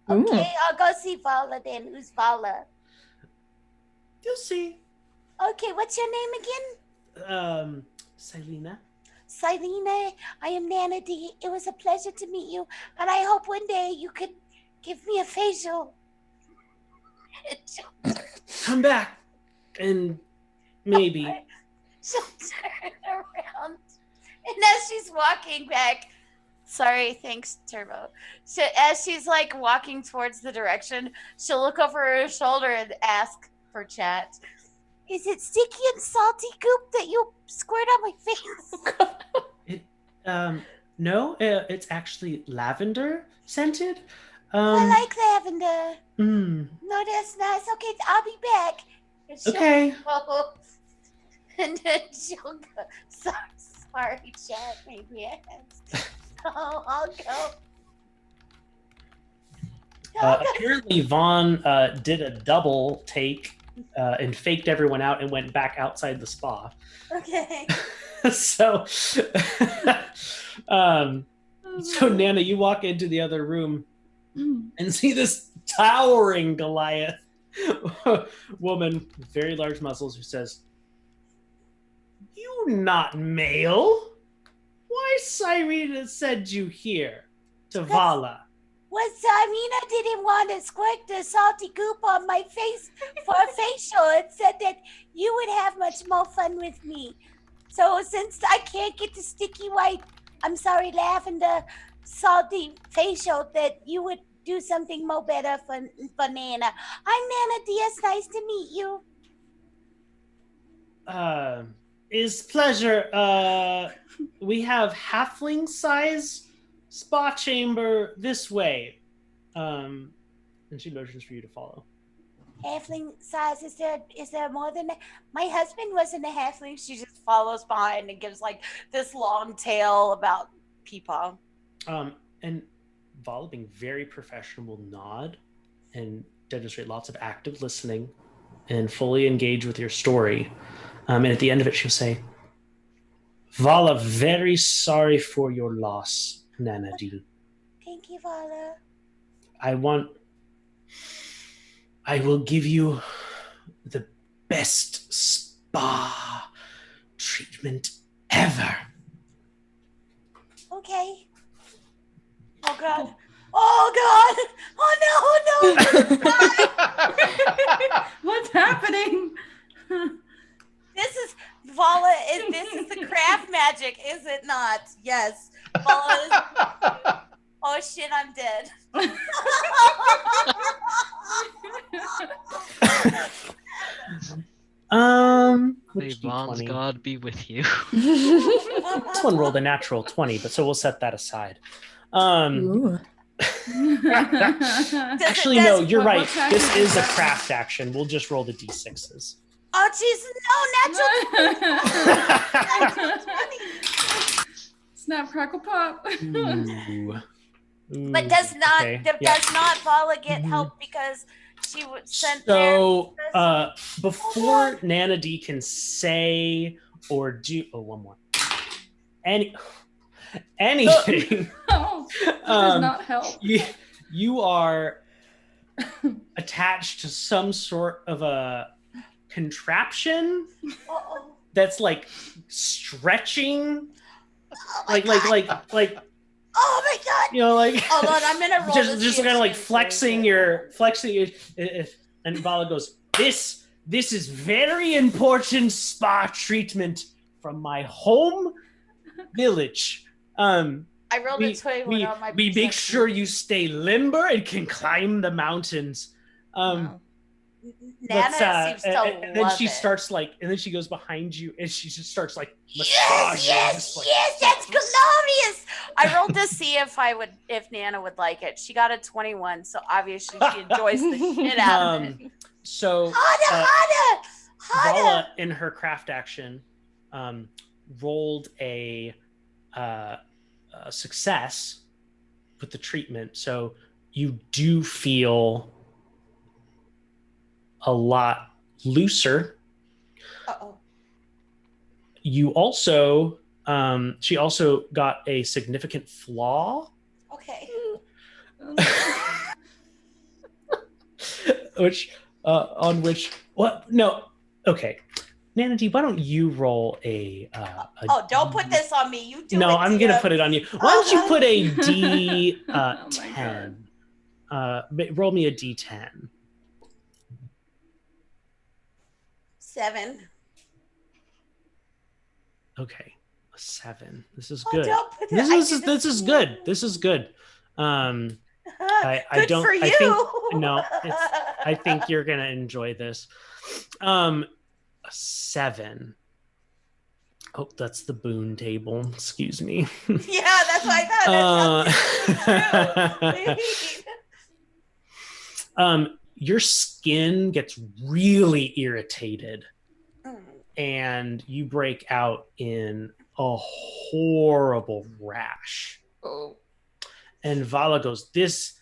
Okay, I'll go see Vala then. Who's Vala? You'll see. Okay, what's your name again? Selena. Silena, I am Nana D. It was a pleasure to meet you, and I hope one day you could give me a facial. Come back, and maybe. She'll turn around, and as she's walking back, sorry, thanks, Turbo. So as she's like walking towards the direction, she'll look over her shoulder and ask for chat. Is it sticky and salty goop that you squirt on my face? No, it's actually lavender scented. I like lavender. Mm, No, that's nice. Okay, I'll be back. And she'll okay. go, and then she'll go. Sorry, chat. Maybe I have. I'll go. Apparently, Vaughn did a double take and faked everyone out and went back outside the spa. Okay. So, so Nana, you walk into the other room and see this towering Goliath woman with very large muscles who says, "You not male? Why Cyrena sent you here to Vala?" Well, Sarina didn't want to squirt the salty goop on my face for a facial. It said that you would have much more fun with me. So since I can't get the sticky white, lavender salty facial, that you would do something more better for Nana. I'm Nana Diaz. Nice to meet you. Is pleasure. We have halfling size spa chamber this way. And she motions for you to follow. Halfling size, is there more than that? My husband wasn't a halfling. She just follows behind and gives like this long tale about Peepaw. And Vala, being very professional, will nod and demonstrate lots of active listening and fully engage with your story. And at the end of it, she'll say, "Vala, very sorry for your loss, Nana D. Thank you, Vala. I will give you the best spa treatment ever." Okay. Oh God. Oh God. Oh no. What's happening? This is Vala. This is the craft magic, is it not? Yes. Vala is. Oh shit! I'm dead. May Vaughn's God be with you. This one rolled a natural 20, but so we'll set that aside. Actually, no, you're right. This is a craft action. We'll just roll the d6s. Oh jeez, no, natural 20. Snap, crackle, pop. Ooh. But does not okay, does not Vala get help because she was sent So there? before Nana D can say or do one more anything, Oh, that does not help. you are attached to some sort of a contraption that's like stretching, like Oh my God! you know, like Hold on, I'm gonna roll just kind of like flexing your and Vala goes, this is very important spa treatment from my home village. I rolled a 21 on my we make perception. sure you stay limber and can climb the mountains. Wow. Nana seems to and then love she it. starts like, and then she goes behind you, and she just starts like Yes, massaging. yes, like, yes, that's glorious. I rolled to see if Nana would like it. She got a 21, so obviously she enjoys the shit out of it. So Harder. Vala, in her craft action, rolled a success with the treatment, so you do feel a lot looser. Uh-oh. You also, she also got a significant flaw. Okay. Okay. Nana D, why don't you roll a don't put this on me. You do it. No, I'm going to put it on you. Why don't you put a D Oh my 10? Roll me a D10. 7. Okay. A 7. This is Oh, good. don't put This that- I is did this is good. This is good. I Good don't for you. I think you're going to enjoy this. A 7. Oh, that's the boon table. Excuse me. Yeah, that's what I thought. Your skin gets really irritated, and you break out in a horrible rash. Oh. And Vala goes, This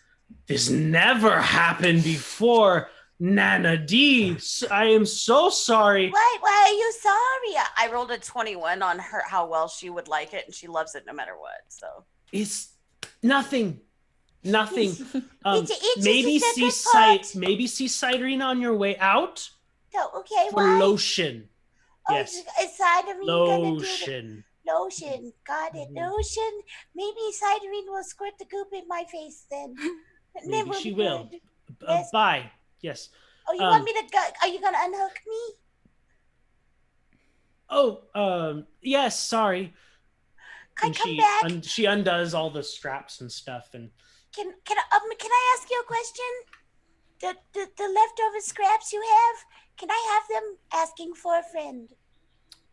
never happened before. Nana D, I am so sorry. Why are you sorry? I rolled a 21 on her how well she would like it, and she loves it no matter what. So It's nothing. It's Maybe just a see good part. maybe see citrine on your way out So, okay, for why? lotion. Oh, Yes, is ciderine gonna do lotion. the lotion? Got it. Lotion. Maybe ciderine will squirt the goop in my face then. And then Maybe we'll she be will. good. Yes. Bye. Yes. Oh, you want me to go? Are you gonna unhook me? Yes. Sorry. Can I come back? She undoes all the straps and stuff, and Can I ask you a question? The leftover scraps you have, can I have them? Asking for a friend.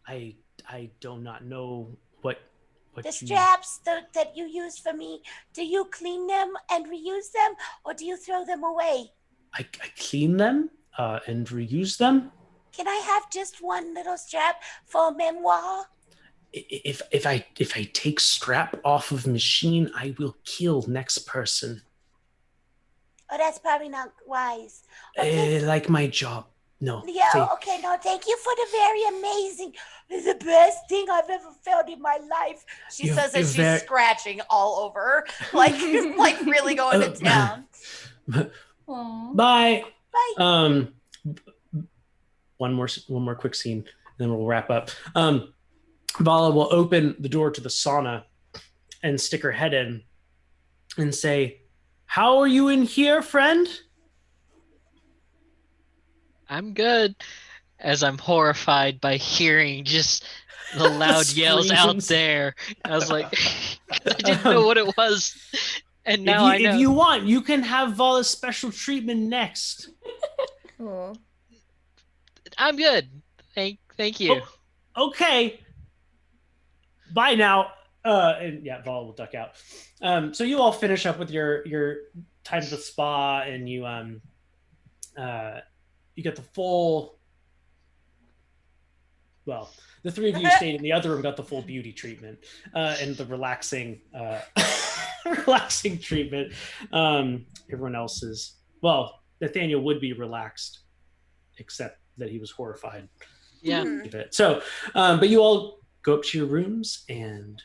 I do not know what The straps that you use for me, do you clean them and reuse them, or do you throw them away? I clean them and reuse them. Can I have just one little strap for a memoir? If I take strap off of machine, I will kill next person. Oh, that's probably not wise. Okay. Like my job. No. Yeah, okay, no, thank you for the very amazing, the best thing I've ever felt in my life. she says that she's scratching all over her, like really going to town. Bye. Bye. One more quick scene, then we'll wrap up. Vala will open the door to the sauna and stick her head in and say, "How are you in here, friend?" I'm good. As I'm horrified by hearing just the loud yells out there. I was like, I didn't know what it was. And now I know. If you want, you can have Vala's special treatment next. Cool. I'm good. Thank you. Oh, okay. Bye now. And yeah, Vala will duck out. So you all finish up with your time at the spa, and you get the full. Well, the three of you stayed in the other room, got the full beauty treatment and the relaxing treatment. Everyone else is, well, Nathaniel would be relaxed, except that he was horrified. Yeah. So, but you all go up to your rooms and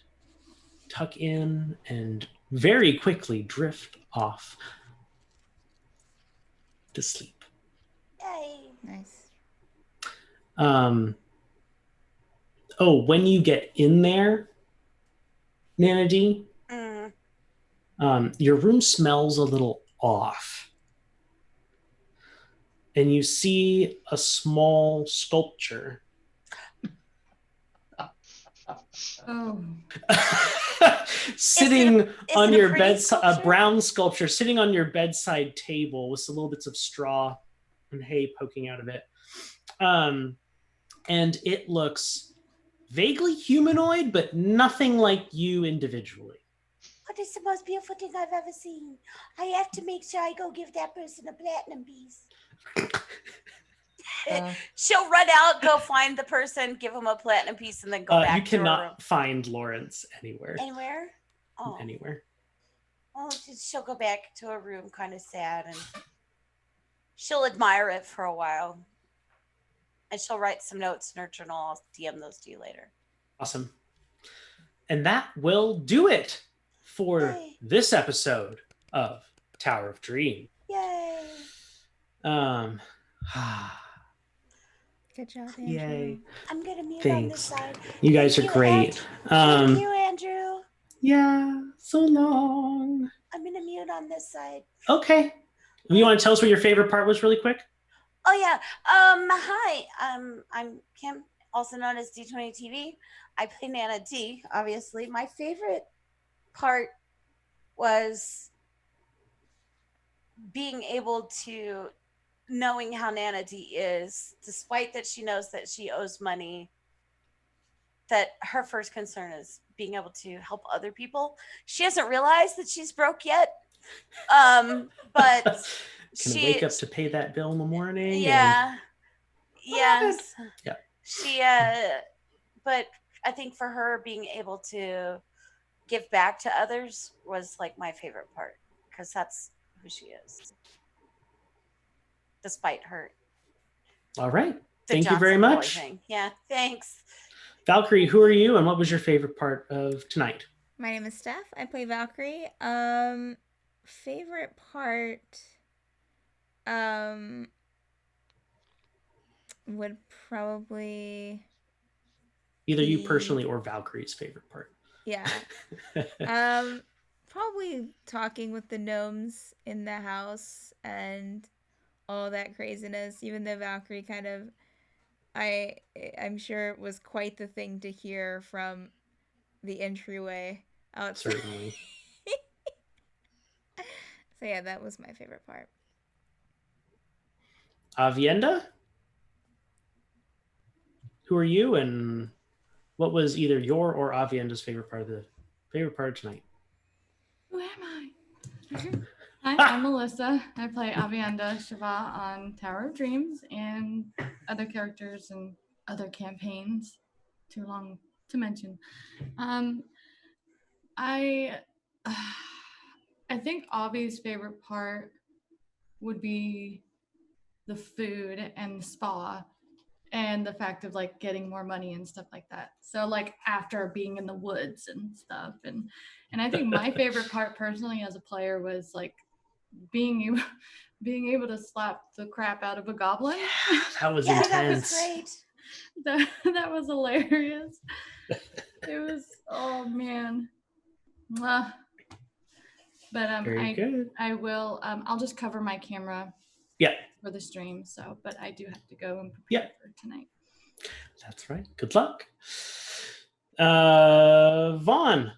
tuck in and very quickly drift off to sleep. Hey. Nice. When you get in there, Nana D, your room smells a little off. And you see a small sculpture. Oh. Sitting on your bedside, a brown sculpture sitting on your bedside table with some little bits of straw and hay poking out of it. And it looks vaguely humanoid, but nothing like you individually. What is the most beautiful thing I've ever seen? I have to make sure I go give that person a platinum piece. She'll run out, go find the person, give him a platinum piece, and then go back. You cannot find Lawrence anywhere. Anywhere? Oh. Anywhere. Oh, she'll go back to her room, kind of sad, and she'll admire it for a while. And she'll write some notes in her journal. I'll DM those to you later. Awesome. And that will do it for Yay. this episode of Tower of Dream. Yay! Good job, Andrew. Yay. I'm gonna mute Thanks. on this side. You guys are Thank you, great. Thank you, Andrew. Yeah, so long. I'm gonna mute on this side. Okay. You want to tell us what your favorite part was really quick? Oh yeah. Hi. I'm Kim, also known as D20 TV. I play Nana D. Obviously, my favorite part was being able to knowing how Nana D is, despite that she knows that she owes money. That her first concern is being able to help other people. She hasn't realized that she's broke yet. But Can wake up to pay that bill in the morning. Yeah. Yes. Yeah. She but I think for her being able to give back to others was like my favorite part, because that's who she is. Despite her. All right. the Thank you very Johnson boy much. thing. Yeah, thanks. Valkyrie, who are you and what was your favorite part of tonight? My name is Steph. I play Valkyrie. Favorite part would probably Either you personally or Valkyrie's favorite part. Yeah. Probably talking with the gnomes in the house and all that craziness, even though Valkyrie kind of I'm sure it was quite the thing to hear from the entryway outside. Certainly. So yeah, that was my favorite part. Avienda? Who are you and what was either your or Avienda's favorite part of tonight? Who am I? Hi, I'm Melissa. I play Avienda Shiva on Tower of Dreams and other characters and other campaigns. Too long to mention. I think Avi's favorite part would be the food and the spa and the fact of like getting more money and stuff like that. So like after being in the woods and stuff, and I think my favorite part personally as a player was like being able to slap the crap out of a goblin. That was intense. That was great. That was hilarious. It was, oh man. Mwah. But Very good. I will I'll just cover my camera Yeah. for the stream, so but I do have to go and prepare for tonight. That's right. Good luck. Vaughn,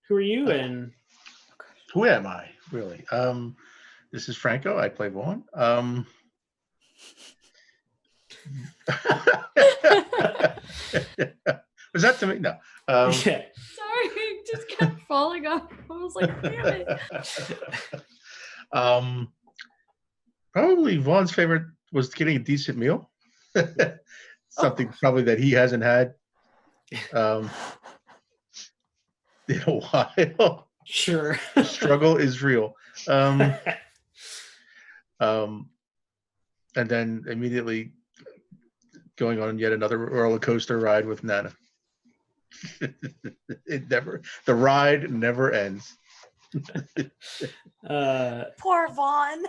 who are you and who am I really? This is Franco. I play Vaughn. Was that to me? No. Yeah. Sorry, it just kept falling off. I was like, damn it. Probably Vaughn's favorite was getting a decent meal. Something probably that he hasn't had in a while. Sure. The struggle is real. And then immediately going on yet another roller coaster ride with Nana. The ride never ends. Poor Vaughn.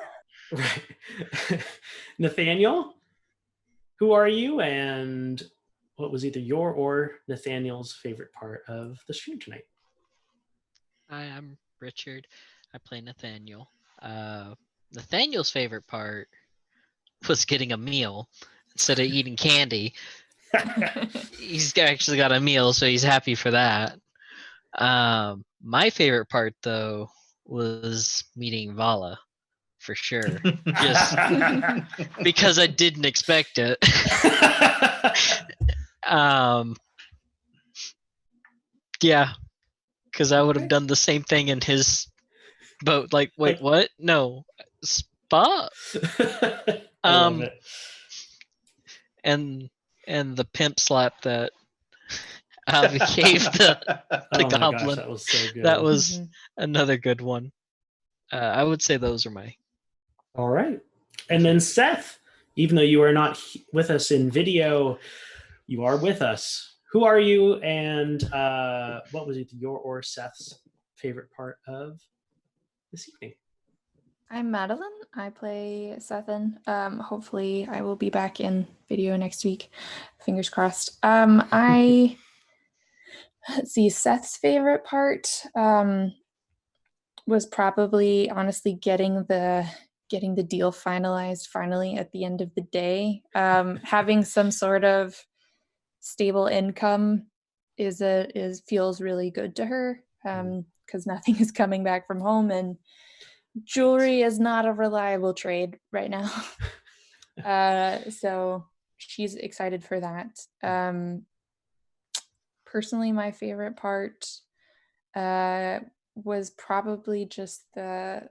Right. Nathaniel, who are you and what was either your or Nathaniel's favorite part of the stream tonight? Hi, I'm Richard. I play Nathaniel. Nathaniel's favorite part was getting a meal instead of eating candy. He's actually got a meal, so he's happy for that. My favorite part, though, was meeting Vala for sure. Just because I didn't expect it. Yeah, because I would have done the same thing in his boat. Like, wait, what? No, spa. I love it. And the pimp slap that Avi gave the Oh my goblin. gosh, that was so good. That was another good one. I would say those are my. All right. And then Seth, even though you are not with us in video, you are with us. Who are you, and what was your or Seth's favorite part of this evening? I'm Madeline. I play Sethin. Hopefully I will be back in video next week. Fingers crossed. Let's see, Seth's favorite part was probably honestly getting the deal finalized finally at the end of the day. Having some sort of stable income feels really good to her, because nothing is coming back from home, and jewelry is not a reliable trade right now. So she's excited for that. Personally, my favorite part was probably just the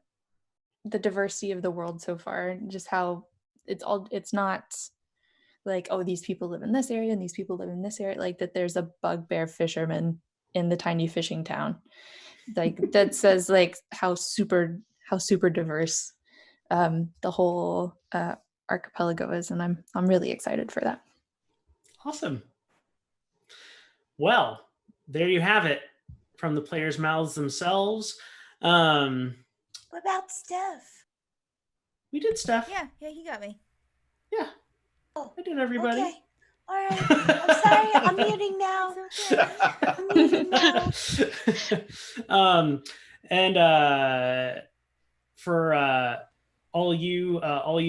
diversity of the world so far, just how it's not like, oh, these people live in this area and these people live in this area, like that there's a bugbear fisherman in the tiny fishing town, like that says like how super diverse the whole archipelago is, and I'm really excited for that. Awesome. Well, there you have it from the players' mouths themselves. What about Steph? We did stuff. Yeah, he got me. Yeah. Oh, I did everybody. Okay. All right. I'm sorry. I'm muting now. It's okay. I'm muting now. And for all you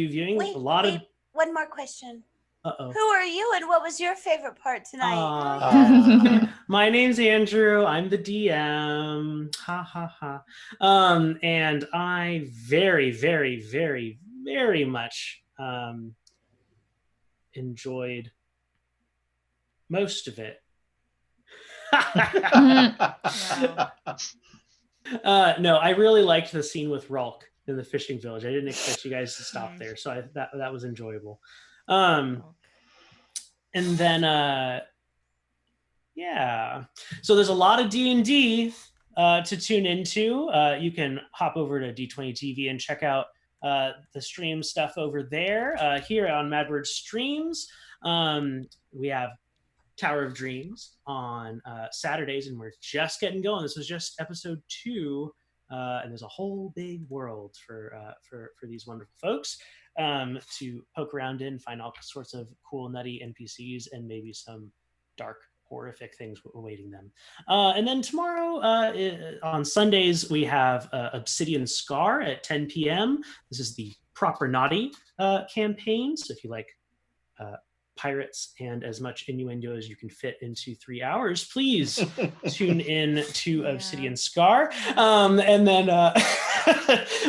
viewing, Wait, a lot of one more question. Uh-oh. Who are you, and what was your favorite part tonight? My name's Andrew. I'm the DM. Ha ha ha. And I very, very, very, very much enjoyed most of it. No, I really liked the scene with Rulk in the fishing village. I didn't expect you guys to stop there, so that was enjoyable. And then yeah, so there's a lot of D&D to tune into. You can hop over to D20 TV and check out the stream stuff over there. Here on Madbird Streams, we have Tower of Dreams on Saturdays, and we're just getting going. This was just episode 2, and there's a whole big world for these wonderful folks to poke around in, find all sorts of cool, nutty NPCs, and maybe some dark, horrific things awaiting them. And then tomorrow, on Sundays, we have Obsidian Scar at 10 p.m. This is the Proper Naughty campaign. So if you like pirates and as much innuendo as you can fit into 3 hours, please tune in to Obsidian Scar. And then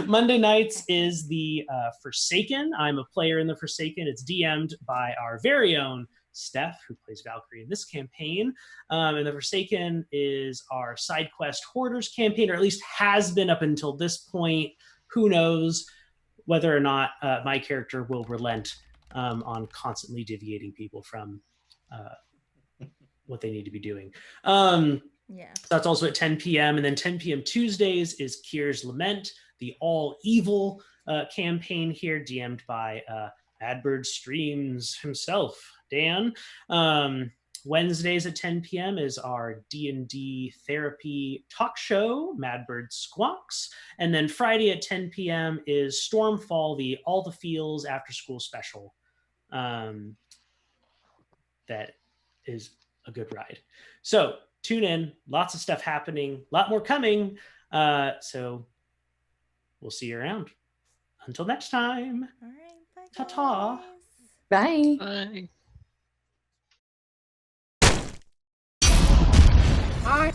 Monday nights is the Forsaken. I'm a player in the Forsaken. It's DM'd by our very own Steph, who plays Valkyrie in this campaign. And the Forsaken is our side quest Hoarders campaign, or at least has been up until this point. Who knows whether or not my character will relent on constantly deviating people from what they need to be doing. So that's also at 10 p.m. And then 10 p.m. Tuesdays is Kier's Lament, the all evil campaign here, DM'd by Adbird Streams himself, Dan. Wednesdays at 10 p.m. is our D&D therapy talk show, Madbird Squawks. And then Friday at 10 p.m. is Stormfall, the All the Feels after school special. That is a good ride. So tune in, lots of stuff happening, a lot more coming. So we'll see you around. Until next time. All right, bye. Ta-ta. Bye. Bye. Hi.